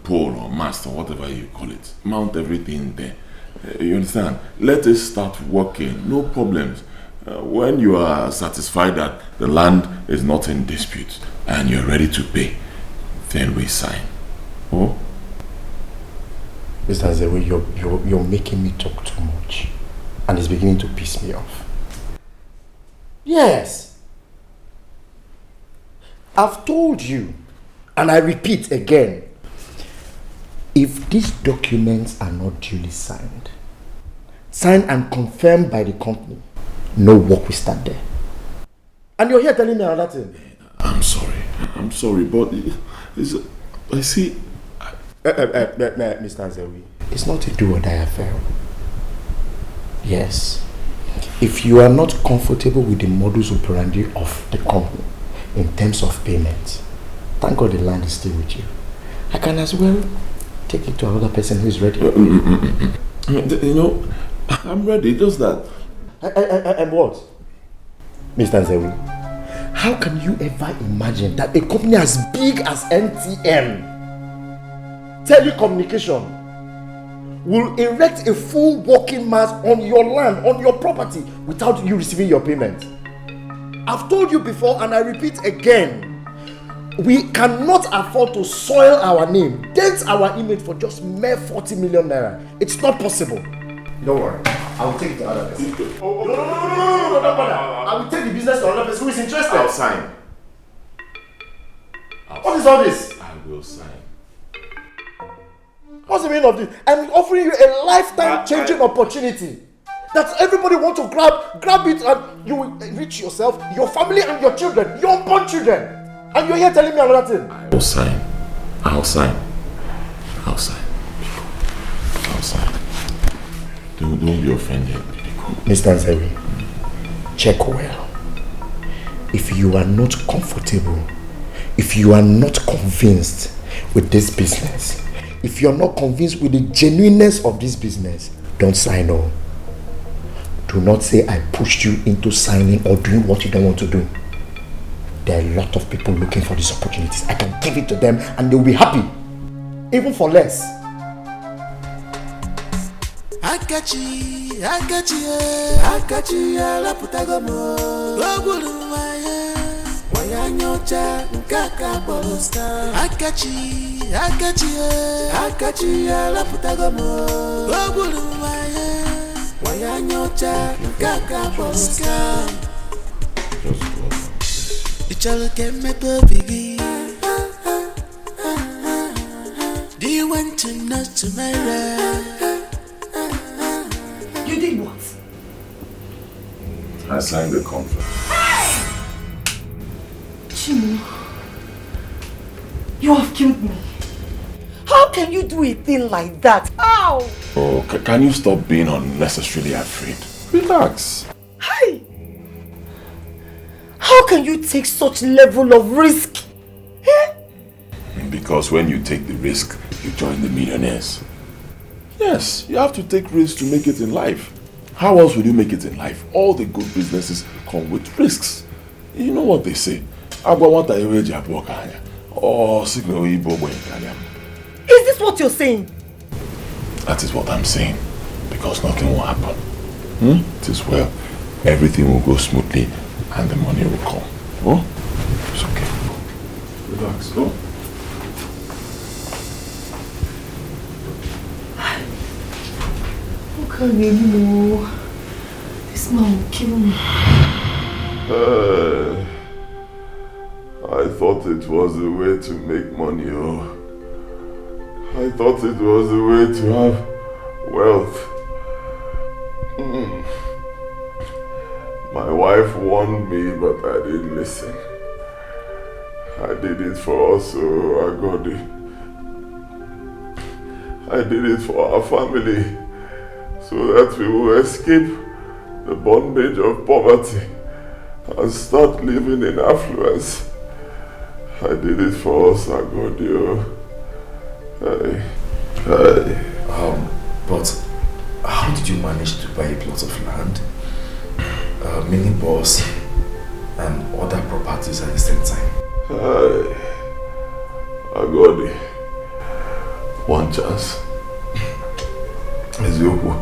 pole or mast or whatever you call it. Mount everything there. You understand? Let us start working. No problems. When you are satisfied that the land is not in dispute and you're ready to pay, then we sign. Oh? Mr. Zewe, you're making me talk too much. And it's beginning to piss me off. Yes. I've told you, and I repeat again, if these documents are not duly signed and confirmed by the company, no work will start there. And you're here telling me another thing. I'm sorry, but I see... Mr. Zewe, it's not a do or die affair. Yes. If you are not comfortable with the modus operandi of the company in terms of payment, thank God the land is still with you. I can as well take it to another person who is ready. You know, I'm ready, just that. And what? Mr. Zewe, how can you ever imagine that a company as big as NTM Telecommunication will erect a full working mass on your land, on your property, without you receiving your payment? I've told you before and I repeat again, we cannot afford to soil our name, dent our image for just mere 40 million naira. It's not possible. Don't worry, I will take it to another person. No, don't bother. I will take the business to another person who is interested. I'll sign. What is all this? I will sign. What's the meaning of this? I'm offering you a lifetime changing opportunity that everybody wants to grab it, and you will enrich yourself, your family and your children, your unborn children. And you're here telling me another thing. I'll sign. Don't be offended. Mr. Zewe, check well. If you are not comfortable, if you are not convinced with this business, if you're not convinced with the genuineness of this business, don't sign on. Do not say I pushed you into signing or doing what you don't want to do. There are a lot of people looking for these opportunities. I can give it to them and they'll be happy, even for less. Akachi, ala putagomo. Logulu waya nyocha nkaka bolosta. Akachi, ala putagomo. Logulu waya nyocha nkaka bolosta. Ichalo keme to bigi. Do you want to know tomorrow? You did what? I signed the contract. Chimu, you have killed me. How can you do a thing like that? How? Oh, can you stop being unnecessarily afraid? Relax. Hi! How can you take such level of risk? Because when you take the risk, you join the millionaires. Yes, you have to take risks to make it in life. How else would you make it in life? All the good businesses come with risks. You know what they say? Is this what you're saying? That is what I'm saying. Because nothing will happen. It is well. Everything will go smoothly and the money will come. Oh? It's okay. Relax. Go. This man will kill me. I thought it was the way to make money, oh. I thought it was the way to have wealth. My wife warned me, but I didn't listen. I did it for us, Akagod. I did it for our family, so that we will escape the bondage of poverty and start living in affluence. I did it for us, Akagod. But how did you manage to buy a plot of land, a mini bus, and other properties at the same time? Akagod, one chance. Ezeoku,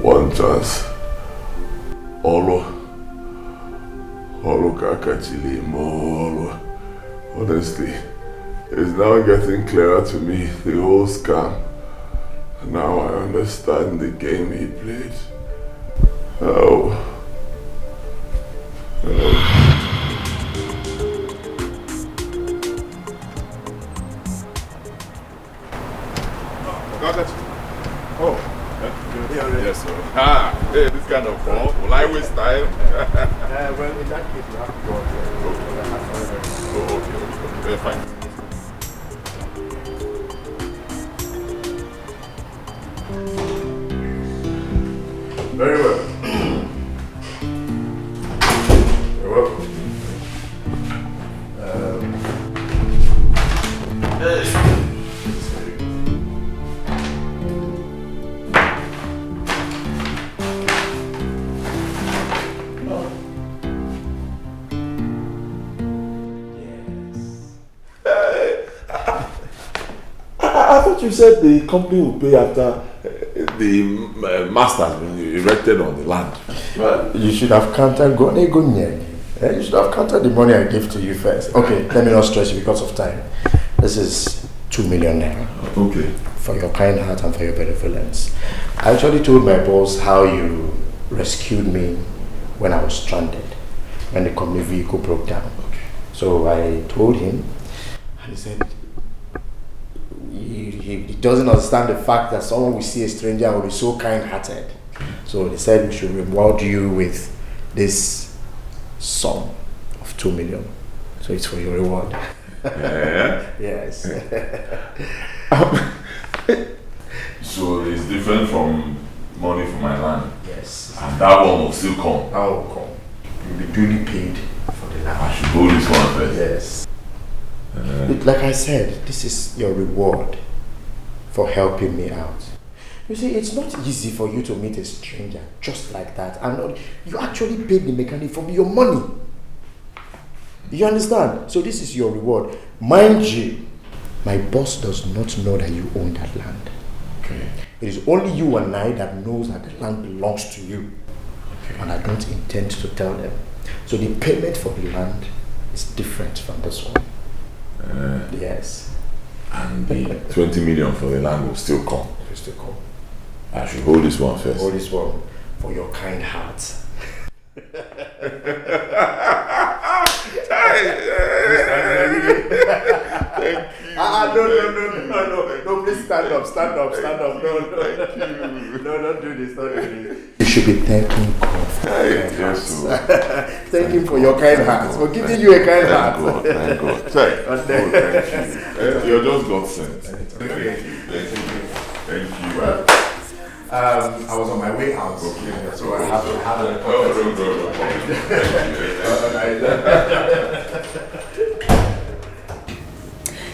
one chance. Olo kakachili mo. Honestly, it's now getting clearer to me, the whole scam. Now I understand the game he played. Yes, sir. Hey, this kind of ball. Will I waste time? Well, in that case, you have to go. Okay, fine. Very well. You're welcome. I thought you said the company will pay after the mast has been erected on the land. Well, you should have counted you should have counted the money I gave to you first. Okay, let me not stress you because of time. This is 2 million naira. Okay. For your kind heart and for your benevolence. I actually told my boss how you rescued me when I was stranded, when the company vehicle broke down. Okay. So I told him, and he said he doesn't understand the fact that someone will see a stranger and will be so kind-hearted. So they said we should reward you with this sum of 2 million. So it's for your reward. Yeah? Yes. So it's different from money for my land? Yes. And that one will still come? That will come. You'll be duly paid for the land. I should hold this one first? Yes. Like I said, this is your reward for helping me out. You see, it's not easy for you to meet a stranger just like that. And you actually paid the mechanic for your money. You understand? So this is your reward. Mind you, my boss does not know that you own that land. Okay. It is only you and I that knows that the land belongs to you. Okay. And I don't intend to tell them. So the payment for the land is different from this one. Yes. And the 20 million for the land will still come? It will still come. I should hold this one first? Hold this one for your kind heart. Thank you. No, please stand up. No, don't do this. You should be thanking God for your kind heart. Thank him for your kind heart, for giving you a kind heart. Thank God. Thank you. You're just God sent. Thank you. I was on my way out, so I have to have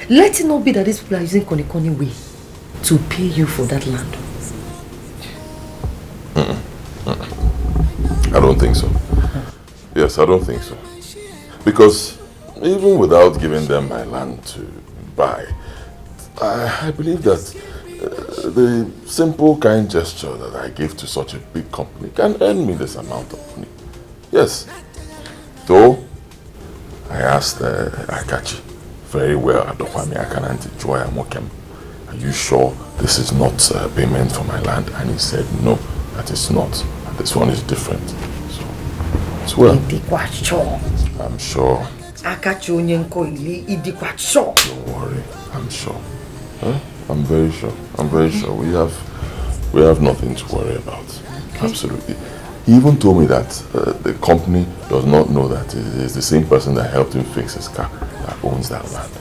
Let it not be that these people are using Koni way to pay you for that land. I don't think so. Yes, I don't think so. Because even without giving them my land to buy, I believe that the simple kind gesture that I give to such a big company can earn me this amount of money. Yes. Though, I asked Akachi very well, Adokwami Akananti Joy Amokem, are you sure this is not payment for my land? And he said, no, that is not. And this one is different. So, it's well. I'm sure. Akachi sure. Don't worry, I'm sure. Huh? I'm very sure. We have nothing to worry about. Okay. Absolutely. He even told me that the company does not know that it is the same person that helped him fix his car that owns that land.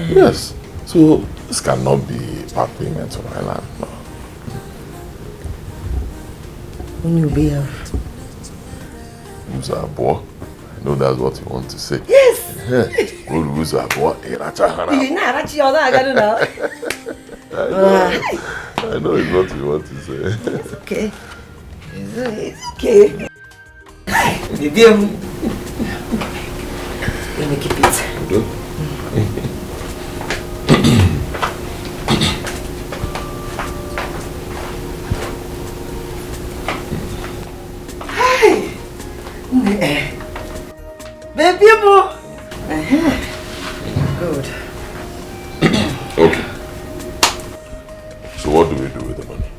Yes. So this cannot be part payment on my land. No. When you be here. Boy. I know that's what you want to say. Yes. Good boy. I know it's what you want to say. It's okay. It's okay. Let me keep it. Hi. Baby, good. Okay. So what do we do with the money?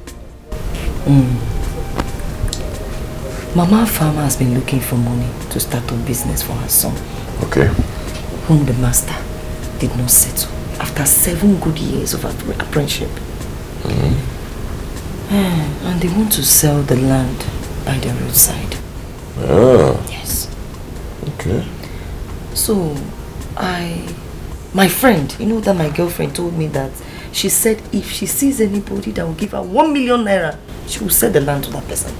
Mama Farmer has been looking for money to start a business for her son. Okay. Whom the master did not settle after 7 good years of apprenticeship. And they want to sell the land by the roadside. Yes. Okay. So, my friend, you know that my girlfriend told me that she said if she sees anybody that will give her 1 million naira, she will sell the land to that person.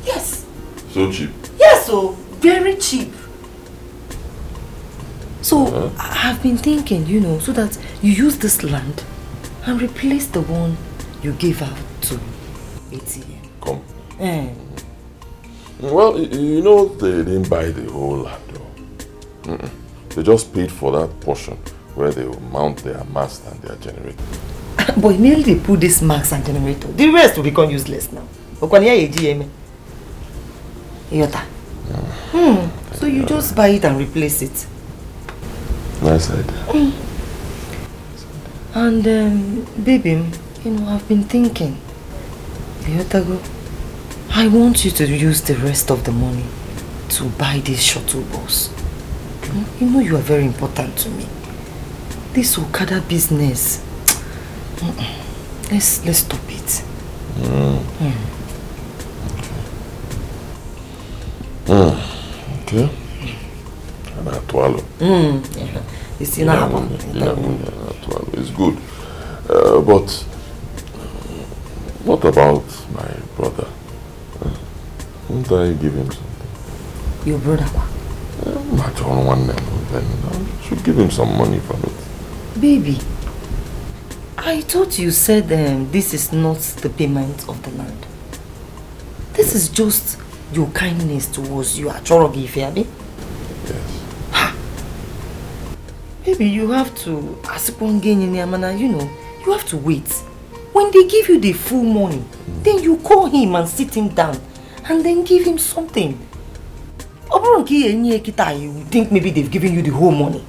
Yes. So cheap? Yes, so very cheap. So I have been thinking, you know, so that you use this land and replace the one you gave out to ATM. Come. Well, you know, they didn't buy the whole land though. They just paid for that portion where they will mount their mast and their generator. But immediately they put this mast and generator, the rest will become useless now. So you just buy it and replace it. Nice idea. And baby, you know, I've been thinking, I want you to use the rest of the money to buy this shuttle bus. You know you are very important to me. This Okada business, let's stop it. Okay. It's enough. It's good. But what about my brother? Won't I give him something? Your brother? I should give him some money from it. Baby, I thought you said this is not the payment of the land. This is just your kindness towards you. Yes. Baby, you have to, you know, you have to wait. When they give you the full money, then you call him and sit him down and then give him something. You think maybe they've given you the whole money.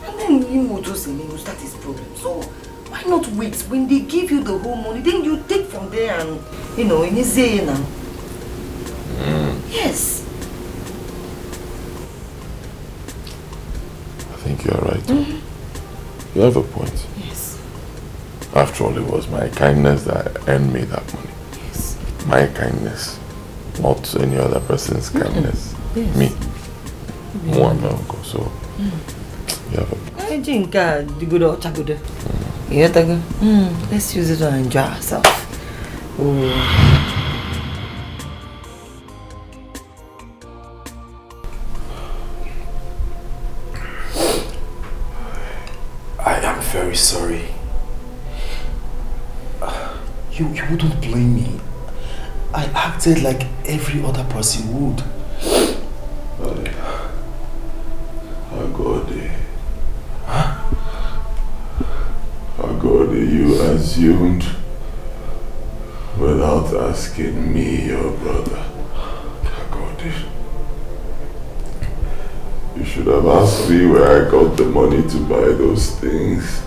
And then he will just start his problem. So why not wait? When they give you the whole money, then you take from there and, you know, in his say now. Yes. I think you're right. You have a point. Yes. After all, it was my kindness that earned me that money. Yes. My kindness. Not any other person's kindness. Yes. Me. One uncle. So you have a let's use it to enjoy ourselves. I am very sorry. You wouldn't blame me. I acted like every other person would. Akagod, you assumed without asking me, your brother. Akagod, you should have asked me where I got the money to buy those things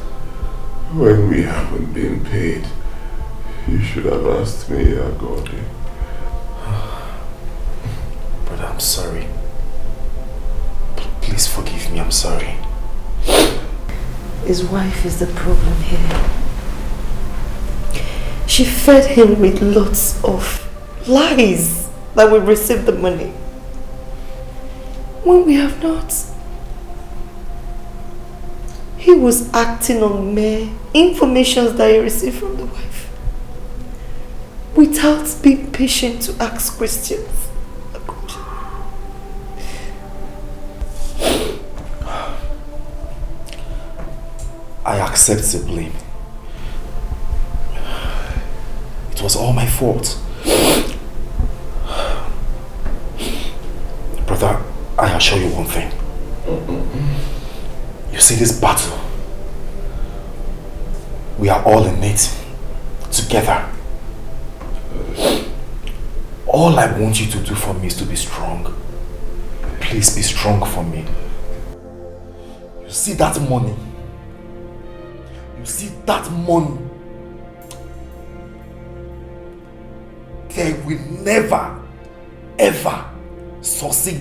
when we haven't been paid. You should have asked me, Akagod. But I'm sorry. Please forgive me, I'm sorry. His wife is the problem here. She fed him with lots of lies that we received the money when we have not. He was acting on mere information that he received from the wife without being patient to ask questions. I accept the blame. It was all my fault. Brother, I assure you one thing. You see this battle, we are all in it together. All I want you to do for me is to be strong. Please be strong for me. You see that money? You see that money? They will never, ever succeed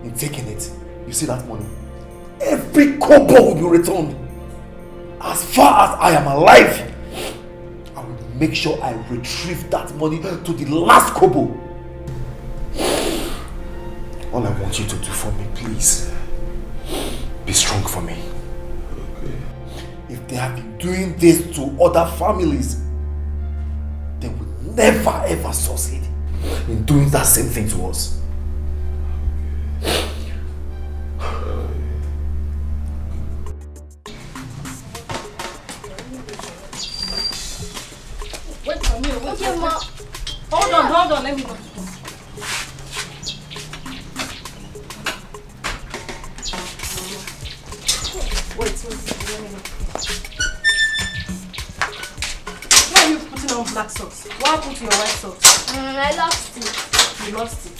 in taking it. You see that money? Every kobo will be returned. As far as I am alive, I will make sure I retrieve that money to the last kobo. All I want you to do for me, please, be strong for me. Okay. If they have been doing this to other families, they will never ever succeed in doing that same thing to us. Wait for me. Okay, ma. Hold on, let me go. Wait. Why are you putting on black socks? What happened to your white socks? I lost it. You lost it.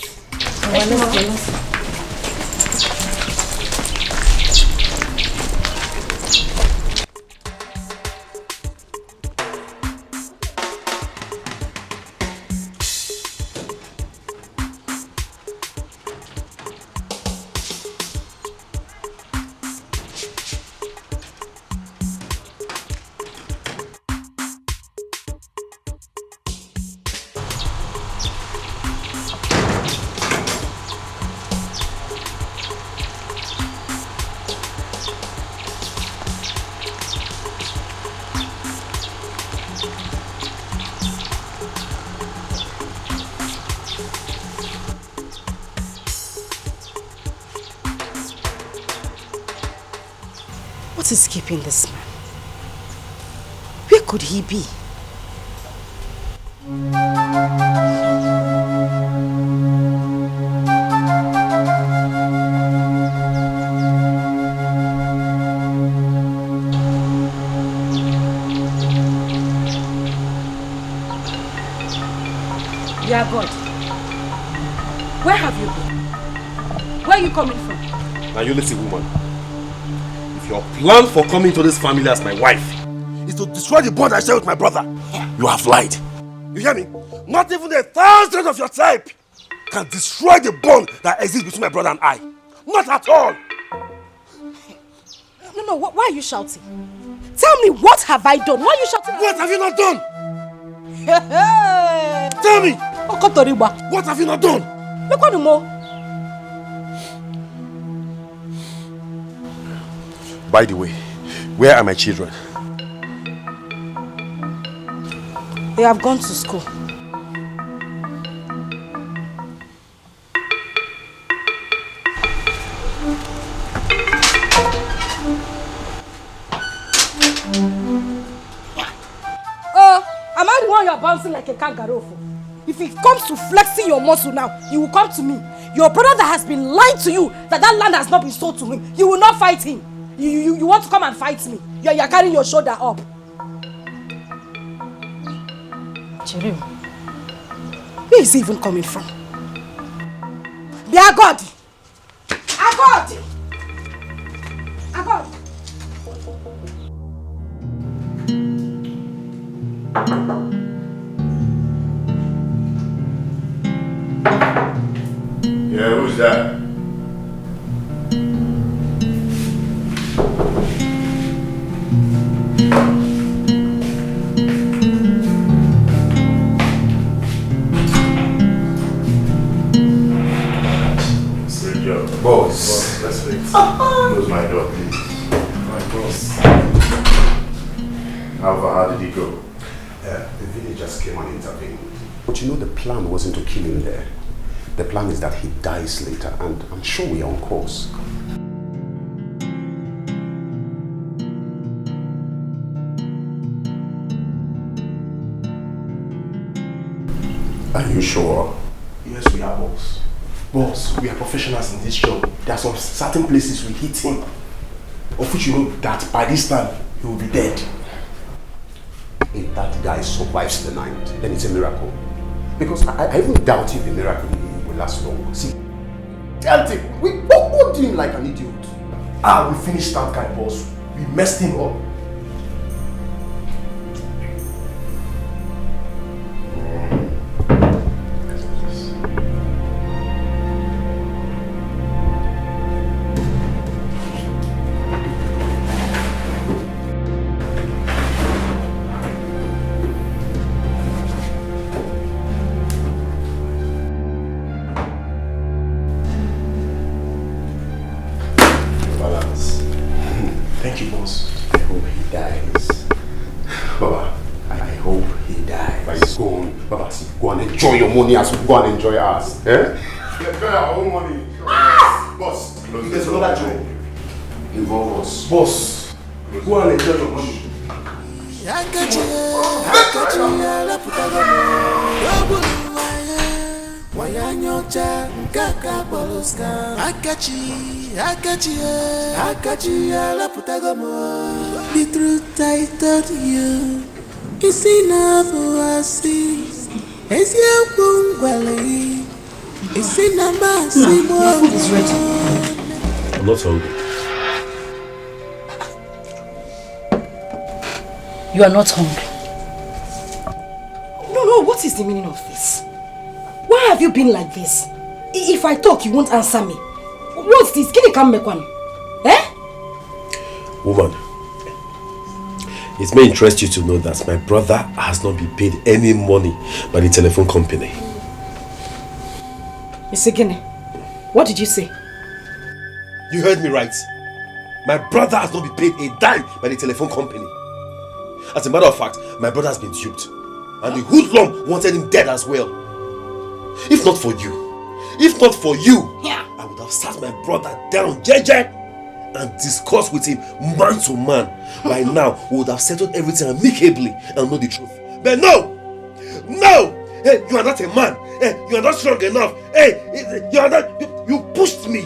What is keeping this man? Where could he be? Dear God, where have you been? Where are you coming from? Now you listen, woman. If your plan for coming to this family as my wife is to destroy the bond I share with my brother, you have lied. You hear me? Not even 1,000 of your type can destroy the bond that exists between my brother and I. Not at all. No, why are you shouting? Tell me, what have I done? Why are you shouting? What have you not done? Tell me! What have you not done? By the way, where are my children? They have gone to school. Am I the one you are bouncing like a kangaroo for? If it comes to flexing your muscle now, you will come to me. Your brother that has been lying to you that land has not been sold to him. You will not fight him. You want to come and fight me. You are carrying your shoulder up. Cherim, where is he even coming from? Be Akagod! Akagod! Akagod! Yeah, who's that? Close my door, please. My boss. How did he go? The villagers came and intervened. But you know the plan wasn't to kill him there. The plan is that he dies later, and I'm sure we are on course. Are you sure? Yes, we are, boss. Boss, we are professionals in this job. There are some certain places we hit him, of which you know that by this time he will be dead. If that guy survives the night, then it's a miracle. Because I even doubt if the miracle will last long. See, tell him, we poked him like an idiot. We finished that guy, boss. We messed him up. Enjoy your money as we go and enjoy ours. Eh? We enjoy our own money. Boss, there's another job. Involve us. Boss, go and enjoy your money. The truth I told you is enough for us. It's your bungalow. It's in a massive food is ready. I'm not hungry. You are not hungry. No, what is the meaning of this? Why have you been like this? If I talk, you won't answer me. What's this? Can you come back one? Eh? Woman, it may interest you to know that my brother has not been paid any money by the telephone company. Mr. Gene, what did you say? You heard me right. My brother has not been paid a dime by the telephone company. As a matter of fact, my brother has been duped. And the hoodlum wanted him dead as well. If not for you, I would have sat my brother down, JJ, and discussed with him man to man. By now, we would have settled everything amicably and know the truth. But no! Hey, you are not a man. Hey, you are not strong enough. Hey, you are not. You pushed me.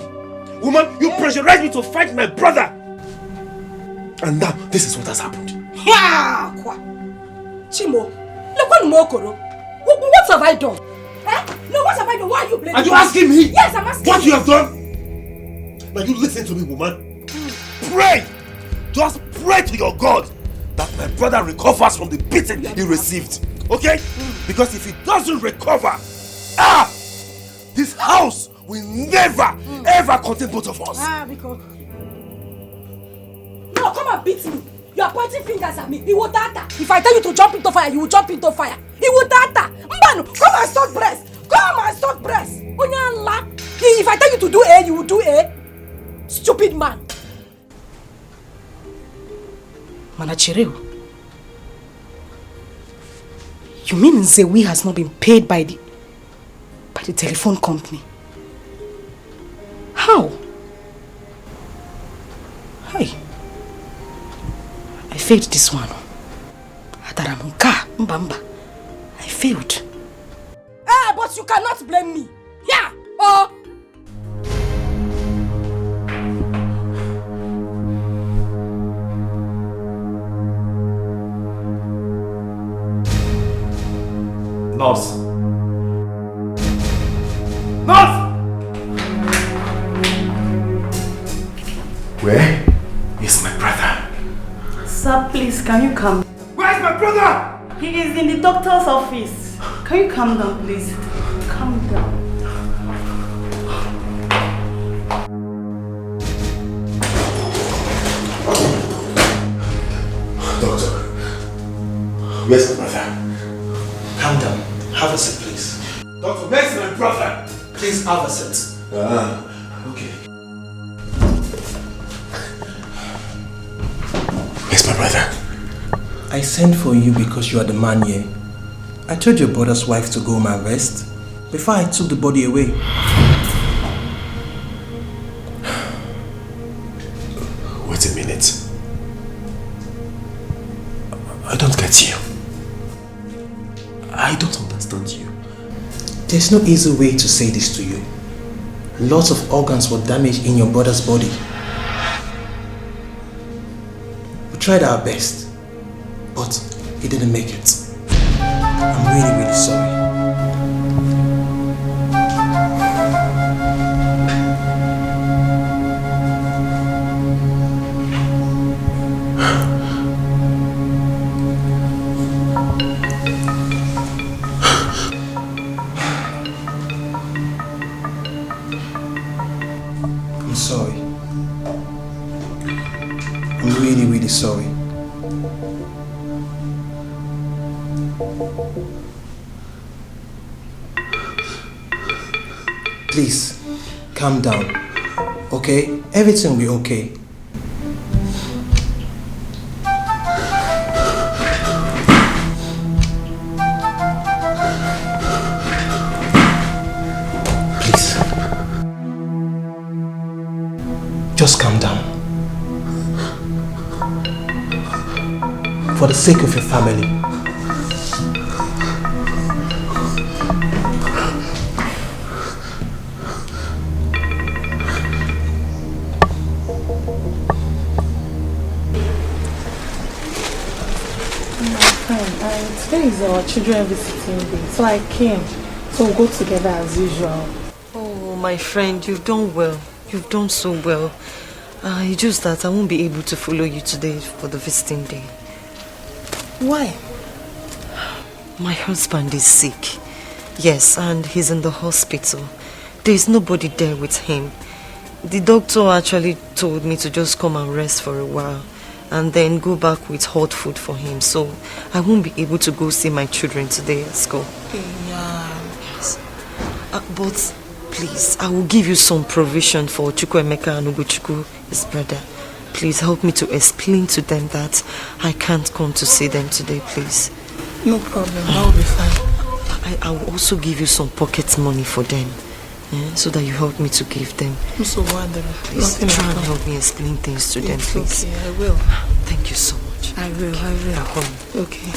Woman, you pressurized me to fight my brother. And now, this is what has happened. Chimo, what have I done? No, what have I done? Why are you blaming me? Are you asking me? Yes, I'm asking what you have done? Now you listen to me, woman. Pray! Just pray to your God that my brother recovers from the beating he received. Okay? Because if he doesn't recover, this house will never, ever contain both of us. Because... No, come and beat me. You are pointing fingers at me. He will data. If I tell you to jump into fire, you will jump into fire. He will data. Mbano, come and stop breast. Come and stop breast. If I tell you to do A, you will do A. Stupid man. Manachireo. You mean Nzewi has not been paid by the telephone company? How? Hi. I failed this one. Adaramuka, Mbamba. I failed. But you cannot blame me. Yeah. Oh. Nurse! Nurse! Where is my brother? Sir, please, can you come? Where is my brother? He is in the doctor's office. Can you calm down, please? Calm down. Doctor, where's my brother? Calm down. Have a seat, please. Doctor, where's my brother? Please have a seat. Okay. my brother? I sent for you because you are the man here. I told your brother's wife to go home and rest before I took the body away. Wait a minute. I don't get you. I don't understand you. There's no easy way to say this to you. Lots of organs were damaged in your brother's body. We tried our best, but he didn't make it. I'm really, really sorry. I'm sorry. I'm really, really sorry. Please, calm down, okay? Everything will be okay. Please. Just calm down. For the sake of your family. Today is our children visiting day, so I came. So we'll go together as usual. Oh, my friend, you've done well. You've done so well. It's just that I won't be able to follow you today for the visiting day. Why? My husband is sick. Yes, and he's in the hospital. There's nobody there with him. The doctor actually told me to just come and rest for a while and then go back with hot food for him. So I won't be able to go see my children today at school. Yeah. Yes. But please, I will give you some provision for Chukwuemeka and Ugochukwu, his brother. Please help me to explain to them that I can't come to see them today, please. No problem, that will be fine. I will also give you some pocket money for them, so that you help me to give them. I'm so wonderful. Please try and help me explain things to them, please. Okay, I will. Thank you so much. I will. Okay.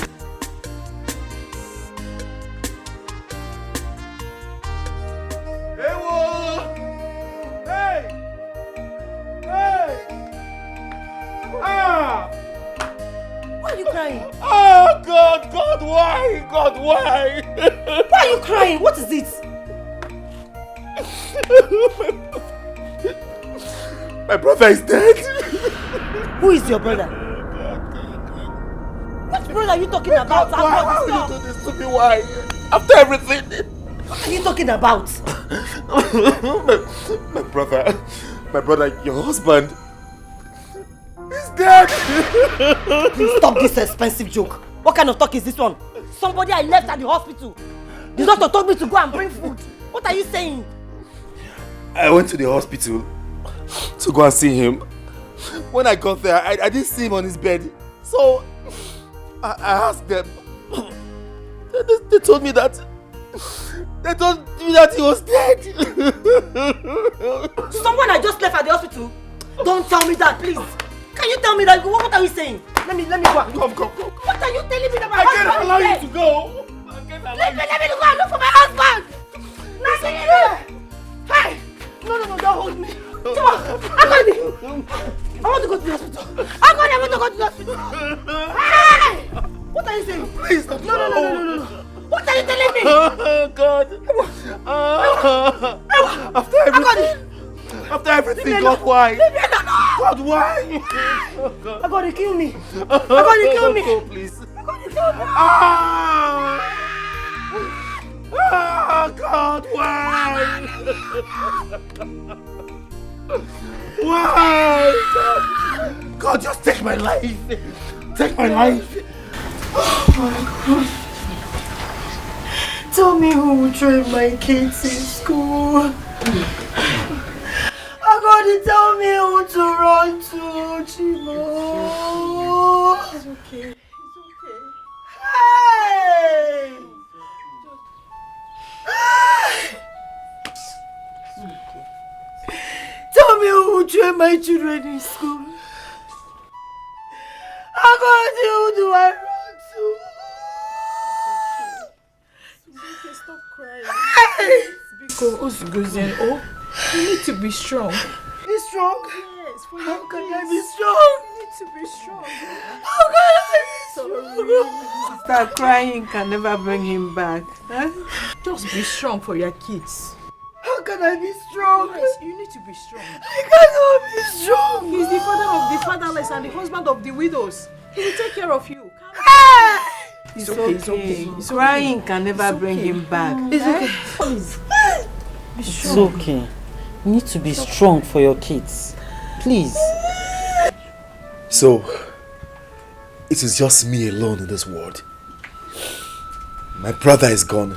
Why are you crying? Oh, God, why? God, why? Why are you crying? What is it? My brother is dead. Who is your brother? What brother are you talking about? Why will you do this to me? Why? After everything. What are you talking about? my brother, your husband, is dead. Please stop this expensive joke. What kind of talk is this one? Somebody I left at the hospital. The doctor told me to go and bring food. What are you saying? I went to the hospital to go and see him. When I got there, I didn't see him on his bed. So I asked them. They told me that he was dead. Someone I just left at the hospital? Don't tell me that, please. Can you tell me that? What are you saying? Let me go. Come. What are you telling me that my I husband can't allow is dead? you to go. Let me go and look for my husband. Hey! No, don't hold me. Come on, Akagod. I want to go to the hospital. Akagod, I want to go to the hospital. Hey! What are you saying? Please don't. No. What are you telling me? Oh, God. After everything, God, why? God, why? Akagod, you kill me. Akagod, you kill me. Go, please. Akagod, you kill me. Oh, God, why? Why? God, just take my life. Take my life. Oh my God. Tell me who will train my kids in school. I'm going to tell me who to run to, Chimo. It's okay. Hey! Tell me who will train my children in school. Who do I run to? Stop crying. Hey! Because you need to be strong. Be strong? Yes, for how your can kids. I be strong? You need to be strong. How can I be strong? Start crying can never bring him back. Huh? Just be strong for your kids. How can I be strong? Yes, you need to be strong. I cannot be strong. He's the father of the fatherless and the husband of the widows. He will take care of you. It's okay. It's okay. Crying can never bring him back. It's okay. Be It's strong. okay. You need to be strong for your kids. Please. So, it is just me alone in this world. My brother is gone.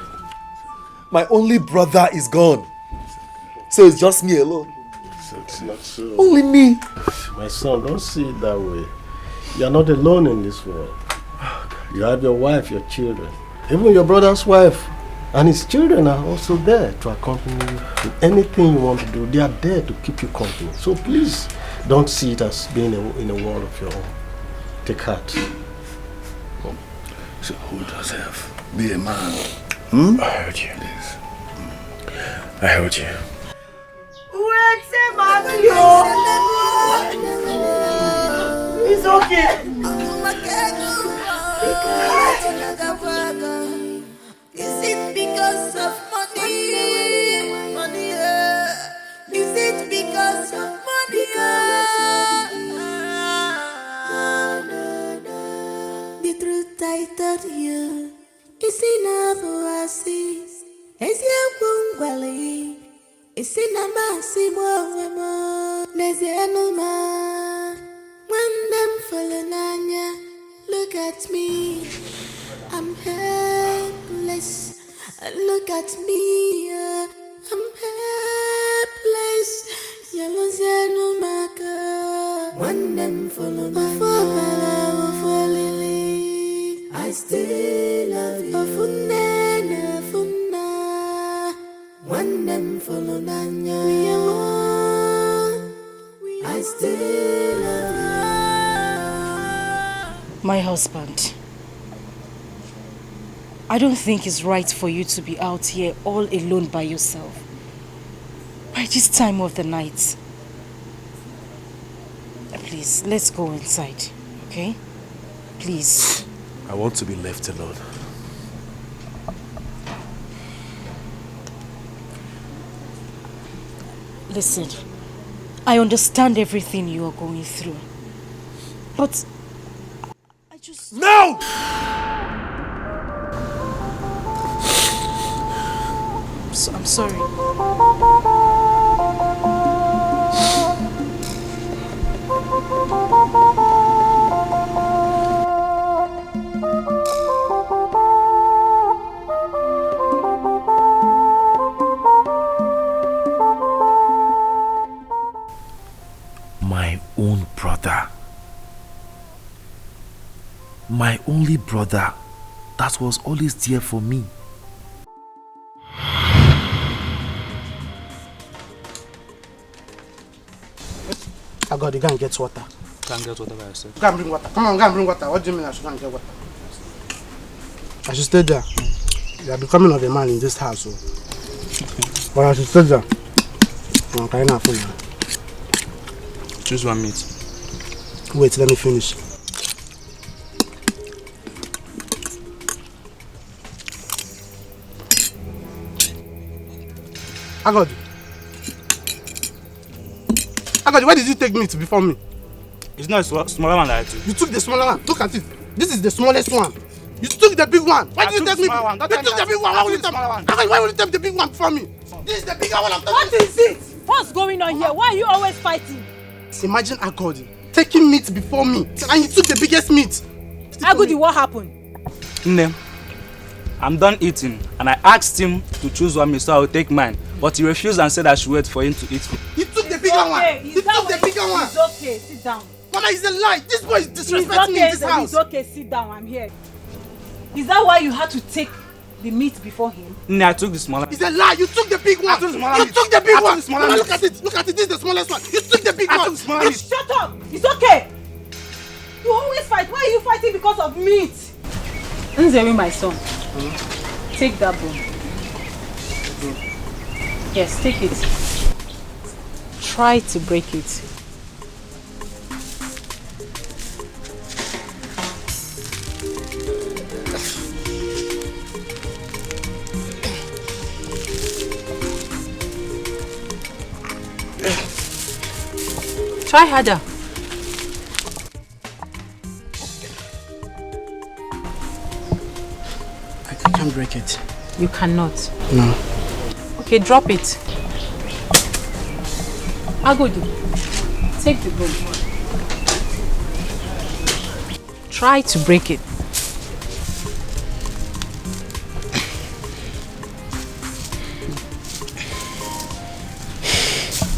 My only brother is gone. So it's just me alone. Only me. My son, don't see it that way. You are not alone in this world. You have your wife, your children. Even your brother's wife and his children are also there to accompany you in anything you want to do. They are there to keep you company. So please, don't see it as being in a world of your own. Take heart. So who does have? Be a man. I heard you. I heard you. It's okay. Is it because of money? Money, is it because of money? The truth I told you is enough oasis. Is your bungwali? Is in a massive woman. There's no man. When them fallen on ya, look at me. I'm helpless. Look at me. I'm helpless. Yellow no maka. When them fallen on ya, I still love you. When them fallen on ya, I still love you. My husband, I don't think it's right for you to be out here all alone by yourself by this time of the night. Please, let's go inside, okay? Please. I want to be left alone. Listen, I understand everything you are going through, but I just... No! I'm sorry. My own brother. My only brother that was always there for me. Akagod, you go and get water. Go and get water by yourself. Go and bring water. Come on, go and bring water. What do you mean I should go and get water? I should stay there. You are becoming of a man in this house. So. But I should stay there. I'm carrying a phone now. Choose one meat. Wait, let me finish. Akagod. Akagod, where did you take meat before me? It's not a smaller one that I took. You took the smaller one. Look at it. This is the smallest one. You took the big one. Why did you take me? You took the big one. Why would you take? Why would you take the big one from me? This is the bigger one. I'm What is it? What's going on here? Why are you always fighting? Imagine Akagod taking meat before me, and he took the biggest meat. Agudi, what happened? Nne, I'm done eating, and I asked him to choose one meat so I will take mine, but he refused and said I should wait for him to eat. He took the bigger one. He took the bigger one. It's okay. Sit down. Mama, it's a lie. This boy is disrespecting me in this house. It's okay, sit down. I'm here. Is that why you had to take the meat before him? No, I took the smaller. It's a lie. You took the big one. You took the big one. Mama, look at it. Look at it. This is the smallest one. You took the big one. Shut up. It's okay. You always fight. Why are you fighting because of meat? Nzemi, my son. Take that bone. Yes, take it. Try to break it. Try harder. I can't break it. You cannot. No. Okay, drop it. Agodu, take the bone. Try to break it.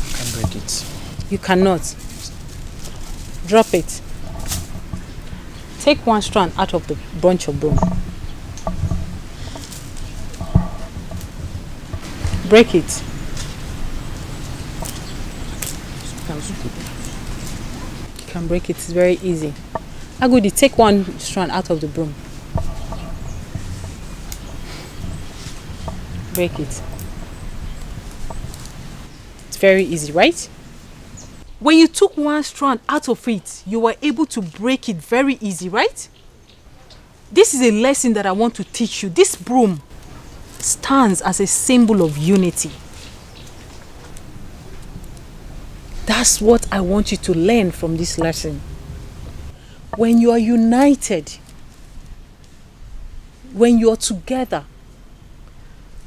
I can't break it. You cannot. Drop it. Take one strand out of the bunch of bone. Break it. You can break it. It's very easy. Agudi, take one strand out of the broom. Break it. It's very easy, right? When you took one strand out of it, you were able to break it very easy, right? This is a lesson that I want to teach you. This broom stands as a symbol of unity. That's what I want you to learn from this lesson. When you are united, when you are together,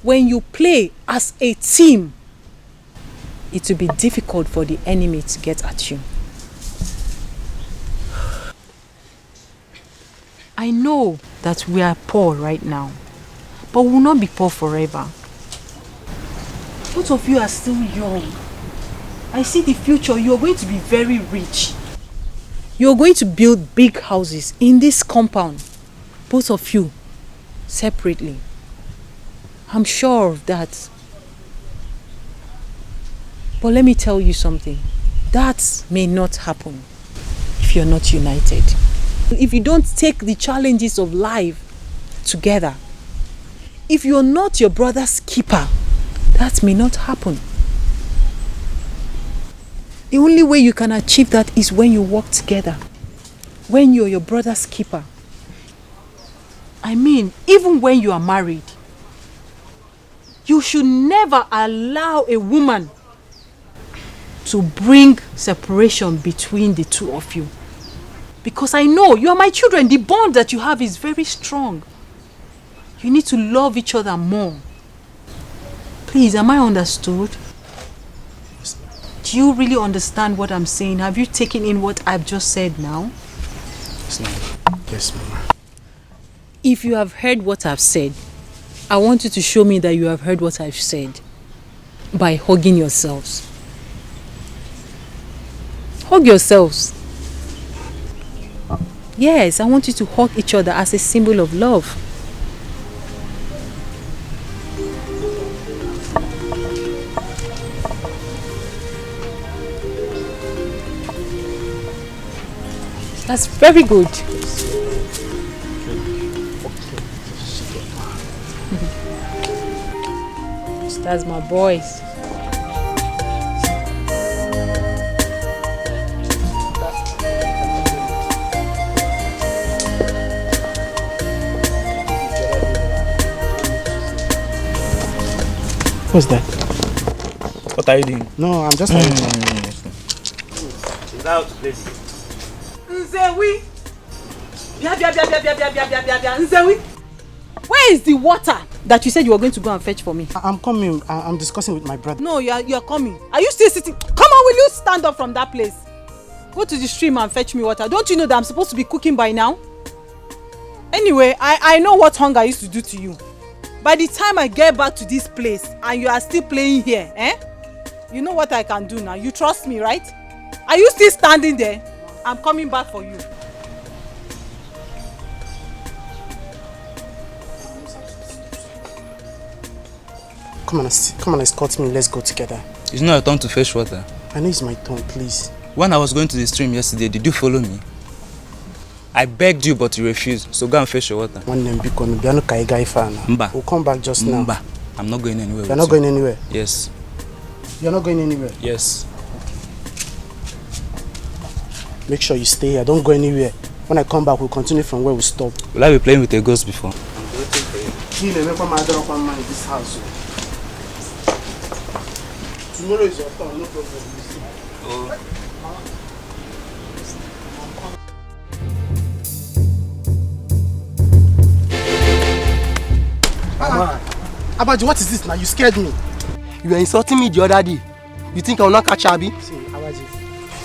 when you play as a team, it will be difficult for the enemy to get at you. I know that we are poor right now, but we will not be poor forever. Both of you are still young. I see the future. You are going to be very rich. You are going to build big houses in this compound. Both of you, separately. I'm sure of that. But let me tell you something. That may not happen if you're not united. If you don't take the challenges of life together, if you're not your brother's keeper, that may not happen. The only way you can achieve that is when you work together. When you're your brother's keeper. I mean, even when you are married, you should never allow a woman to bring separation between the two of you. Because I know you are my children. The bond that you have is very strong. You need to love each other more. Please, am I understood? Do you really understand what I'm saying? Have you taken in what I've just said now? Yes, Mama. Yes, Mama. If you have heard what I've said, I want you to show me that you have heard what I've said by hugging yourselves. Hug yourselves. Yes, I want you to hug each other as a symbol of love. That's very good. That's my boys. What's that? What are you doing? No, I'm just Nzewi! Nzewi! Where is the water that you said you were going to go and fetch for me? I'm coming. I'm discussing with my brother. No, you are coming. Are you still sitting? Come on, will you stand up from that place? Go to the stream and fetch me water. Don't you know that I'm supposed to be cooking by now? Anyway, I know what hunger used to do to you. By the time I get back to this place and you are still playing here, you know what I can do now. You trust me, right? Are you still standing there? I'm coming back for you. Come on, escort me. Let's go together. It's not your turn to fetch water. I know it's my turn, please. When I was going to the stream yesterday, did you follow me? I begged you, but you refused. So go and fetch your water. Mba. We'll come back just now. Mba. I'm not going anywhere. You're not going anywhere? Yes. You're not going anywhere? Yes. Make sure you stay here. Don't go anywhere. When I come back, we'll continue from where we stopped. Will I be playing with a ghost before? I'm waiting for you. In this house. Tomorrow is your turn, no problem. Oh. Abaji, what is this now? You scared me. You were insulting me the other day. You think I will not catch Abi? See, Abaji,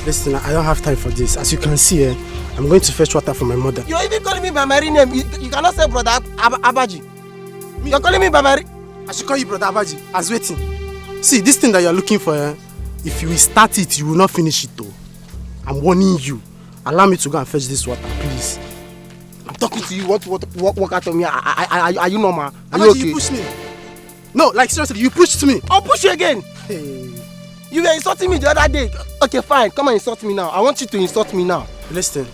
listen, I don't have time for this. As you can see, I'm going to fetch water for my mother. You're even calling me by my real name. You cannot say brother Abaji. You're calling me by my... I should call you brother Abaji. As waiting. See, this thing that you're looking for, if you will start it, you will not finish it though. I'm warning you. Allow me to go and fetch this water, please. I'm talking to you. What walk out of me? Are you normal? Are you Abaji, okay? you pushed me. No, like seriously, you pushed me. I'll push you again. Hey. You were insulting me the other day. Okay, fine. Come and insult me now. I want you to insult me now. Listen,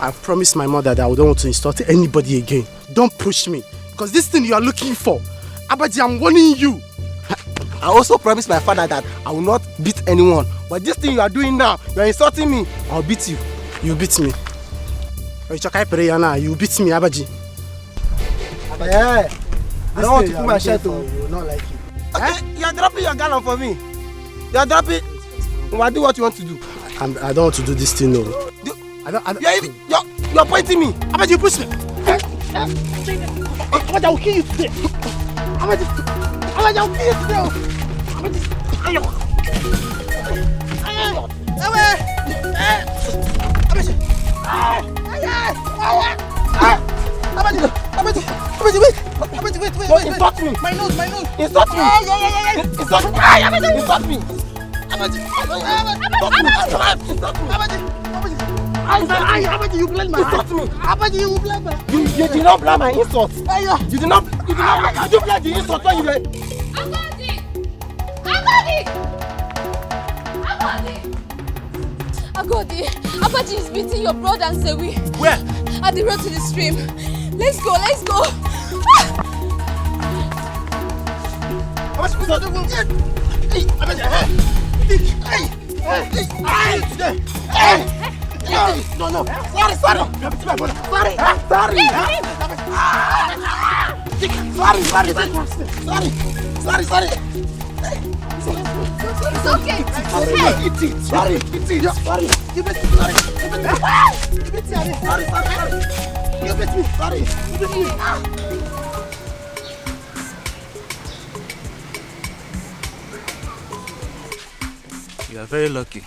I've promised my mother that I don't want to insult anybody again. Don't push me. Because this thing you are looking for, Abaji, I'm warning you. I also promised my father that I will not beat anyone. But this thing you are doing now, you are insulting me. I'll beat you. You beat me. You beat me, Abaji. Yeah. I don't want to put my shirt on. You will not like it. Okay, you are dropping your gallon for me. You are dropping. Well, do what you want to do. I don't want to do this thing, no. You're pointing me. Abaji, you push me. Abaji, I will kill you today. Abaji, I will kill you today. Abaji, wait. Insult me. My nose. Insult me. Insult me. Insult me. Abaji, you blame my insult me. Abaji, you blame my. You did not blame my insult. You did not blame the insult when you were. Akagod, Abaji is beating your brother and Zewi. Where? At the road to the stream. Let's go. No. Sorry. It's okay. Eat it. Sorry. You beat me. Sorry. You beat me. Sorry. You are very lucky.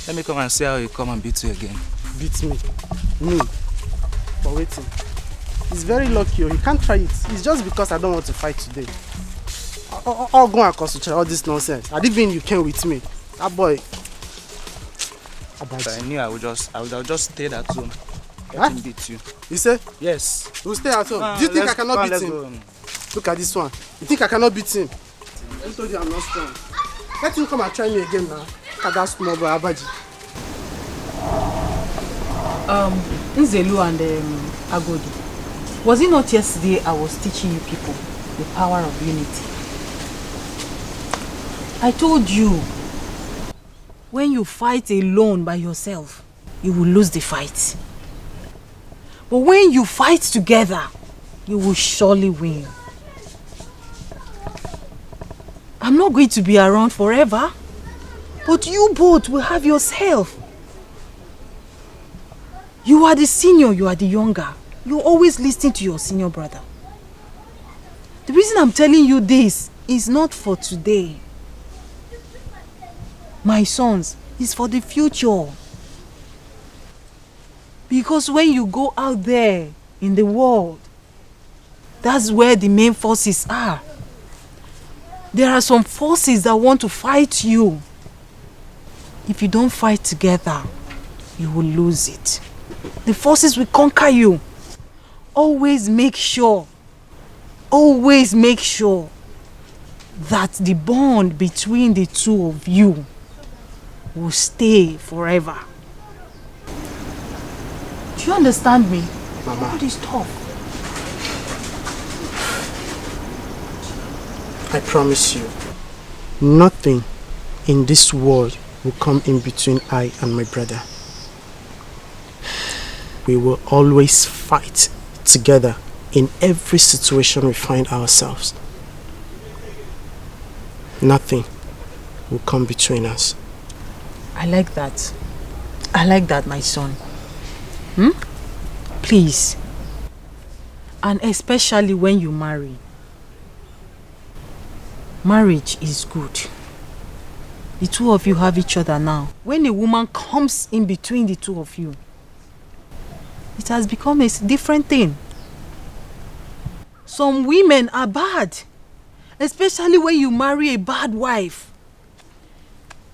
Let me come and see how you come and beat you again. Beat me? Me? For waiting. He's very lucky. He can't try it. It's just because I don't want to fight today. I'll go and concentrate all this nonsense. I didn't even you came with me. That boy. So I knew I would just stay at home. Let him beat you. You say? Yes. We'll stay at home. Do you think I cannot beat him? Look at this one. You think I cannot beat him? I told you I'm not strong. Let him come and try me again now. Look at that small boy, Abaji. Nzelu and Agodi. Was it not yesterday I was teaching you people the power of unity? I told you, when you fight alone by yourself, you will lose the fight. But when you fight together, you will surely win. I'm not going to be around forever, but you both will have yourself. You are the senior, you are the younger. You always listen to your senior brother. The reason I'm telling you this is not for today. My sons, it's for the future. Because when you go out there in the world, that's where the main forces are. There are some forces that want to fight you. If you don't fight together, you will lose it. The forces will conquer you. Always make sure that the bond between the two of you will stay forever. Do you understand me? Mama. All this tough. I promise you, nothing in this world will come in between I and my brother. We will always fight together in every situation we find ourselves. Nothing will come between us. I like that. I like that, my son. Please. And especially when you marry. Marriage is good. The two of you have each other now. When a woman comes in between the two of you, it has become a different thing. Some women are bad. Especially when you marry a bad wife.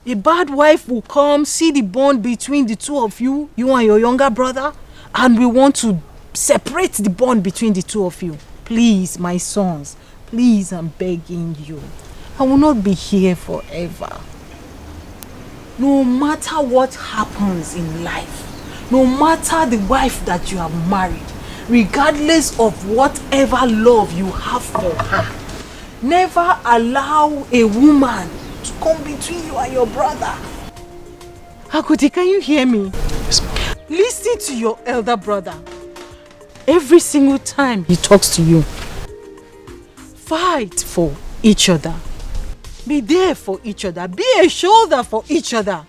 A bad wife will come, see the bond between the two of you, you and your younger brother, and we want to separate the bond between the two of you. Please, my sons, please, I'm begging you. I will not be here forever. No matter what happens in life, no matter the wife that you have married, regardless of whatever love you have for her, never allow a woman to come between you and your brother. Akodi, can you hear me? Yes, ma'am. Listen to your elder brother. Every single time he talks to you, fight for each other. Be there for each other. Be a shoulder for each other.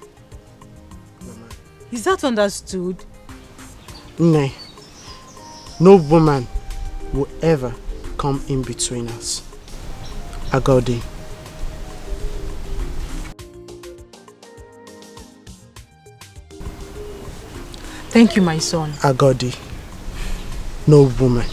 Is that understood? Nay, no woman will ever come in between us. Agodi. Thank you, my son. Agodi. No woman.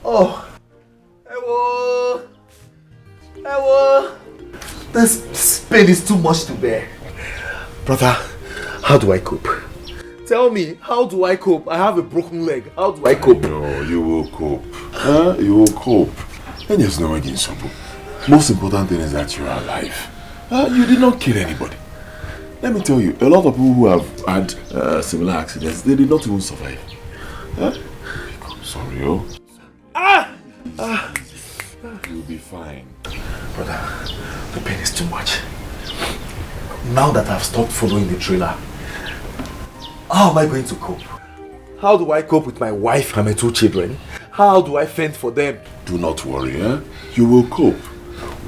Oh. Ewo. This pain is too much to bear. Brother, how do I cope? Tell me, how do I cope? I have a broken leg. How do I cope? No, you will cope. You will cope. And there's no way in trouble. Most important thing is that you are alive. You did not kill anybody. Let me tell you, a lot of people who have had similar accidents, they did not even survive. Sorry, oh. You'll be fine. Brother, the pain is too much. Now that I've stopped following the trailer, how am I going to cope? How do I cope with my wife and my 2 children? How do I fend for them? Do not worry, You will cope.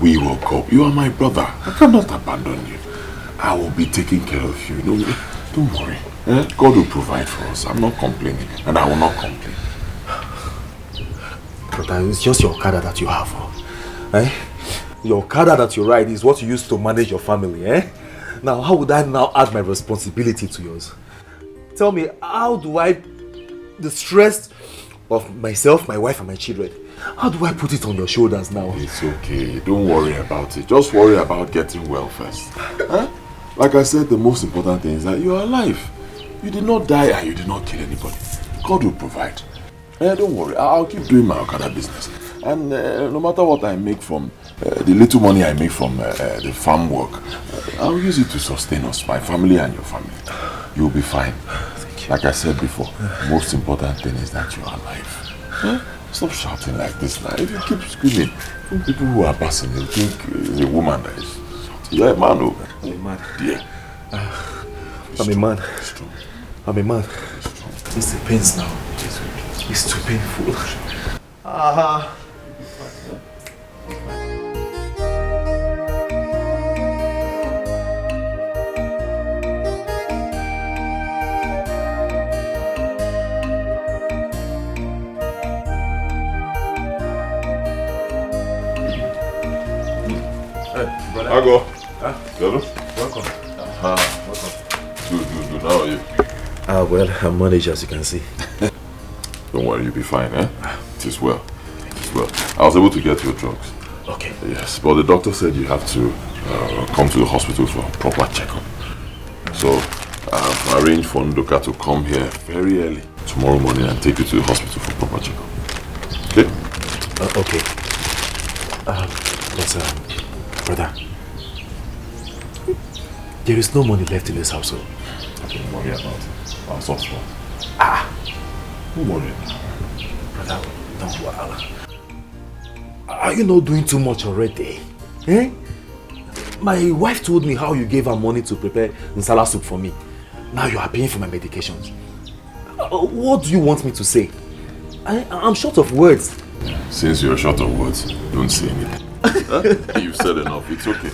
We will cope. You are my brother. I cannot abandon you. I will be taking care of you. Don't worry. God will provide for us. I'm not complaining, and I will not complain. Brother, it's just your Okada that you have. Your Okada that you ride is what you use to manage your family. Now, how would I now add my responsibility to yours? Tell me, how do I, the stress of myself, my wife and my children, how do I put it on your shoulders now? It's okay. Don't worry about it. Just worry about getting well first. Like I said, the most important thing is that you are alive. You did not die and you did not kill anybody. God will provide. Don't worry. I'll keep doing my Okada business. And no matter what I make from, the little money I make from the farm work, I'll use it to sustain us, my family and your family. You'll be fine. Thank you. Like I said before, the most important thing is that you are alive. Stop shouting like this now. If you keep screaming, people who are passing, they'll think it's a woman that is shouting. You're a man, oh. I'm a man. Yeah. I'm a man. I'm a man. It's the pains now. It's too painful. Ago. Hello. Welcome. Welcome. Good. How are you? Well, I'm managed as you can see. Don't worry, you'll be fine, eh? It is well. I was able to get your drugs. Okay. Yes, but the doctor said you have to come to the hospital for a proper checkup. So, I've arranged for Ndoka to come here very early tomorrow morning and take you to the hospital for proper checkup. Okay? Okay. Brother, there is no money left in this household. Don't worry about it. I'll sort it out. Don't worry. Brother, don't worry. Are you not doing too much already? Eh? My wife told me how you gave her money to prepare nsala soup for me. Now you are paying for my medications. What do you want me to say? I'm short of words. Since you're short of words, don't say anything. You've said enough. It's okay.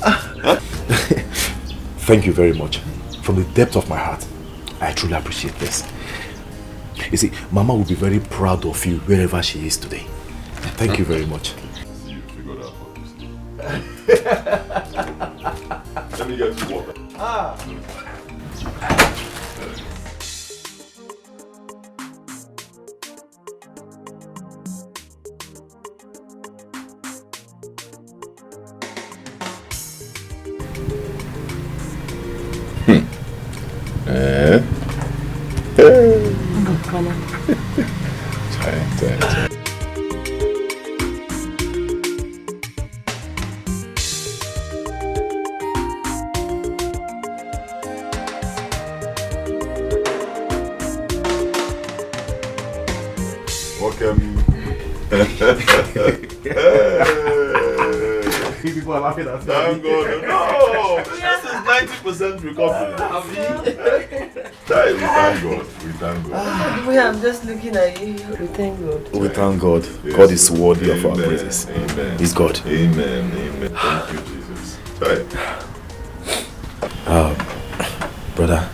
Thank you very much. From the depth of my heart, I truly appreciate this. You see, Mama will be very proud of you wherever she is today. Thank you very much. You figured out what Let me get you water. People are laughing at Thank God. No! This is 90% recovery. We thank God. I'm just looking at you. We thank God. We thank God. Yes. God is worthy of our praises. Amen. He's God. Amen. Thank you, Jesus. Right. Brother,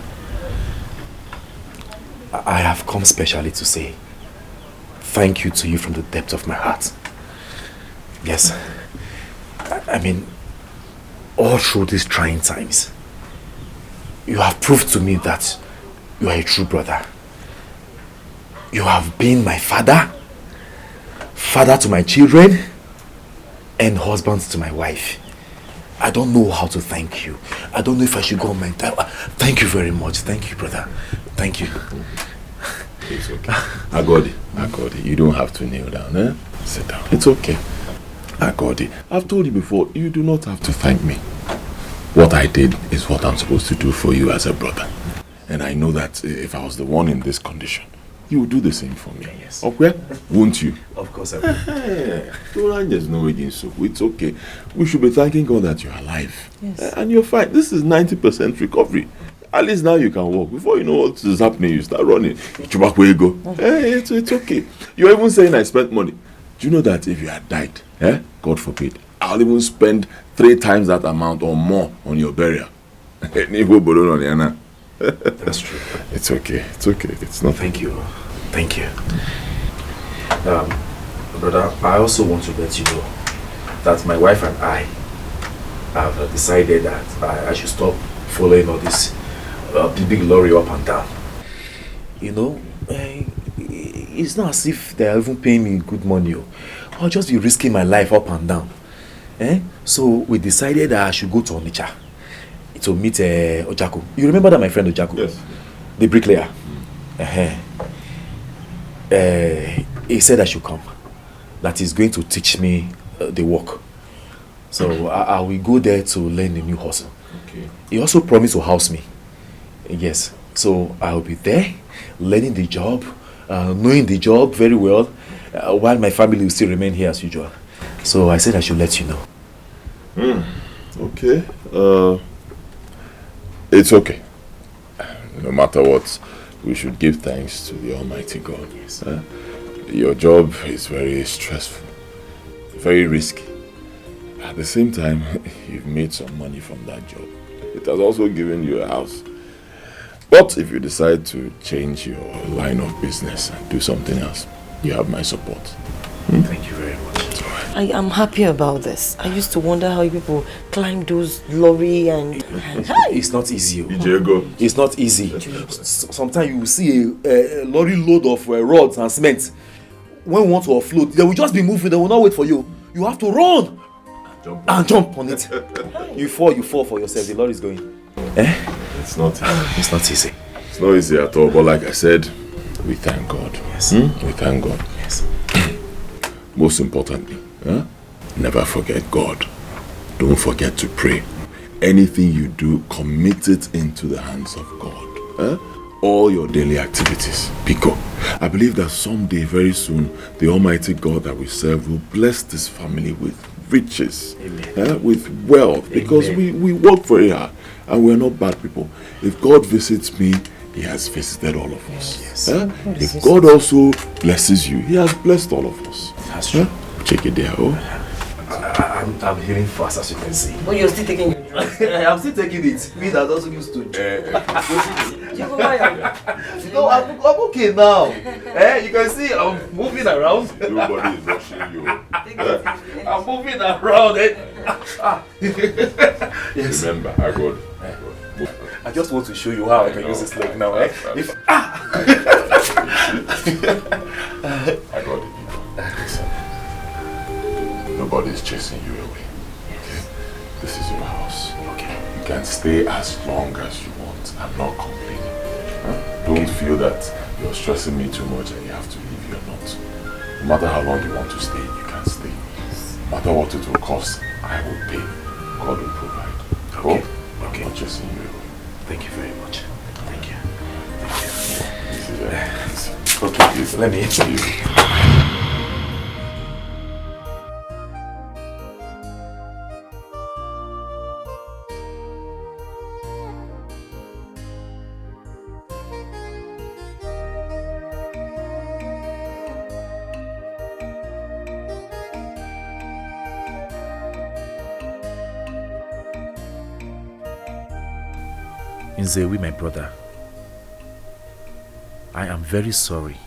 I have come specially to say thank you to you from the depth of my heart. Yes. I mean, all through these trying times, you have proved to me that you are a true brother. You have been my father to my children, and husband to my wife. I don't know how to thank you. I don't know if I should go on my time. Thank you very much. Thank you, brother. Thank you. It's okay. Akagod, you don't have to kneel down, eh? Sit down. It's okay. Akagod, I've told you before, you do not have to thank me. What I did is what I'm supposed to do for you as a brother. And I know that if I was the one in this condition, you would do the same for me. Yes. Okay? Won't you? Of course I will. There's no way so it's okay. We should be thanking God that you're alive. Yes. And you're fine. This is 90% recovery. At least now you can walk. Before you know what is happening, you start running. It's okay. You're even saying I spent money. Do you know that if you had died, God forbid, I'll even spend 3 times that amount or more on your burial? That's true. It's okay. It's not. Thank you. Brother, I also want to let you know that my wife and I have decided that I should stop following all this big lorry up and down. You know, it's not as if they are even paying me good money. I'll just be risking my life up and down. So we decided that I should go to Onitsha to meet Ojako. You remember that my friend Ojako? Yes. The bricklayer. He said I should come. That he's going to teach me the work. So I will go there to learn the new hustle. Okay. He also promised to house me. Yes. So I will be there, learning the job, knowing the job very well, while my family will still remain here as usual. So I said I should let you know. Okay. It's okay. No matter what, we should give thanks to the Almighty God. Yes. Your job is very stressful, very risky. At the same time, you've made some money from that job. It has also given you a house. But if you decide to change your line of business and do something else, you have my support. Thank you very much. It's all right. I am happy about this. I used to wonder how people climb those lorry and... It's not easy. Diego. It's not easy. Sometimes you will see a lorry load of rods and cement. When we want to offload, they will just be moving. They will not wait for you. You have to run and jump on it. You fall for yourself. The lorry is going. It's not easy. It's not easy. It's not easy at all. But like I said, we thank God. Yes. We thank God. Yes. Most importantly, never forget God. Don't forget to pray. Anything you do, commit it into the hands of God. All your daily activities. Because I believe that someday, very soon, the Almighty God that we serve will bless this family with riches, with wealth, because we work very hard and we're not bad people. If God visits me, He has visited all of us. Yes. If God also blesses you, He has blessed all of us. That's true. Check it there. I'm healing fast, as you can see. Oh, you're still taking your drugs? I'm still taking it. Me that doesn't used to. No, I'm okay now. You can see I'm moving around. Nobody is rushing you. I'm moving around. Yes. Remember, Akagod. I just want to show you how I can use this leg now. If Akagod, listen. Nobody is chasing you away. Okay? This is your house. Okay. You can stay as long as you want. I'm not complaining. Don't feel that you're stressing me too much and you have to leave. You're not. No matter how long you want to stay, you can stay. No matter what it will cost, I will pay. God will provide. Okay. I'm not chasing you away. Thank you very much. Thank you. This is okay, please, let me hit you. Nzewi, my brother, I am very sorry.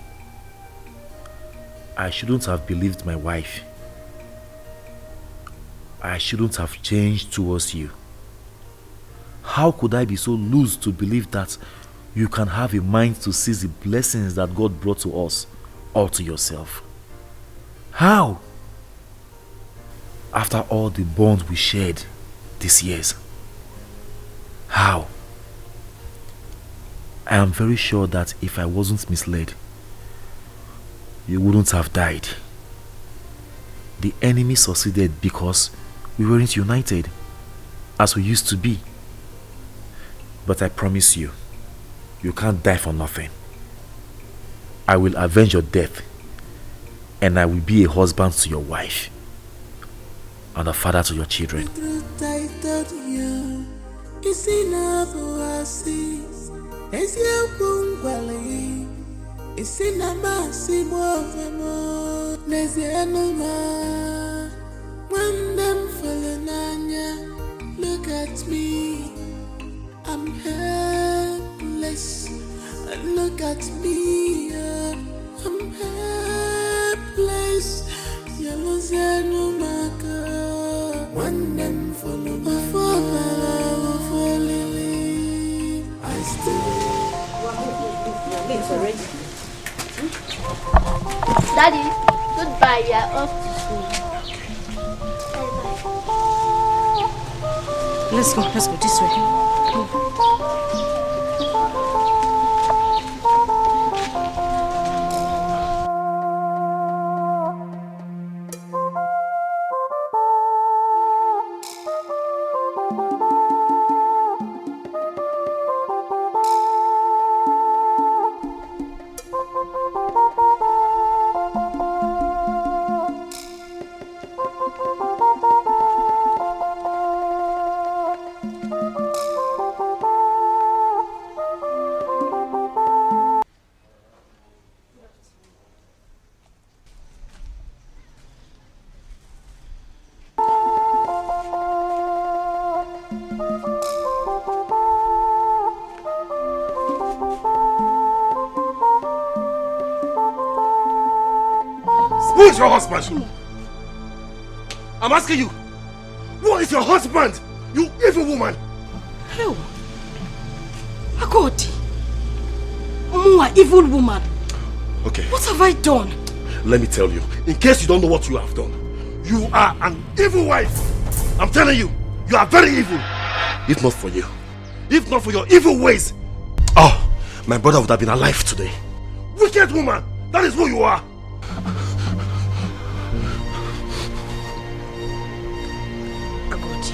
I shouldn't have believed my wife. I shouldn't have changed towards you. How could I be so loose to believe that you can have a mind to seize the blessings that God brought to us all to yourself? How? After all the bonds we shared these years. How? I am very sure that if I wasn't misled, you wouldn't have died. The enemy succeeded because we weren't united as we used to be. But I promise you, you can't die for nothing. I will avenge your death, and I will be a husband to your wife and a father to your children. Look at me, I'm helpless. And look at me, I'm helpless. Yellow no maker. One them follow me, I still. Daddy, goodbye. We are off to school. Let's go this way. Who is your husband? I'm asking you. What is your husband? You evil woman. Hell. Akagod. Mua, evil woman. Okay. What have I done? Let me tell you, in case you don't know what you have done, you are an evil wife. I'm telling you, you are very evil. If not for you, if not for your evil ways, oh, my brother would have been alive today. Wicked woman, that is who you are. Akagod,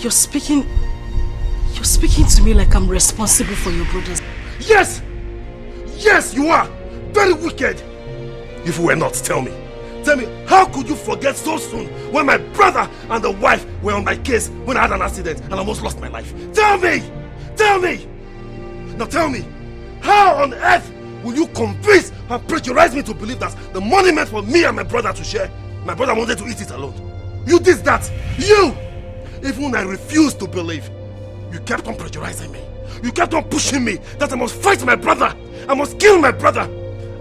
you're speaking to me like I'm responsible for your brothers. Yes! Yes, you are! Very wicked! If you were not, tell me, how could you forget so soon when my brother and the wife were on my case when I had an accident and almost lost my life? Tell me! Tell me! Now tell me, how on earth will you convince and pressurize me to believe that the money meant for me and my brother to share, my brother wanted to eat it alone? You did that! You! Even when I refused to believe, you kept on pressurizing me. You kept on pushing me that I must fight my brother. I must kill my brother.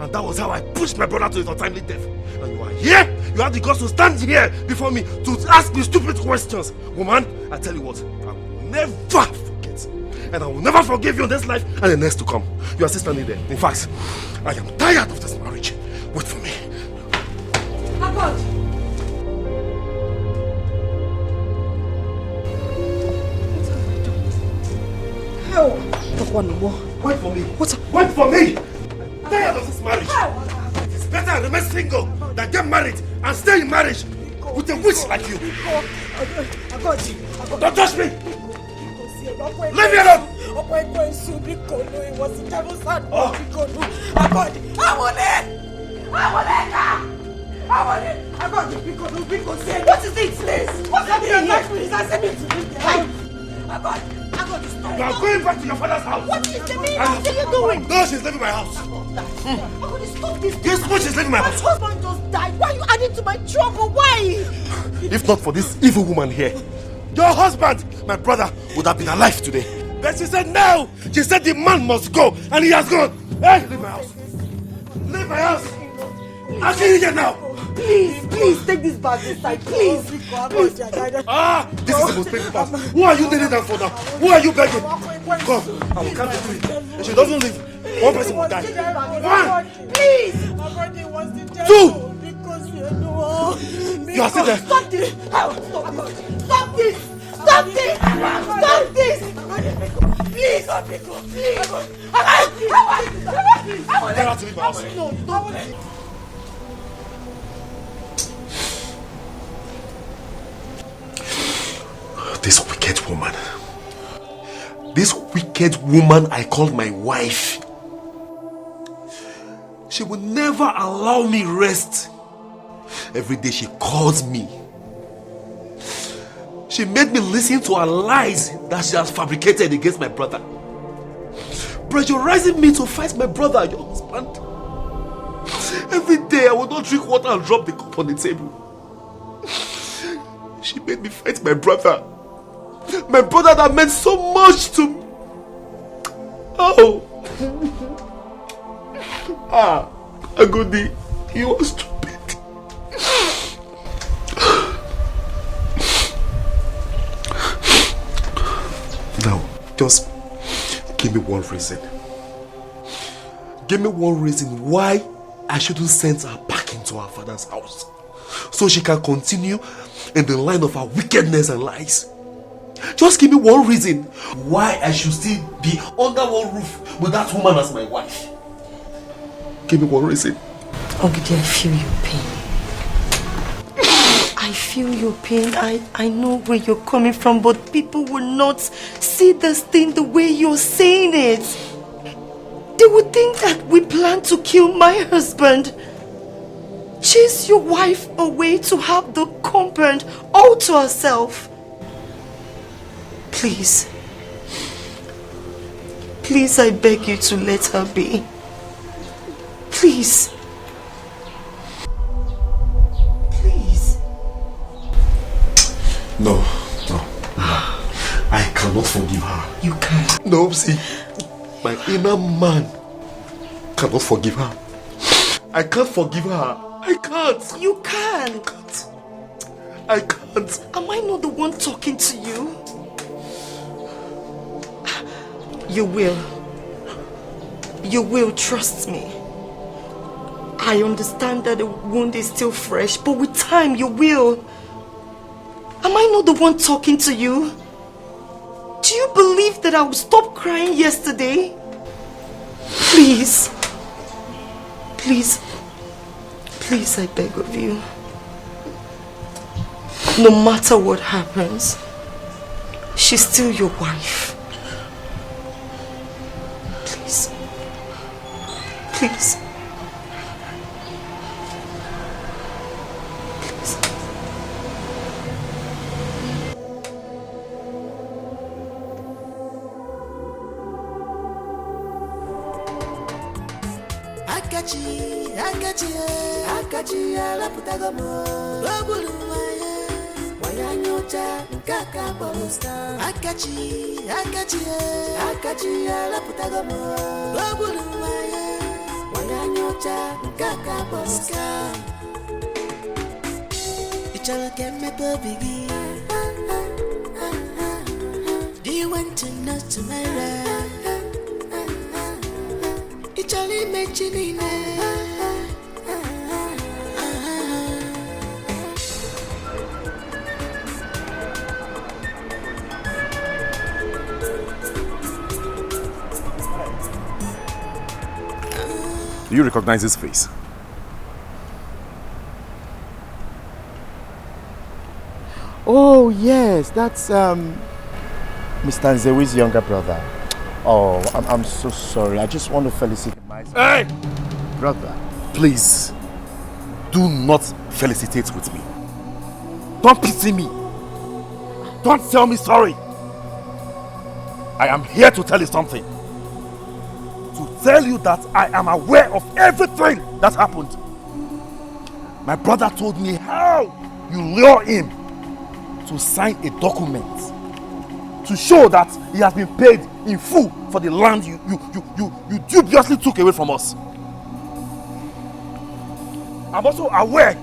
And that was how I pushed my brother to his untimely death. And you are here. You have the guts to stand here before me to ask me stupid questions. Woman, I tell you what, I will never forget. And I will never forgive you in this life and the next to come. You are still standing there. In fact, I am tired of this marriage. Wait for me. Akagod! Wait for me. Wait for me. I'm tired of this marriage. It is better I remain single than get married and stay in marriage with a witch like you. Don't touch me. Leave me alone. What is it, please? What's happening here? You are going back to your father's house. What is the meaning? What are you doing? No, she's leaving my house. Stop this. This witch is leaving my house. My husband just died. Why are you adding to my trouble? Why? If not for this evil woman here, your husband, my brother, would have been alive today. But she said no. She said the man must go, and he has gone. Hey, leave my house. Leave my house. I'll kill you here now. Please, take this bag inside. Please. This is the most painful part. Who are you kneeling down for now? Who are you begging? Come, I will count to 3. If she doesn't leave, one person will die. 1, Please. 2. You are still there. Stop this. Stop this. Stop this. Stop this. Please. Please. I want to leave my house. No, stop it. This wicked woman I called my wife, she will never allow me rest. Every day she calls me. She made me listen to her lies that she has fabricated against my brother, pressurizing me to fight my brother, your husband. Every day I will not drink water and drop the cup on the table. She made me fight my brother. My brother that meant so much to me. Oh. Agodi, you are stupid. Now, just give me one reason. Give me one reason why I shouldn't send her back into her father's house, so she can continue in the line of her wickedness and lies. Just give me one reason why I should still be under one roof with that woman as my wife. Give me one reason. Ogidi, I feel your pain. I feel your pain. I know where you're coming from, but people will not see this thing the way you're saying it. They would think that we plan to kill my husband. Chase your wife away to have the compound all to herself. Please. Please, I beg you to let her be. Please. Please. No. I cannot forgive her. You can't. No, see, my inner man cannot forgive her. I can't forgive her. I can't. You can. I can't. Am I not the one talking to you? You will. You will, trust me. I understand that the wound is still fresh, but with time you will. Am I not the one talking to you? Do you believe that I would stop crying yesterday? Please. Please. Please, I beg of you. No matter what happens, she's still your wife. Please. Please. Akachi ala putagomo Lobulu Wayanyocha Nkaka Polosta Akachi ala putagomo Lobulu Wayanyocha Nkaka Polosta Ichala keme bobigi Do you want to know tomorrow? Ichali mechinine Do you recognize his face? Oh yes, that's Mr. Nzewi's younger brother. Oh, I'm so sorry. I just want to felicitate my brother. Please, do not felicitate with me. Don't pity me. Don't tell me sorry. I am here to tell you something. To tell you that I am aware of everything that happened. My brother told me how you lure him to sign a document to show that he has been paid in full for the land you dubiously took away from us. I'm also aware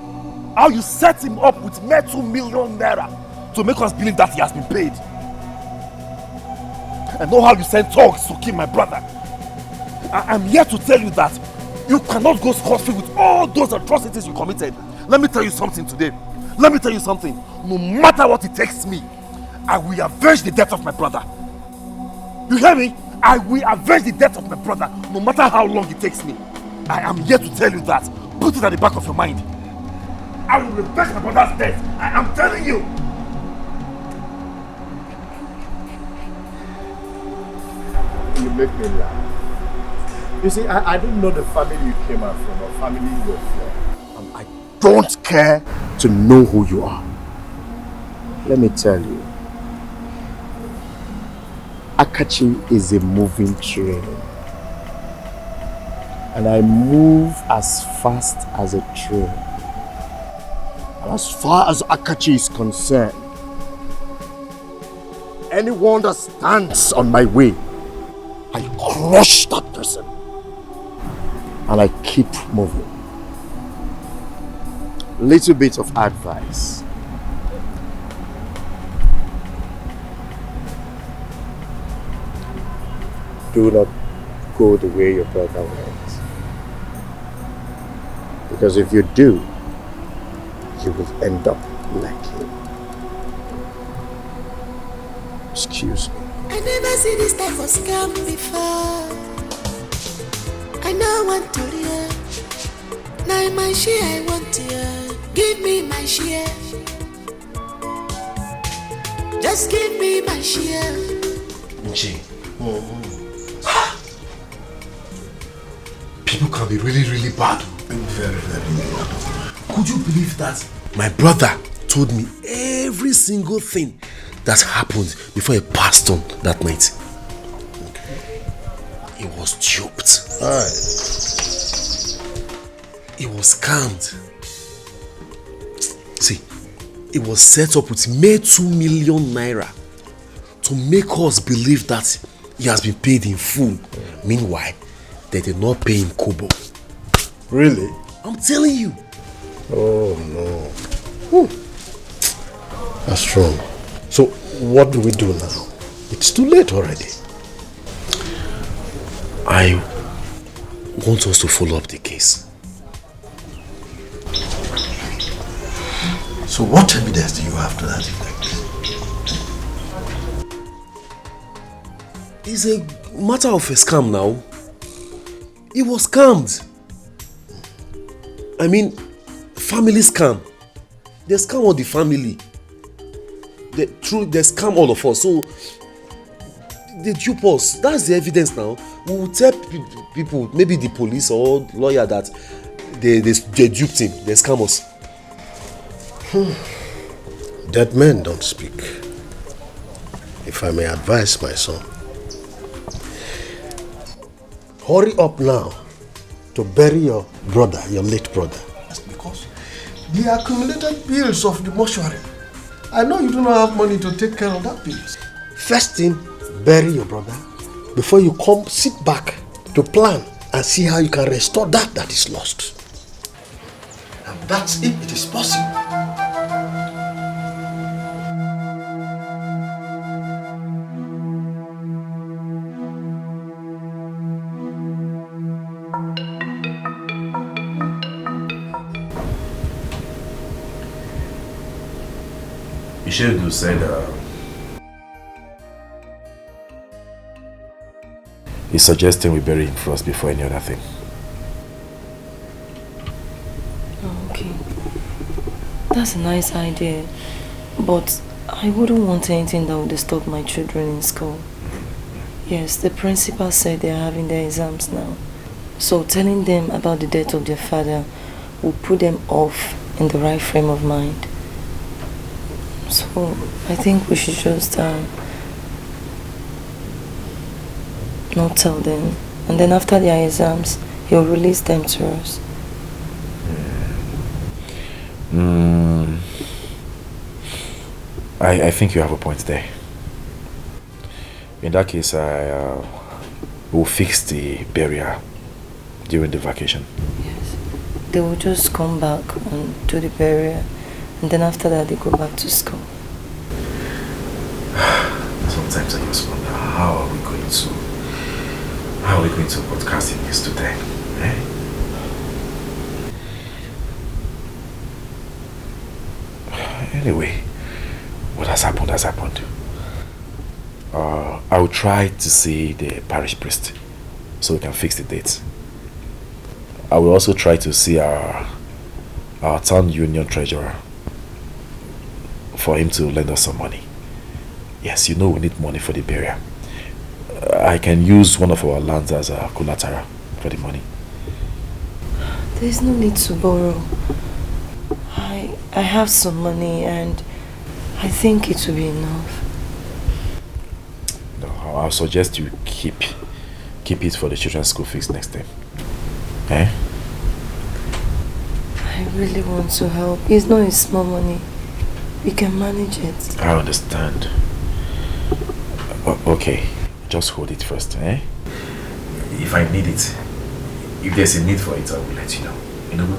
how you set him up with mere 2 million naira to make us believe that he has been paid. I know how you sent thugs to kill my brother. I'm here to tell you that you cannot go scot-free with all those atrocities you committed. Let me tell you something today. Let me tell you something. No matter what it takes me, I will avenge the death of my brother. You hear me? I will avenge the death of my brother, no matter how long it takes me. I am here to tell you that. Put it at the back of your mind. I will revenge my brother's death. I am telling you. You make me laugh. You see, I don't know the family you came out from or family you're from. I don't care to know who you are. Let me tell you. Akachi is a moving train. And I move as fast as a train. And as far as Akachi is concerned, anyone that stands on my way, I crush that person. And I keep moving. Little bit of advice. Do not go the way your brother went. Because if you do, you will end up like him. Excuse me. I never see this type of scam before. I know want to hear. Now my share I want to hear. Give me my share. Just give me my share. Nji. People can be really, really bad. Very, very bad. Could you believe that? My brother told me every single thing that happened before he passed on that night. He was duped. He was scammed. See, it was set up with mere 2 million naira to make us believe that he has been paid in full. Meanwhile, they did not pay him kobo. Really? I'm telling you. Oh no. That's true. So what do we do now? It's too late already. I want us to follow up the case. So what evidence do you have to that effect? It's a matter of a scam now. He was scammed. I mean, family scam. They scam all the family. They scam all of us. So they dupe us. That's the evidence now. We will tell people, maybe the police or lawyer, that they duped him. They scam us. Dead men don't speak. If I may advise my son, hurry up now to bury your brother, your late brother. That's because the accumulated bills of the mortuary. I know you do not have money to take care of that bills. First thing, bury your brother before you come sit back to plan and see how you can restore that is lost. And that's if it is possible. Ishedu said he's suggesting we bury him first before any other thing. Oh, okay. That's a nice idea. But I wouldn't want anything that would disturb my children in school. Yes, the principal said they're having their exams now. So telling them about the death of their father will put them off in the right frame of mind. So I think we should just not tell them. And then after their exams, he'll release them to us. I think you have a point there. In that case, I will fix the burial during the vacation. Yes. They will just come back and do the burial, and then after that they go back to school. Sometimes I just wonder how are we going to broadcast this today? Anyway, what has happened has happened. I will try to see the parish priest so we can fix the dates. I will also try to see our town union treasurer for him to lend us some money. Yes, you know we need money for the burial. I can use one of our lands as a collateral for the money. There's no need to borrow. I have some money and I think it will be enough. No, I'll suggest you keep it for the children's school fees next time. Eh? I really want to help. It's not a small money. We can manage it. I understand. Okay, just hold it first, eh? If I need it, if there's a need for it, I will let you know. You know?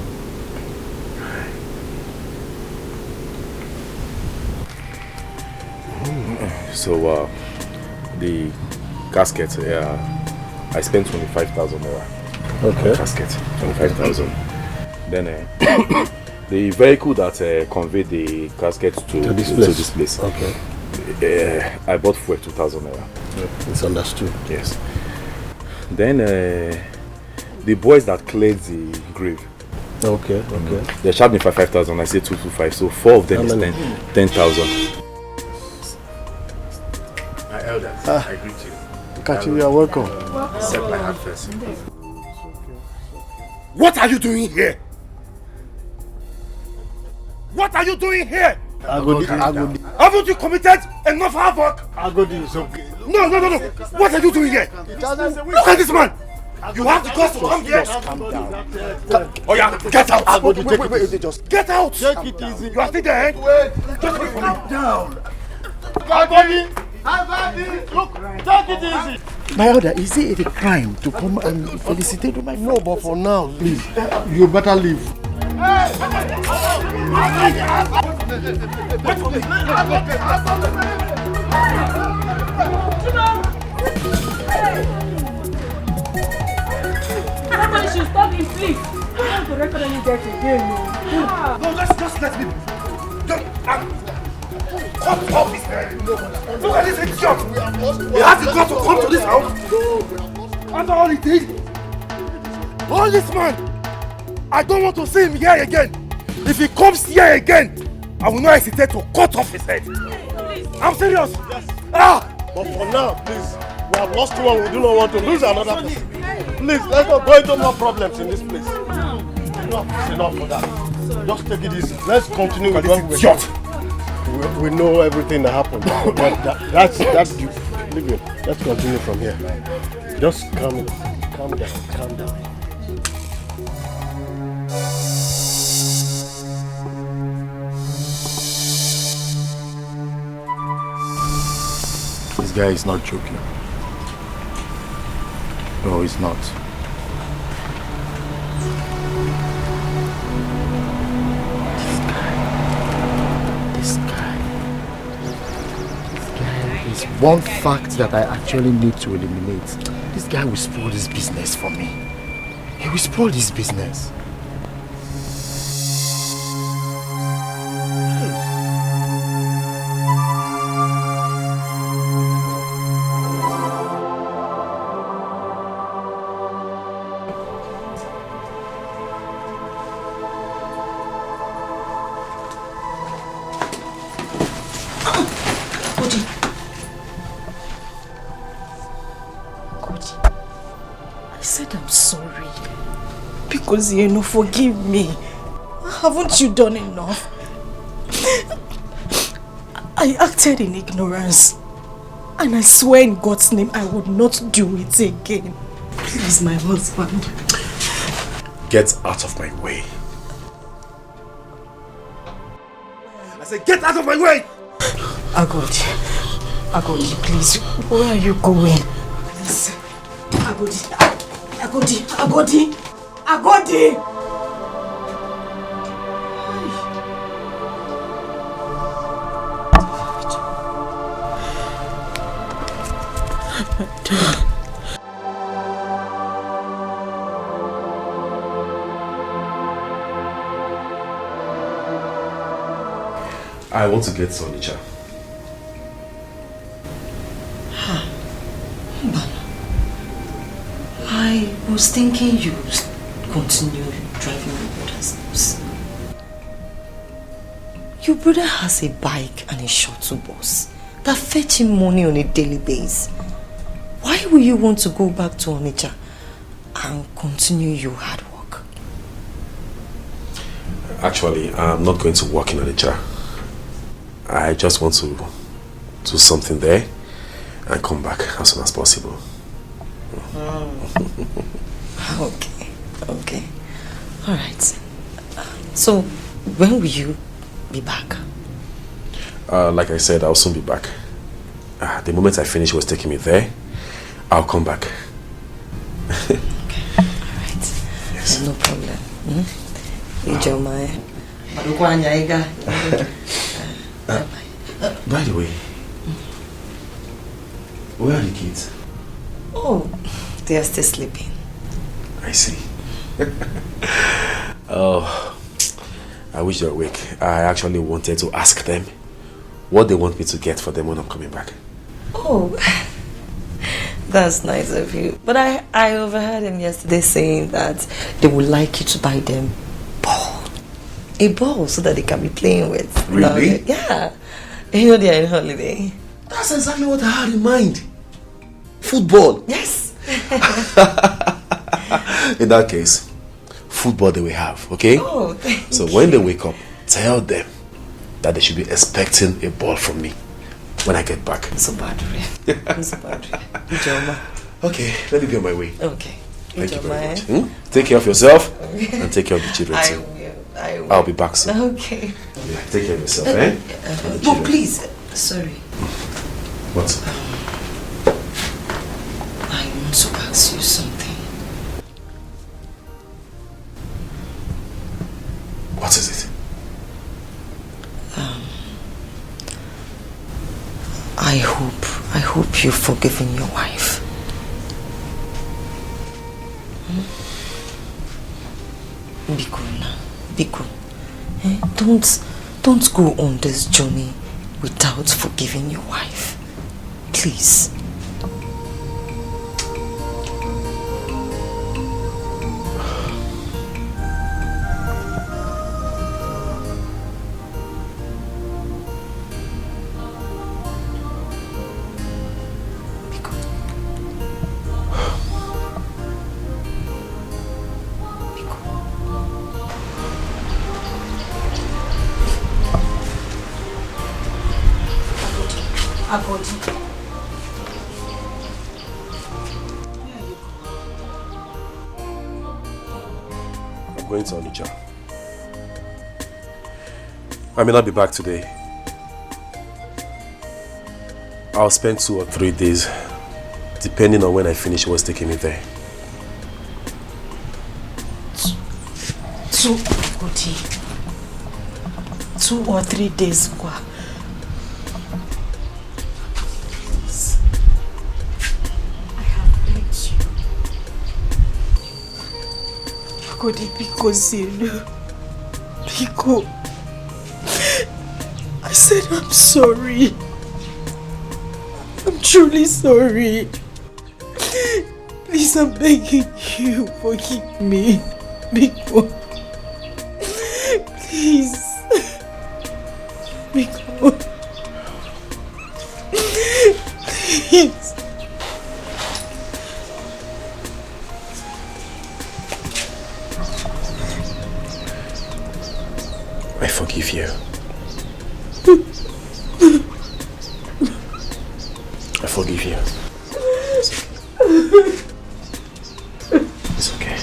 So, the casket, I spent 25,000 naira. Okay. On casket, 25,000. Then, the vehicle that conveyed the casket to this place. Okay. I bought for 2,000 naira. It's understood. Yes. Then the boys that cleared the grave. Okay. They charged me for 5,000. I said 225. So 4 of them is 10,000. My elders, I greet you. Kachi, you are welcome. Accept my hand first. What are you doing here? What are you doing here? Agodi. Haven't you committed enough havoc? Agodi is okay. No. What are you doing here? Look at this man. You have the guts to come here. Calm down. Oh yeah, get out. Agodi, Wait, just get out. Take it easy. You are still there, eh? Just calm down. Agodi, look, take it easy. My elder, is it a crime to come and felicitate my friend? No, but for now, please, you better leave. Wait for me. Somebody should stop him, please. I want to record any death again. No, just let me. Cut off his head. Look at this idiot. He has the guts to come to this house. After all he did. All this man. I don't want to see him here again. If he comes here again, I will not hesitate to cut off his head. I'm serious. Yes. But for now, please, we have lost one. We do not want to lose another person. Please, let's not go into more problems in this place. Enough for that. Just take it easy. Let's continue with what we're doing. We know everything that happened. That's leave it. Let's continue from here. Just calm down. This guy is not joking. No, he's not. This guy is one fact that I actually need to eliminate. This guy will spoil this business for me. He will spoil this business. Zeno, forgive me. Haven't you done enough? I acted in ignorance. And I swear in God's name I would not do it again. Please, my husband. Get out of my way. I said, get out of my way! Akagod, please, where are you going? Please. Akagod. I want to get Sonicha. I was thinking you continue driving your brother's bus. Your brother has a bike and a shuttle bus that fetch him money on a daily basis. Why will you want to go back to Onitsha and continue your hard work? Actually, I'm not going to work in Onitsha. I just want to do something there and come back as soon as possible. Okay. All right. So, when will you be back? Like I said, I'll soon be back. The moment I finish what's taking me there, I'll come back. Okay. All right. Yes. No problem. By the way, where are the kids? Oh, they are still sleeping. I see. Oh, I wish they were awake. I actually wanted to ask them what they want me to get for them when I'm coming back. Oh, that's nice of you. But I overheard him yesterday saying that they would like you to buy them a ball so that they can be playing with. Really? Yeah. You know they are on holiday. That's exactly what I had in mind. Football. Yes. In that case, football they will have, okay? Oh, thank so you. when they wake up, tell them that they should be expecting a ball from me when I get back. So bad, Okay, let me be on my way. Okay. Thank you very much. Take care of yourself and take care of the children too. I will. I'll be back soon. Okay. Yeah, take care of yourself, eh? But please, sorry. What? I want to ask you something. What is it? if you've forgiven your wife. Biko now, Biko. Don't go on this journey without forgiving your wife. Please. Akagod. I'm going to Onitsha. I may not be back today. I'll spend 2 or 3 days, depending on when I finish what's taking me there. 2 or 3 days. Because I said I'm sorry. I'm truly sorry. Please, I'm begging you, forgive me. Biko. Please. Biko. Please. I forgive you. I forgive you. It's okay. It's okay.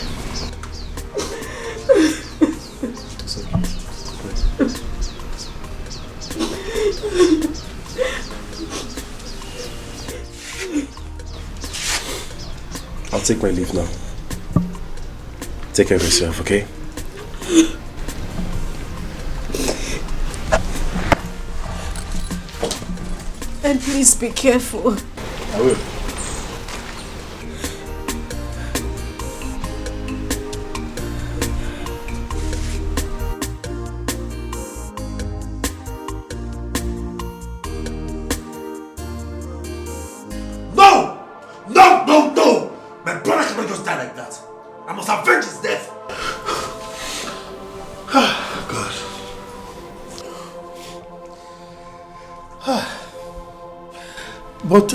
I'll take my leave now. Take care of yourself, okay? And please be careful. I will. No! No, no, no! My brother cannot just die like that. I must avenge his death. God. But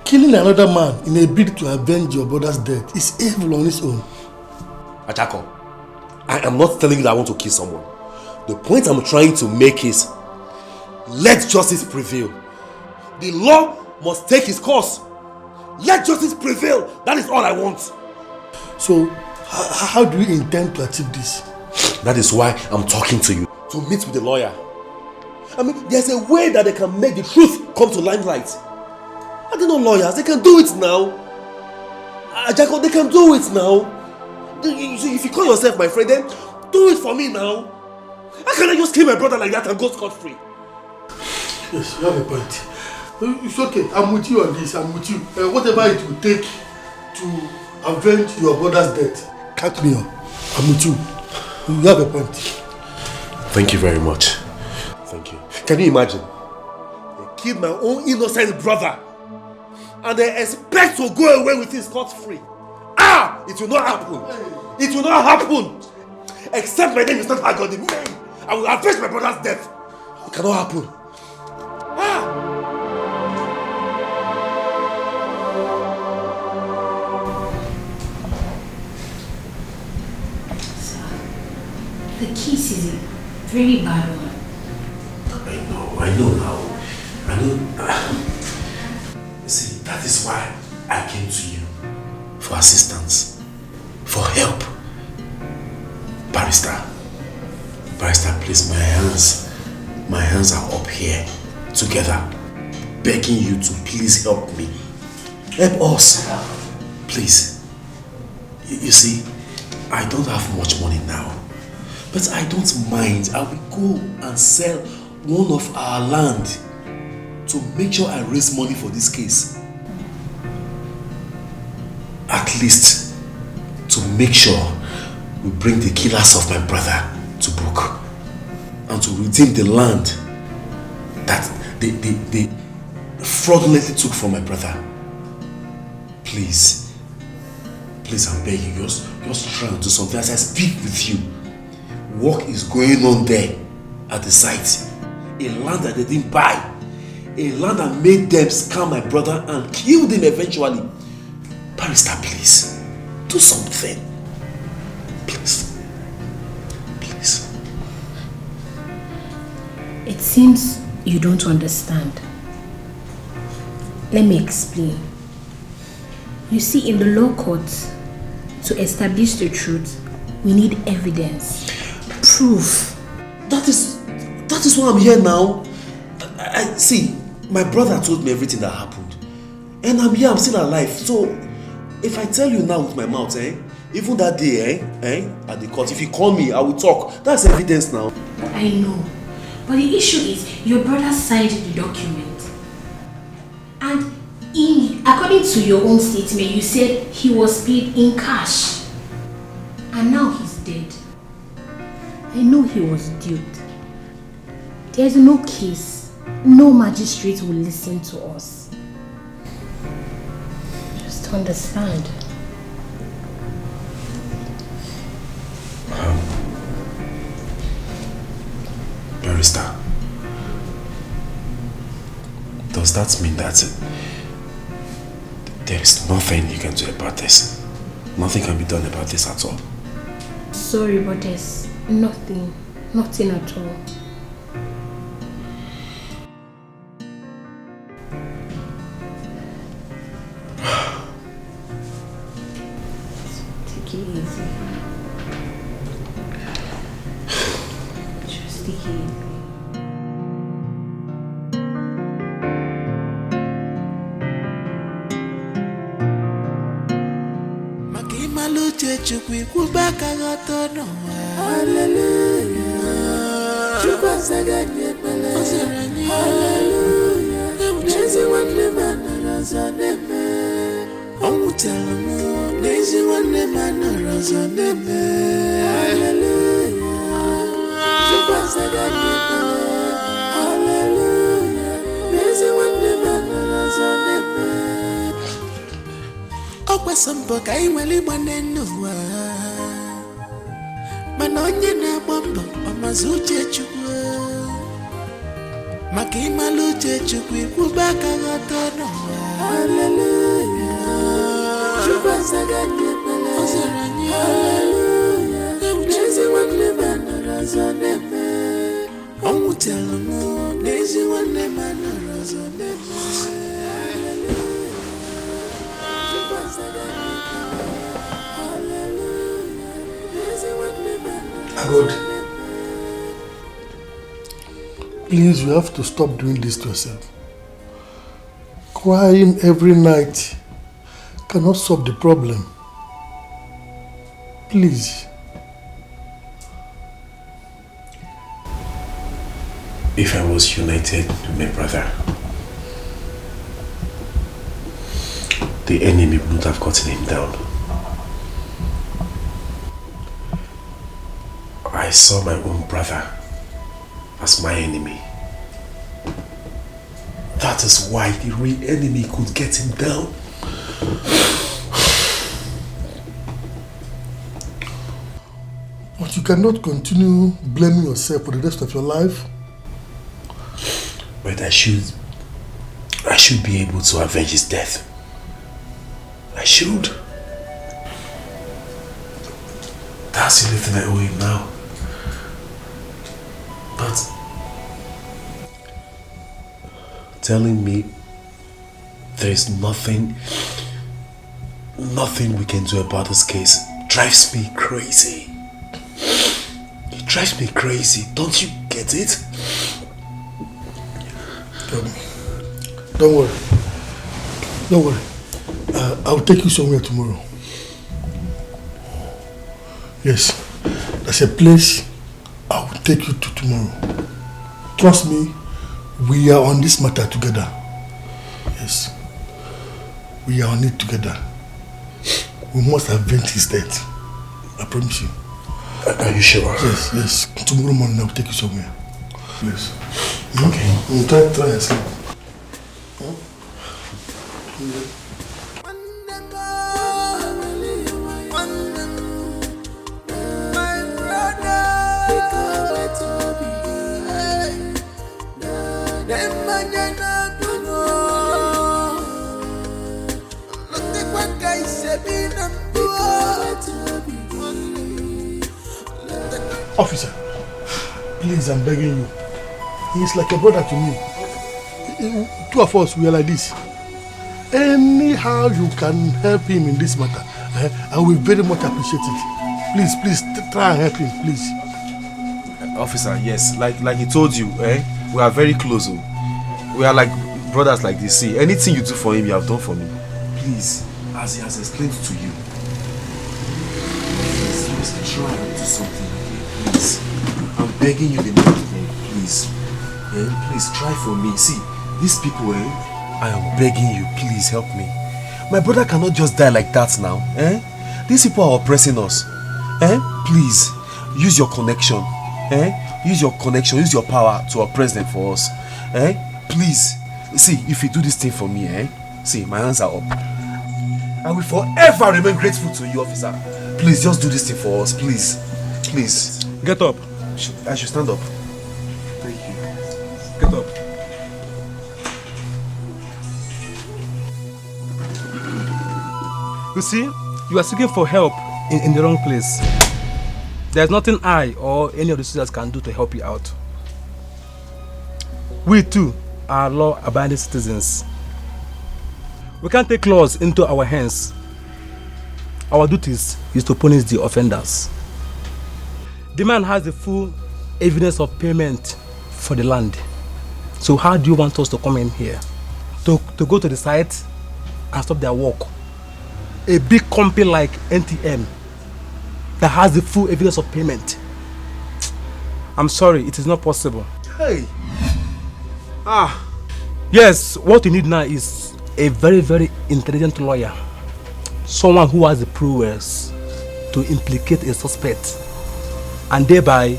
killing another man in a bid to avenge your brother's death is evil on its own. Ajako, I am not telling you that I want to kill someone. The point I'm trying to make is, let justice prevail. The law must take its course. Let justice prevail. That is all I want. So, how do you intend to achieve this? That is why I'm talking to you. To meet with the lawyer. I mean, there's a way that they can make the truth come to limelight. Are they not lawyers? They can do it now. Ajako, they can do it now. If you call yourself my friend, then do it for me now. How can I just kill my brother like that and go scot-free? Yes, you have a point. It's okay. I'm with you on this. I'm with you. Whatever it will take to avenge your brother's death, count me on. I'm with you. You have a point. Thank you very much. Thank you. Can you imagine? They killed my own innocent brother and they expect to go away with his scot-free. Ah! It will not happen. It will not happen. Except my name is not Akagod. I will avenge my brother's death. It cannot happen. The kiss is a very bad one. I know now. See, that is why I came to you. For assistance. For help. Barrister, please, my hands are up here. Together. Begging you to please help me. Help us. Please. You see, I don't have much money now. But I don't mind. I will go and sell one of our land to make sure I raise money for this case. At least to make sure we bring the killers of my brother to book and to redeem the land that they fraudulently took from my brother. Please, I'm begging you, just try to do something as I speak with you. Work is going on there at the site. A land that they didn't buy. A land that made them scam my brother and kill him eventually. Barrister, please, do something. Please. It seems you don't understand. Let me explain. You see, in the law courts, to establish the truth, we need evidence. Proof. That is why I'm here now. I see, my brother told me everything that happened. And I'm here, I'm still alive. So, if I tell you now with my mouth, even that day, at the court, if you call me, I will talk. That's evidence now. I know. But the issue is, your brother signed the document. And according to your own statement, you said he was paid in cash. And now he's dead. I know he was duped. There's no case. No magistrate will listen to us. Just understand. Barrister, does that mean that there is nothing you can do about this? Nothing can be done about this at all? Sorry, but there's nothing at all. Take it easy. Just take it easy. Chukwi kubaka gotono. Hallelujah. Chukwa saganye mele. Hallelujah. Nezi wane manaraza neme. Omutelamu. Nezi wane manaraza neme. Hallelujah. Chukwa saganye mele. Hallelujah. Nezi wane manaraza neme. Okwa sampo kai wali mwanenua. Manonye na bombo omazuche chukwa. Makima luche chukwi kubaka gotono. Hallelujah. Chukwa saganye mele. Hallelujah. Nezi wane manaraza neme. Omutelamu. Nezi wane manaraza neme. Akagod, please, you have to stop doing this to yourself. Crying every night cannot solve the problem. Please. If I was united with my brother, the enemy would not have gotten him down. I saw my own brother as my enemy. That is why the real enemy could get him down. But you cannot continue blaming yourself for the rest of your life. But I should be able to avenge his death. I should. That's the only thing I owe him now. But telling me there is nothing we can do about this case drives me crazy. It drives me crazy. Don't you get it? Don't worry. Don't worry. I'll take you somewhere tomorrow. Yes, there's a place I will take you to tomorrow. Trust me, We are on this matter together. Yes. We are on it together. We must avenge his death. I promise you. Are you sure? Yes, yes. Tomorrow morning I'll take you somewhere. Please. Okay. Try and sleep. Officer, please, I'm begging you. He's like a brother to me. Two of us, we are like this. Anyhow you can help him in this matter, I will very much appreciate it. Please, try and help him, please. Officer, yes, like he told you, we are very close. We are like brothers like this. See, anything you do for him, you have done for me. Please, as he has explained to you, please, just try and do something, okay? Please. I'm begging you the name of God, please. Please try for me. See, these people, I am begging you, please help me. My brother cannot just die like that now. These people are oppressing us. Please, use your connection. Use your connection, use your power to oppress them for us. Please. See, if you do this thing for me, see, my hands are up. I will forever remain grateful to you, officer. Please, just do this thing for us, please. Please. Get up. I should stand up. Thank you. Get up. You see, you are seeking for help in the wrong place. There's nothing I or any of the sisters can do to help you out. We too are law-abiding citizens. We can't take laws into our hands. Our duties is to punish the offenders. The man has the full evidence of payment for the land. So how do you want us to come in here? To go to the site and stop their work? A big company like NTM that has the full evidence of payment. I'm sorry, it is not possible. Hey! Yes, what you need now is a very, very intelligent lawyer. Someone who has the prowess to implicate a suspect and thereby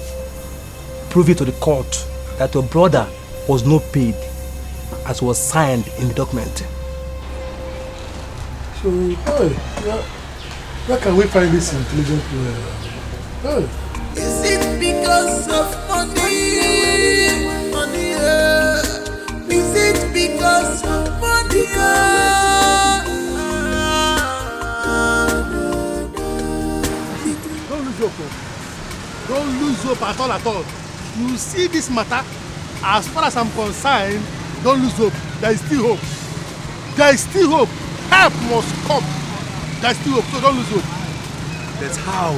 prove it to the court that your brother was not paid as was signed in the document. So, where can we find this intelligent lawyer? Is it because of money? Money, is it because of money? Don't lose hope. Don't lose hope at all. You see this matter, as far as I'm concerned, don't lose hope. There is still hope. There is still hope. Help must come. There is still hope, so don't lose hope. That's how.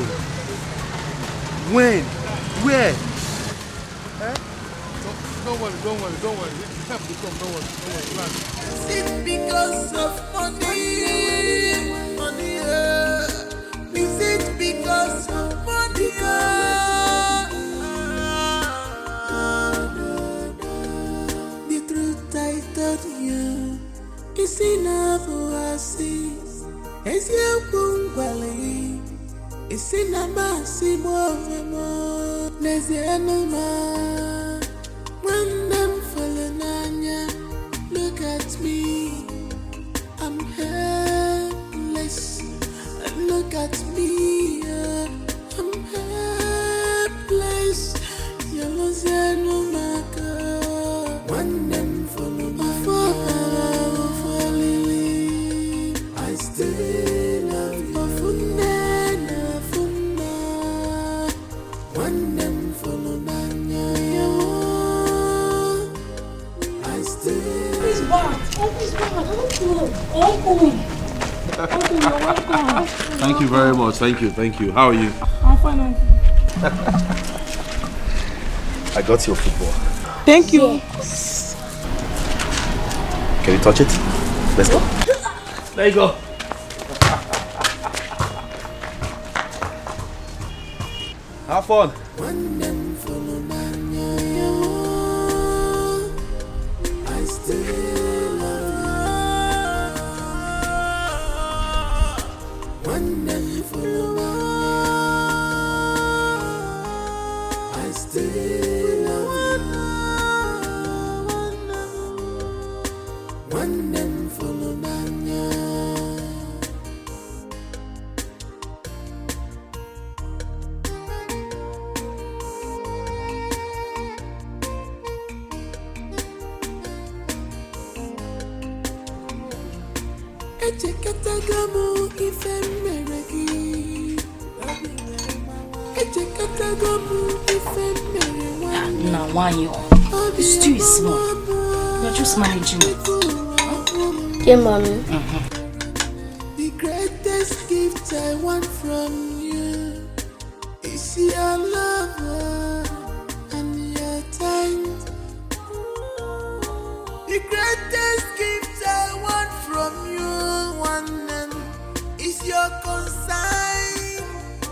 When? Where? Don't worry. Help will come, don't worry. Relax. Is it because of money? Money, is it because of money? The truth I told you is enough for us. It's your bungalow. It's in a massive more. There's the animal. When I'm falling on ya, look at me. I'm helpless. And look at me. I'm helpless. You're losing no matter. When I'm falling on ya, I still love you. When I'm falling on ya, I still. Please, Bart. Uncle, you're welcome. Thank you very much. Thank you. How are you? I'm fine, Uncle. I got your football. Thank you. Yes. Can you touch it? Let's go. There you go. Have fun. Now, why you? It's too small. You're just managing it. Yeah, mommy. The greatest gift I want from you is your love and your time. The greatest gift I want from you, one name, is your consign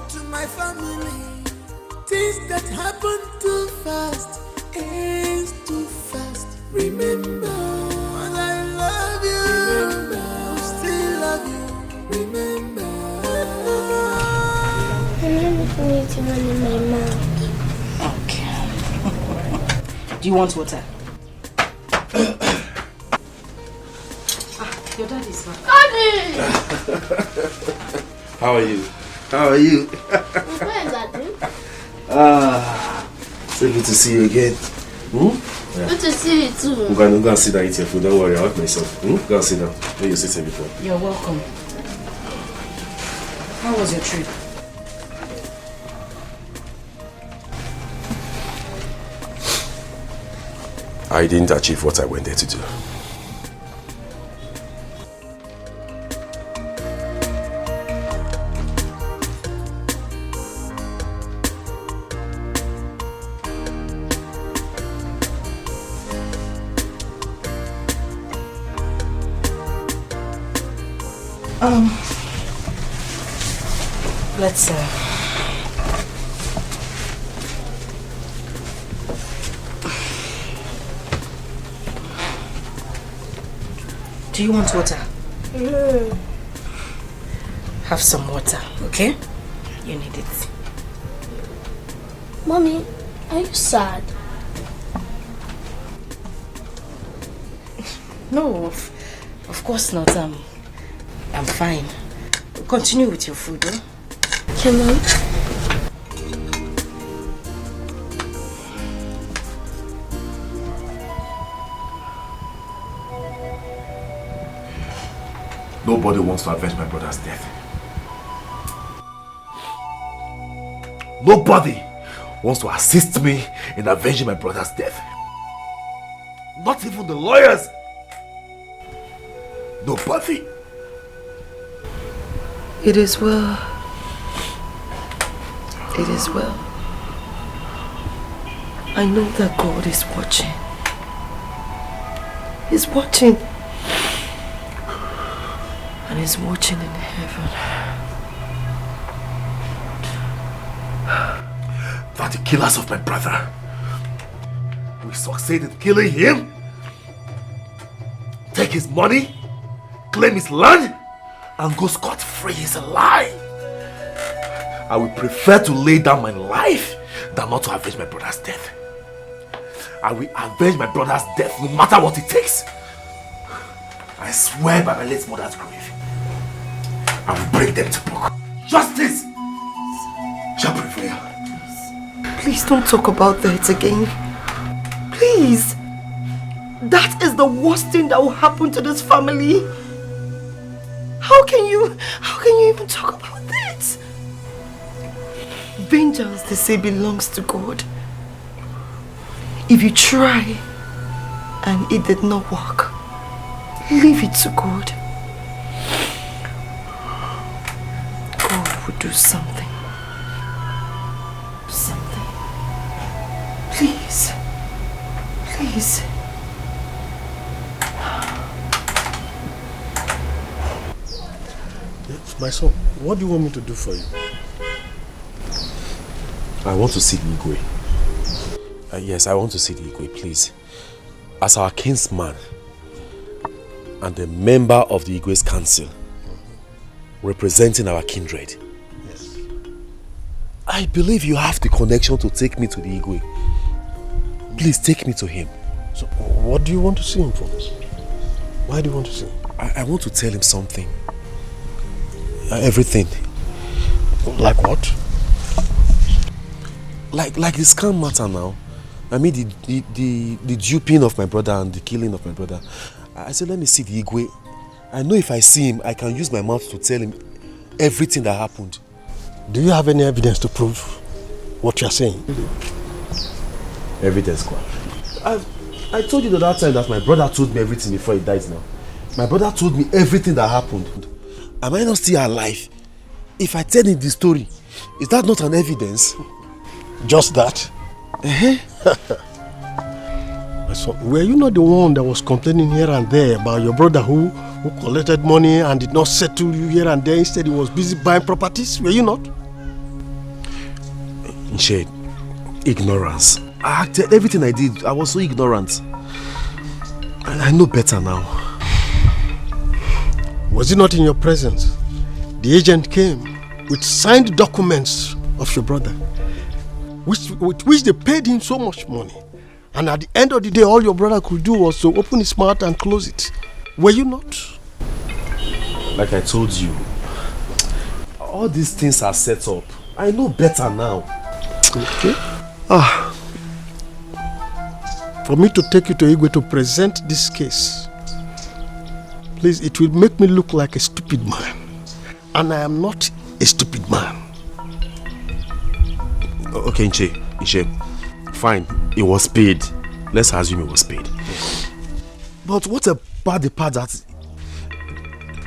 to my family. Things that happen too fast, ends too fast. Remember, when I love you, remember, still love you. Remember. I'm not putting one in my mouth. Okay. Do you want water? Your dad is back. Daddy! How are you? How are you? Where is Daddy? So good to see you again. Yeah. Good to see you too. Go and sit down, eat your food. Don't worry, I'll help myself. Go and sit down. Where you sit here before. You're welcome. How was your trip? I didn't achieve what I went there to do. Let's do you want water? Have some water, okay? You need it. Mommy, are you sad? No, of course not. I'm fine. Continue with your food, huh? Okay, Mom. Nobody wants to avenge my brother's death. Nobody wants to assist me in avenging my brother's death. Not even the lawyers. Nobody. It is well. It is well. I know that God is watching. He's watching. And He's watching in heaven. That the killers of my brother will succeed in killing him, take his money, claim his land, and go scot-free is a lie. I would prefer to lay down my life than not to avenge my brother's death. I will avenge my brother's death no matter what it takes. I swear by my late mother's grave, I will bring them to book. Justice shall prevail. Please don't talk about that again. Please. That is the worst thing that will happen to this family. How can you even talk about that? Vengeance, they say, belongs to God. If you try and it did not work, leave it to God. God will do something. Something. Please. Please. My son, what do you want me to do for you? I want to see the Igwe. Yes, I want to see the Igwe, please. As our kinsman and a member of the Igwe's council, representing our kindred. Yes. I believe you have the connection to take me to the Igwe. Please take me to him. So, what do you want to see him for? Why do you want to see him? I want to tell him something. Everything. Like what? Like the scam matter now. I mean the duping of my brother and the killing of my brother. I said, let me see the Igwe. I know if I see him, I can use my mouth to tell him everything that happened. Do you have any evidence to prove what you are saying? Evidence, quoi? I told you the other time that my brother told me everything before he died now. My brother told me everything that happened. Am I not still alive? If I tell him the story, is that not an evidence? Just that? So, were you not the one that was complaining here and there about your brother who collected money and did not settle you here and there? Instead, he was busy buying properties. Were you not? In shade, ignorance. I acted everything I did. I was so ignorant. And I know better now. Was it not in your presence? The agent came with signed documents of your brother, with which they paid him so much money. And at the end of the day, all your brother could do was to open his mouth and close it. Were you not? Like I told you, all these things are set up. I know better now. Okay. For me to take you to Igwe to present this case, please, it will make me look like a stupid man. And I am not a stupid man. Okay, Nche. Fine, it was paid. Let's assume it was paid. But what about the part that...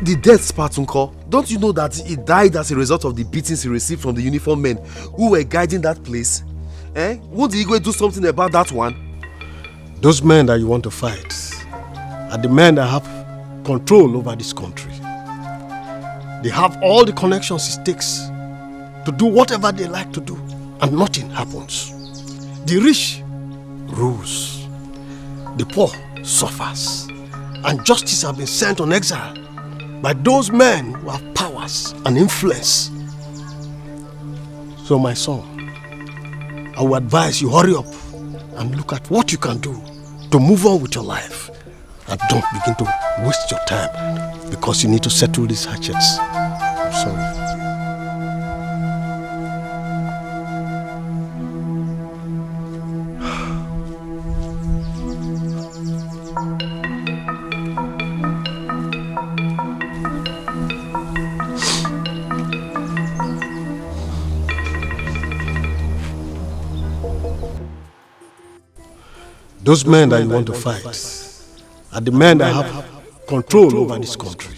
the death part, Uncle? Don't you know that he died as a result of the beatings he received from the uniformed men who were guiding that place? Won't the Igwe do something about that one? Those men that you want to fight are the men that have control over this country. They have all the connections it takes to do whatever they like to do, and nothing happens. The rich rules, the poor suffers, and justice has been sent on exile by those men who have powers and influence. So my son, I would advise you hurry up and look at what you can do to move on with your life. And don't begin to waste your time because you need to settle these hatchets. I'm sorry. Those men that you want to fight are the men that have control over this country.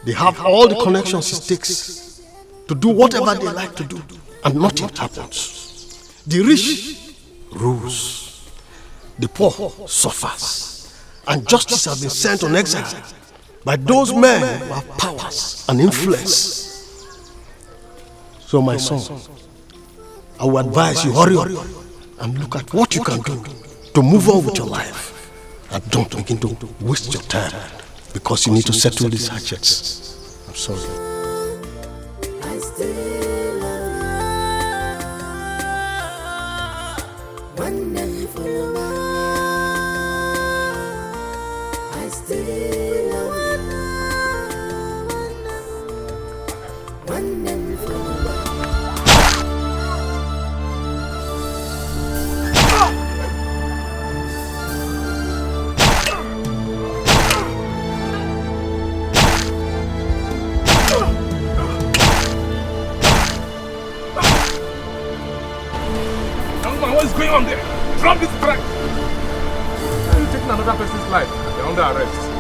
They have all the connections it takes to do whatever they like to do, and nothing happens. The rich rules, the poor suffers, and justice has been sent on exile by those men who have powers and influence. So my son, I would advise you hurry up and look at what you can do to move on with your life. And don't begin to waste your time because you need to settle these hatchets. I'm sorry. I still wonderful. I still wonderful. What is going on there? Drop this track! You're taking another person's life. You're under arrest.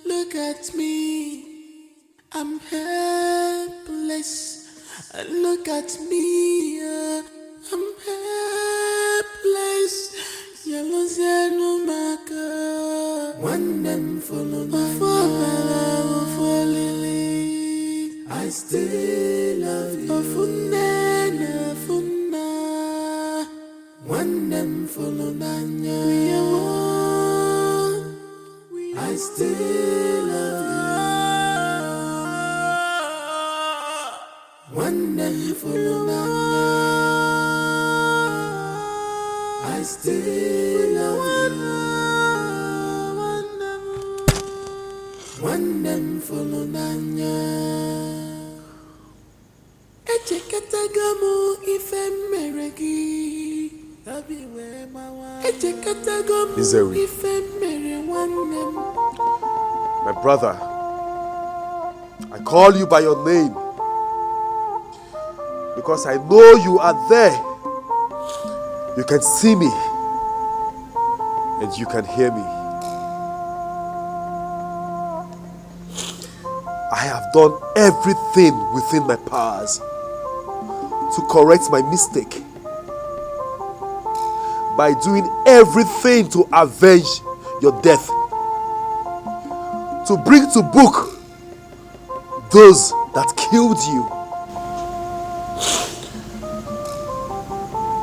Look at me, I'm helpless. Look at me, I'm helpless. Yellow no maka. One them follow my for Lily. I still love you. Funna. One them follow Nanya. I still love you. One them follow Nanya. I still love you. One them follow Nanya. Echekatagamu ife meregi. Echekatagamu ife mere one them. My brother, I call you by your name because I know you are there. You can see me and you can hear me. I have done everything within my powers to correct my mistake by doing everything to avenge your death, to bring to book those that killed you.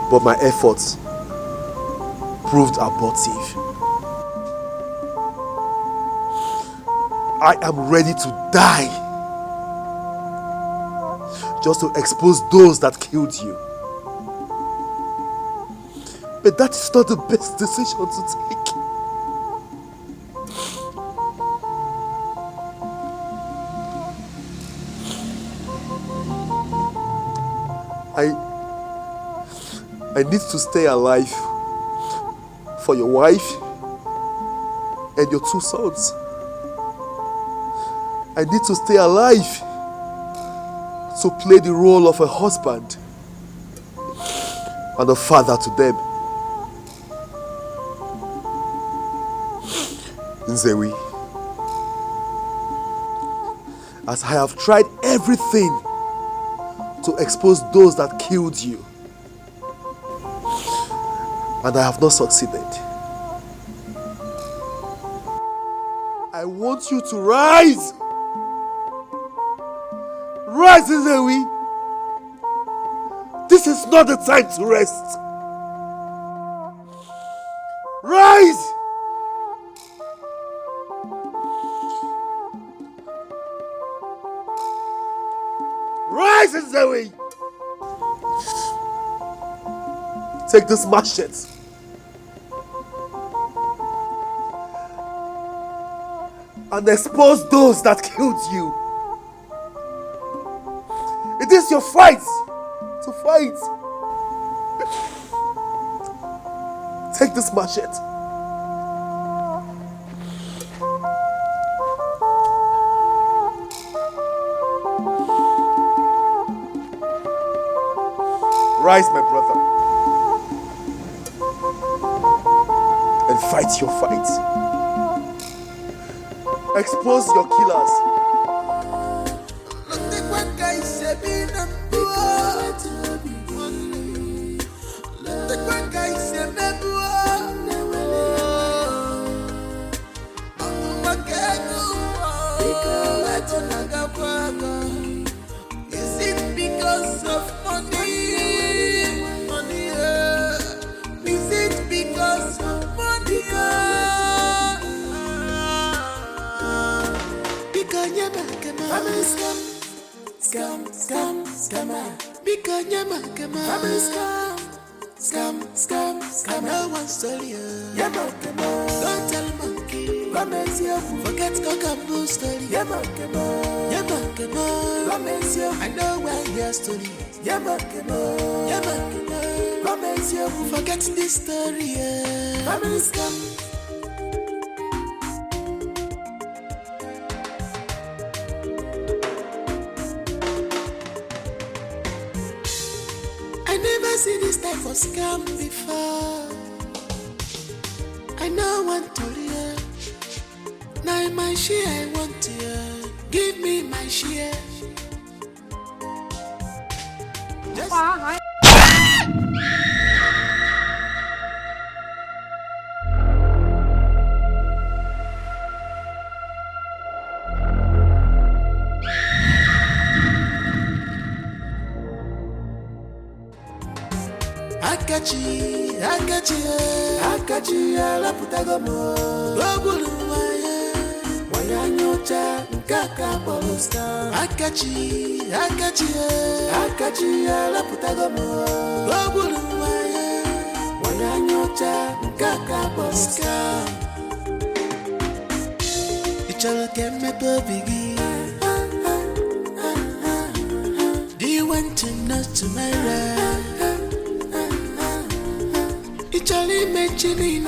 But my efforts proved abortive. I am ready to die just to expose those that killed you. But that is not the best decision to take. I need to stay alive for your wife and your 2 sons. I need to stay alive to play the role of a husband and a father to them. Nzewi, as I have tried everything to expose those that killed you, and I have not succeeded, I want you to rise. Rise, Nzewi. This is not the time to rest. Rise. Rise, Nzewi. Take this machete and expose those that killed you. It is your fight to fight. Take this machete. Rise, my brother, and fight your fight. Expose your killers. Is it because of money? Is it because of money? Because you're family scammer. Because you're family scam. No one story. Don't tell monkey. Forget cock and bull story. I know where your story. Forget this story. Family scam. I never see this type of scam before. I know one to hear. Now my share I want to hear. Give me my share. Akachi, alaputagomo. Ogulu waya nyocha nkaka polusta. Akachi, alaputagomo. Ogulu waya nyocha nkaka polusta. Ichalo keme bobigi. Do you want to know tomorrow? Charlie mentioning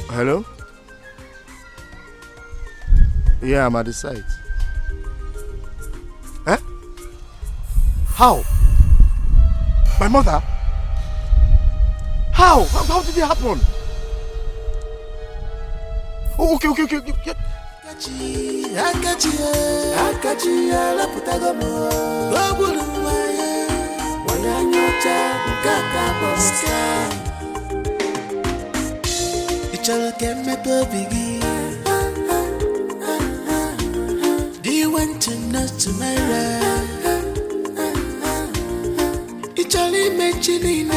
Hello? Yeah, I'm at the site. Eh? How? My mother? How? How did it happen? Oh, okay. Akachi, alaputagomo. Ogulu waya nyocha nkaka polusta. Ichalo keme bobigi. Do you want to know tomorrow? Ichalo mentioning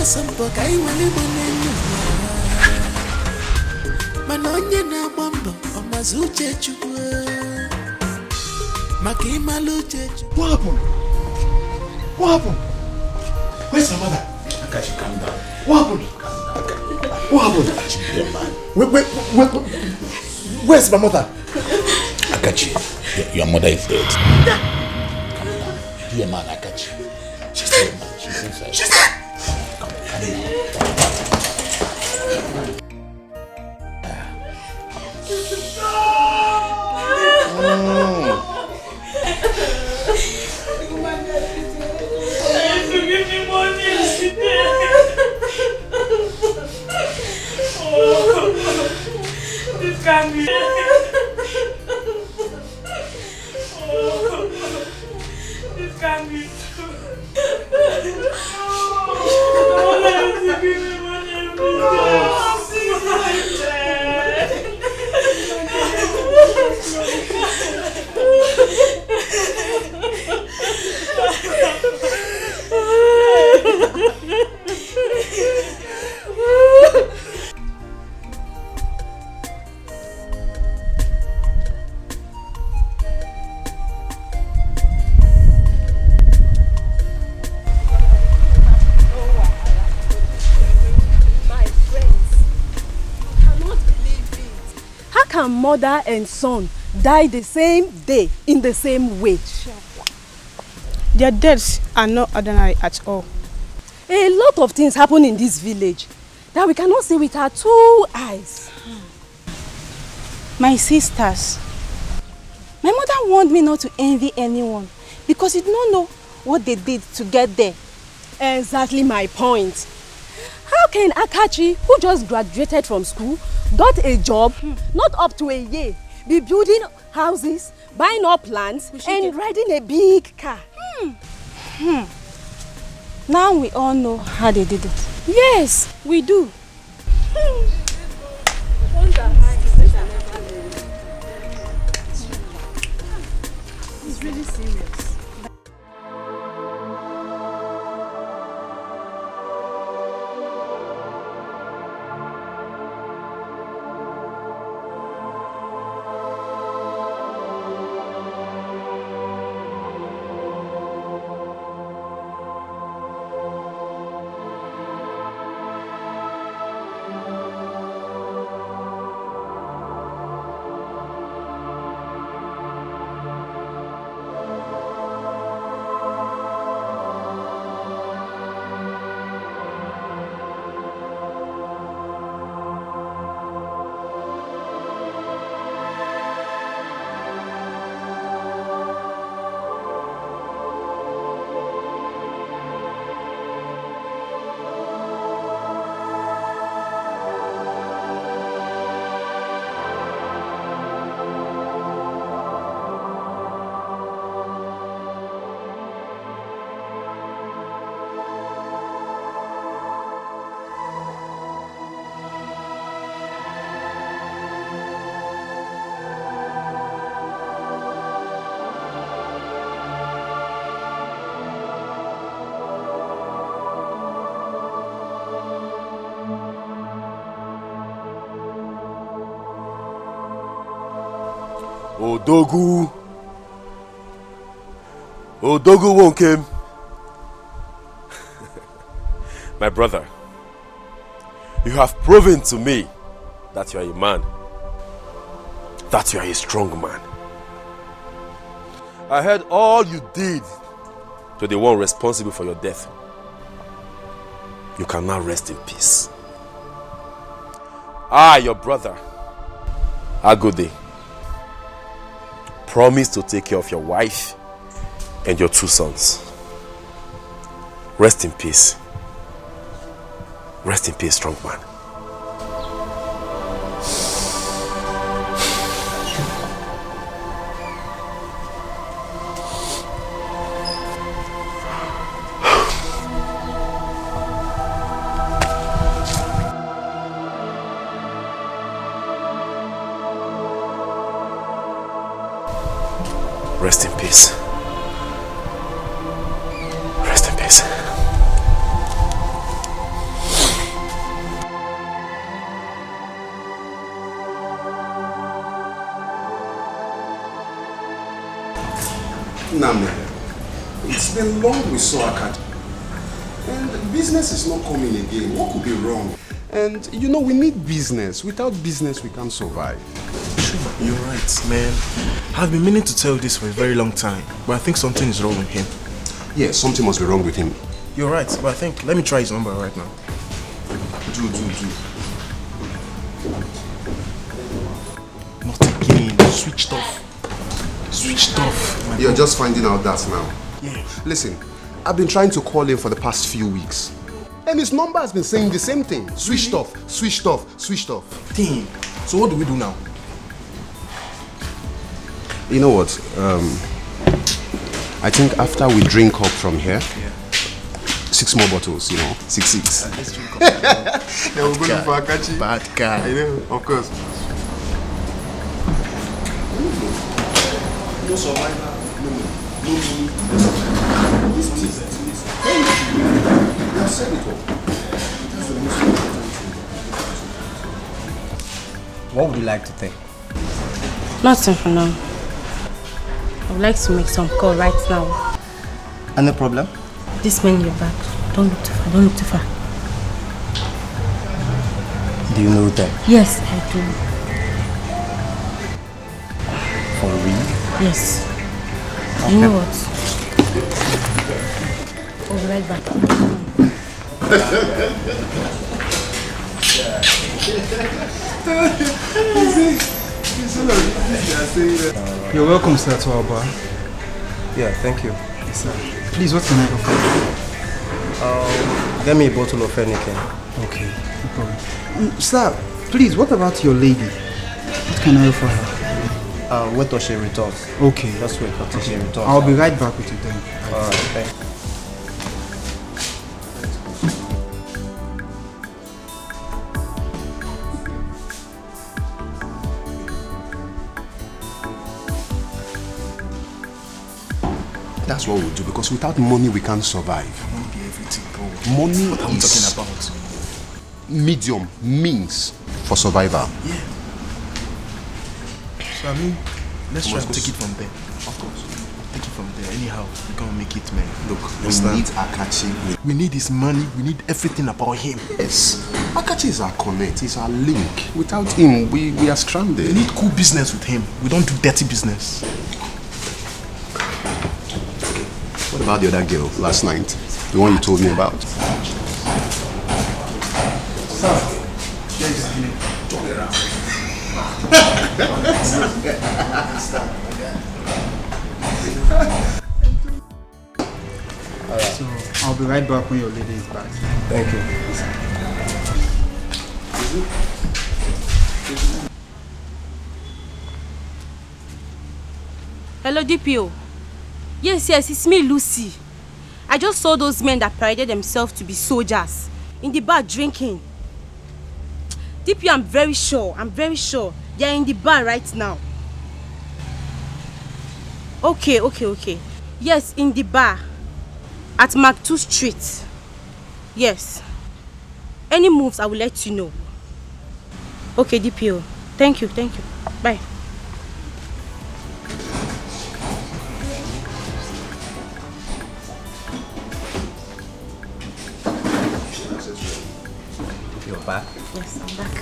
Sampo kai wali bonenu manonye na bombo omazuche chukwu makima luche chukwu. What happened? Where's my mother? Akachi, calm down. What happened? What happened? Akachi, dear man. Where's my mother? Akachi, your mother is dead. Calm down. Dear man, Akachi. She's dead, man. She's inside. She's dead! This can't be. This can't be true. Mother and son die the same day in the same way. Their deaths are not ordinary at all. A lot of things happen in this village that we cannot see with our 2 eyes. My sisters, my mother warned me not to envy anyone because you don't know what they did to get there. Exactly my point. How can Akachi, who just graduated from school, got a job, not up to a year, be building houses, buying up lands, and riding a big car? Now we all know how they did it. Yes, we do. It's really serious. Odogu. Odogu won't come. My brother, you have proven to me that you are a man. That you are a strong man. I heard all you did to the one responsible for your death. You can now rest in peace. I, your brother, Akagod, promise to take care of your wife and your 2 sons. Rest in peace. Rest in peace, strong man. Rest in peace. Rest in peace. Name, it's been long we saw Akagod. And business is not coming again. What could be wrong? And you know, we need business. Without business, we can't survive. You're right, man. I've been meaning to tell you this for a very long time, but I think something is wrong with him. Yeah, something must be wrong with him. You're right, but I think, let me try his number right now. Do. Not again. Switched off. Switched off. You're just finding out that now. Yeah. Listen, I've been trying to call him for the past few weeks. And his number has been saying the same thing. Switched off, switched off, switched off. Dang. So what do we do now? You know what? I think after we drink up from here, 6 more bottles, you know, 6. Let's drink up. Yeah, we're going for Akagod. Bad guy. I know, of course. No survivor. No. This is it. Thank you. You have said it all. That's the most important thing. What would you like to think? Nothing for now. I would like to make some call right now. Any problem? This man in your back. Don't look too far. Don't look too far. Do you know them? Yes, I do. For real? Yes. Okay. You know what? I'll be right back. You're welcome, sir, to our bar. Yeah, thank you. Yes, sir. Please, what can I offer you? Get me a bottle of anything. Okay, no problem. Sir, please, what about your lady? What can I offer her? Wait till she returns. Okay. Just wait until she returns. I'll be right back with you then. Alright, thank you. That's what we'll do, because without money we can't survive. Money be everything, bro. Money What are we is talking about? medium means for survival. Yeah. So I mean, let's try Must and go take it from there. Of course. Take it from there. Anyhow, we're gonna make it, man. Look, we Understand? need Akagod. We need his money. We need everything about him. Yes. Akagod is our connect. He's our link. Without him, we are stranded. We need cool business with him. We don't do dirty business. What about the other girl last night? The one you told me about? So, I'll be right back when your lady is back. Thank you. Hello, DPO. Yes, it's me, Lucy. I just saw those men that paraded themselves to be soldiers in the bar drinking. DPO, I'm very sure. They are in the bar right now. Okay. Yes, in the bar. At Mark 2 Street. Yes. Any moves, I will let you know. Okay, DPO. Thank you. Bye. You're back? Yes, I'm back.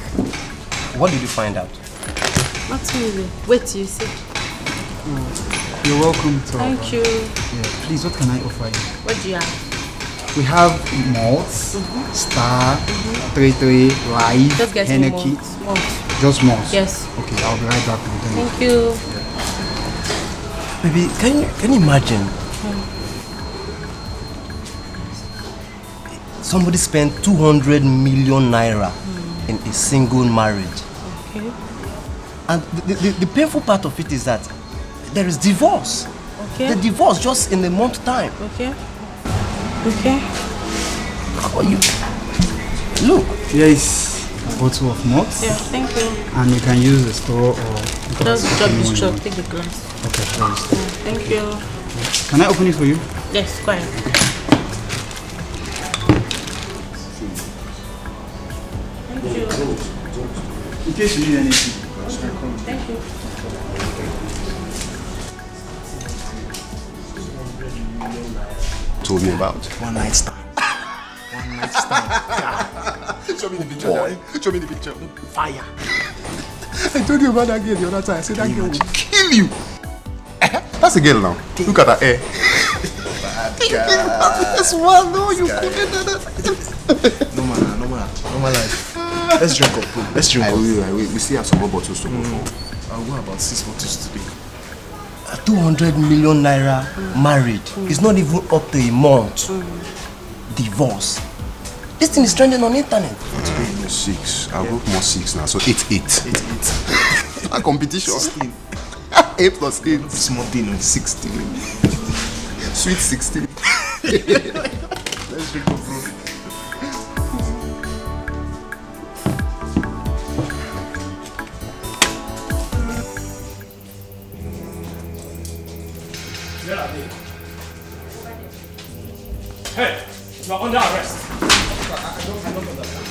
What did you find out? Not really. Wait till you see. You're welcome to. Thank you. Yeah, please, what can I offer you? What do you have? We have malts, Star, 33, Live, Just get me Henneke. malts. Just malts? Yes. Okay, I'll be right back with them. Thank you. Baby, can you imagine? Somebody spent 200 million naira in a single marriage. Okay. And the painful part of it is that there is divorce. Okay. The divorce just in a month's time. Okay. Okay. How are you? Look. Here is a bottle of malts. Yeah, thank you. And you can use the straw or... Just drop this truck, take the glass. Okay, please. Thank you. Can I open it for you? Yes, go ahead. Thank you. In case you need anything. Thank you. Told me about. One night stand. One night stand. Show me the picture. Boy. Show me the picture. Fire. I told you about that girl the other time. I said that girl will kill you. That's a girl now. Look at her hair. That's one. No, you couldn't. No man, life. Let's drink up, bro. Let's drink up. We still have some more bottles to go for. I'll go about 6 bottles today. 200 million naira married. It's not even up to a month. Divorce. This thing is trending on internet. Today is 6. I'll go more 6 now. So 8. 8. A competition. 16. 8 plus 8. Small thing, 16. Sweet 16. Let's drink up, bro. Where are they? Hey, you are under arrest. I don't understand.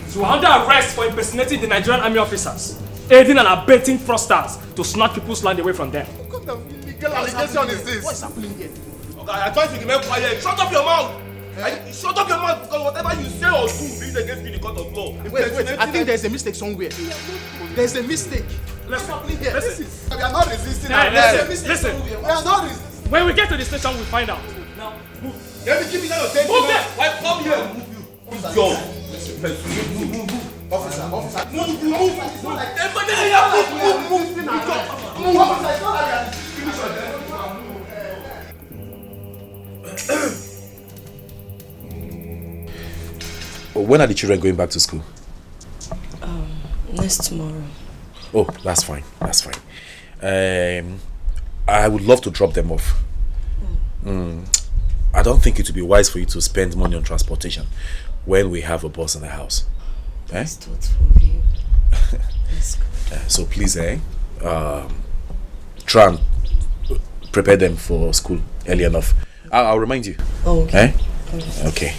So you are under arrest for impersonating the Nigerian army officers, aiding and abetting fraudsters to snatch people's land away from them. What kind of illegal allegation is this? What's happening here? Okay, I told you to remain quiet. Shut up your mouth! Shut up your mouth because whatever you say or do is against you in the court of law. Wait, I think there's a mistake somewhere. There's a mistake. What's happening here? Listen. We are not resisting. Listen. We are not resisting. When we get to the station, we'll find out. Now, move. Let me give you that attention. Move there. Why come here and move you? Who's yours? Move. Officer. Move. When are the children going back to school? Next tomorrow. Oh, that's fine. That's fine. I would love to drop them off. I don't think it would be wise for you to spend money on transportation when we have a bus in the house. That's thoughtful of you. That's good. So please, try and prepare them for school early enough. I'll remind you. Oh, okay. Okay.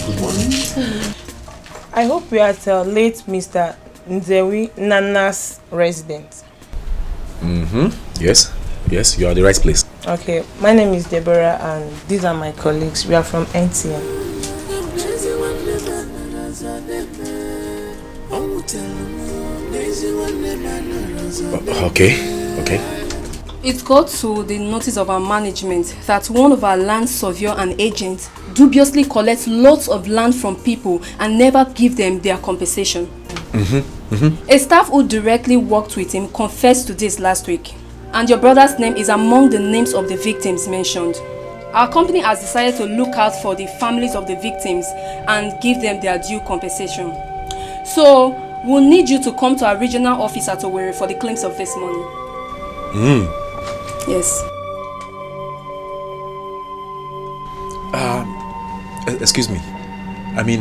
Good morning. I hope we are at late Mr. Nzewi Nana's residence. Yes, you are at the right place. Okay, my name is Deborah and these are my colleagues. We are from NTM. Okay. It got to the notice of our management that one of our land surveyor and agents dubiously collects lots of land from people and never give them their compensation. A staff who directly worked with him confessed to this last week, and your brother's name is among the names of the victims mentioned. Our company has decided to look out for the families of the victims and give them their due compensation. So, we'll need you to come to our regional office at Owerri for the claims of this money. Yes. Excuse me. I mean,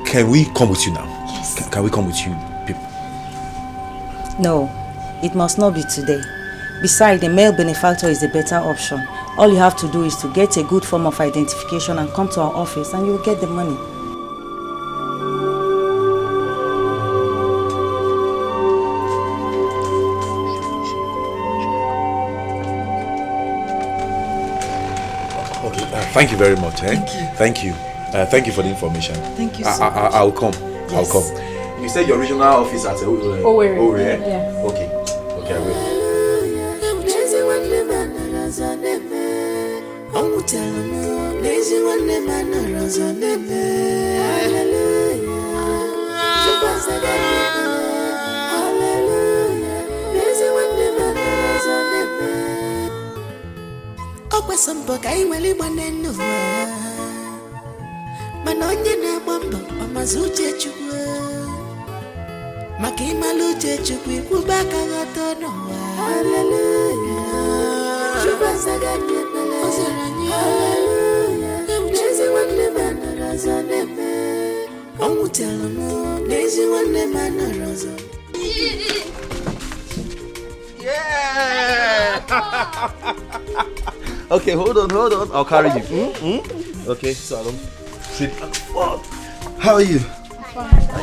can we come with you now? Yes. Can we come with you, people? No, it must not be today. Besides, the male benefactor is a better option. All you have to do is to get a good form of identification and come to our office and you'll get the money. Thank you very much. Eh? Thank you. Thank you. Thank you for the information. Thank you so much. I'll come. Yes. I'll come. You said your regional office at Owerri. Owerri, eh? Yeah. Okay, I will. Mana onye na-agba mbọ ọmazi uche Chukwu maka ịmalụ uche Chukwu ikwube aka ghọta n'ụwa. Hallelujah. Chukwu azaga anyị ekpere. Ọ zara anyị. Hallelujah. N'ezi nwanne m anọrọ ọzọ n'ebe. Ọ nwụtara m n'ezi nwanne m anọrọ ọzọ. Yeah! Okay, hold on. I'll carry you. Okay, so I don't sit. How are you? I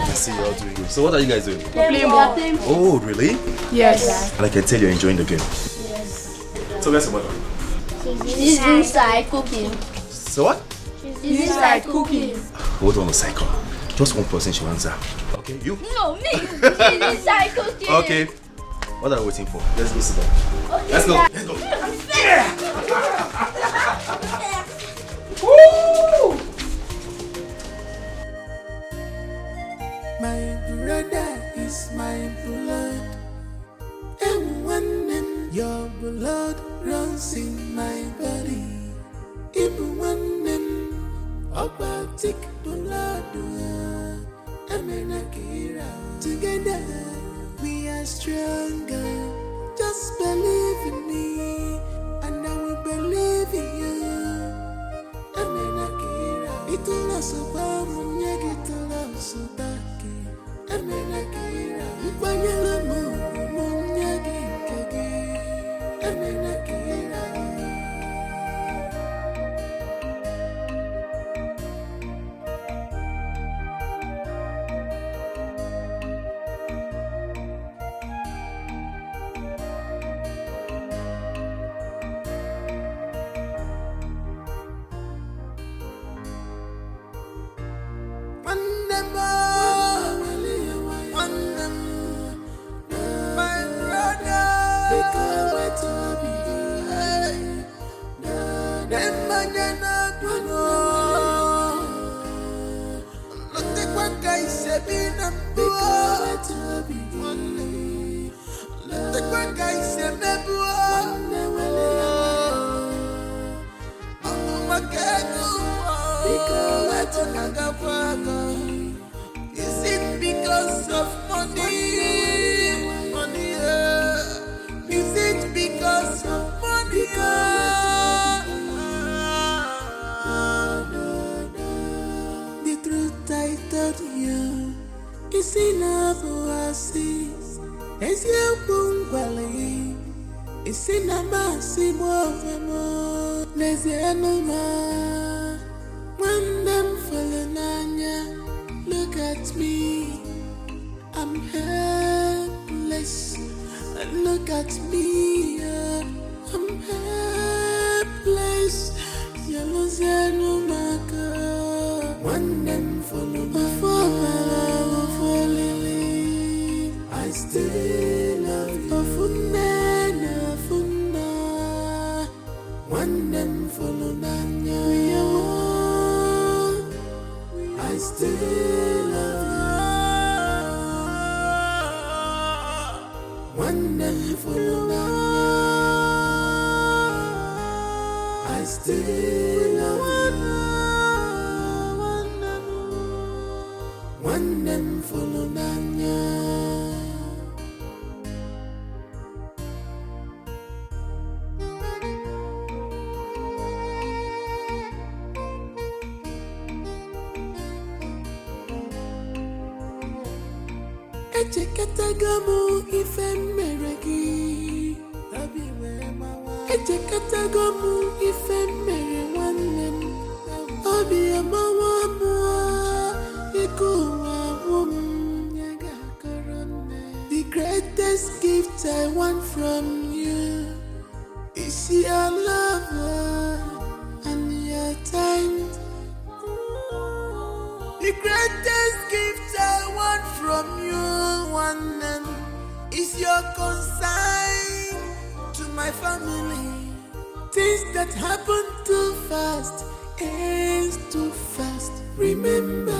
can see you're all doing good. So what are you guys doing? Playing ball. Oh, really? Yes. And I can tell you're enjoying the game. Yes. So where's the mother? She's inside cooking. So what? She's inside cooking. Hold on a second. Just one person should answer. Okay, you? No, me. She's inside cooking. Okay. What are we waiting for? Let's go sit down. Okay, Let's go. Dad. Let's go. Woo! My brother is my blood, and when your blood runs in my body, even when aquatic blood, together we are stronger. Just believe in me, and I will believe in you. It'll also come, it'll also back. Amenakira, Ipanyala Munyagi Kagi, Amenakira. Is it because of money? Money, is it because of money? The truth I told you is enough to see. As you bungwali, it's in a massive movement. There's the animal. When them falling on ya, look at me. I'm helpless. And look at me, I'm helpless. Yellow no maker. When them follow my lily, I still love you. When them follow Nanya, I still love you. When them follow Nanya, I still love you. When them follow Nanya. Echekatagamu ife meregi, echekatagamu ife mere nwannem, obi amawa mua ikuwa wum. The greatest gift I want from you is your love and your The greatest gift I want from you, one name, is your consign to my family. Things that happen too fast is too fast. Remember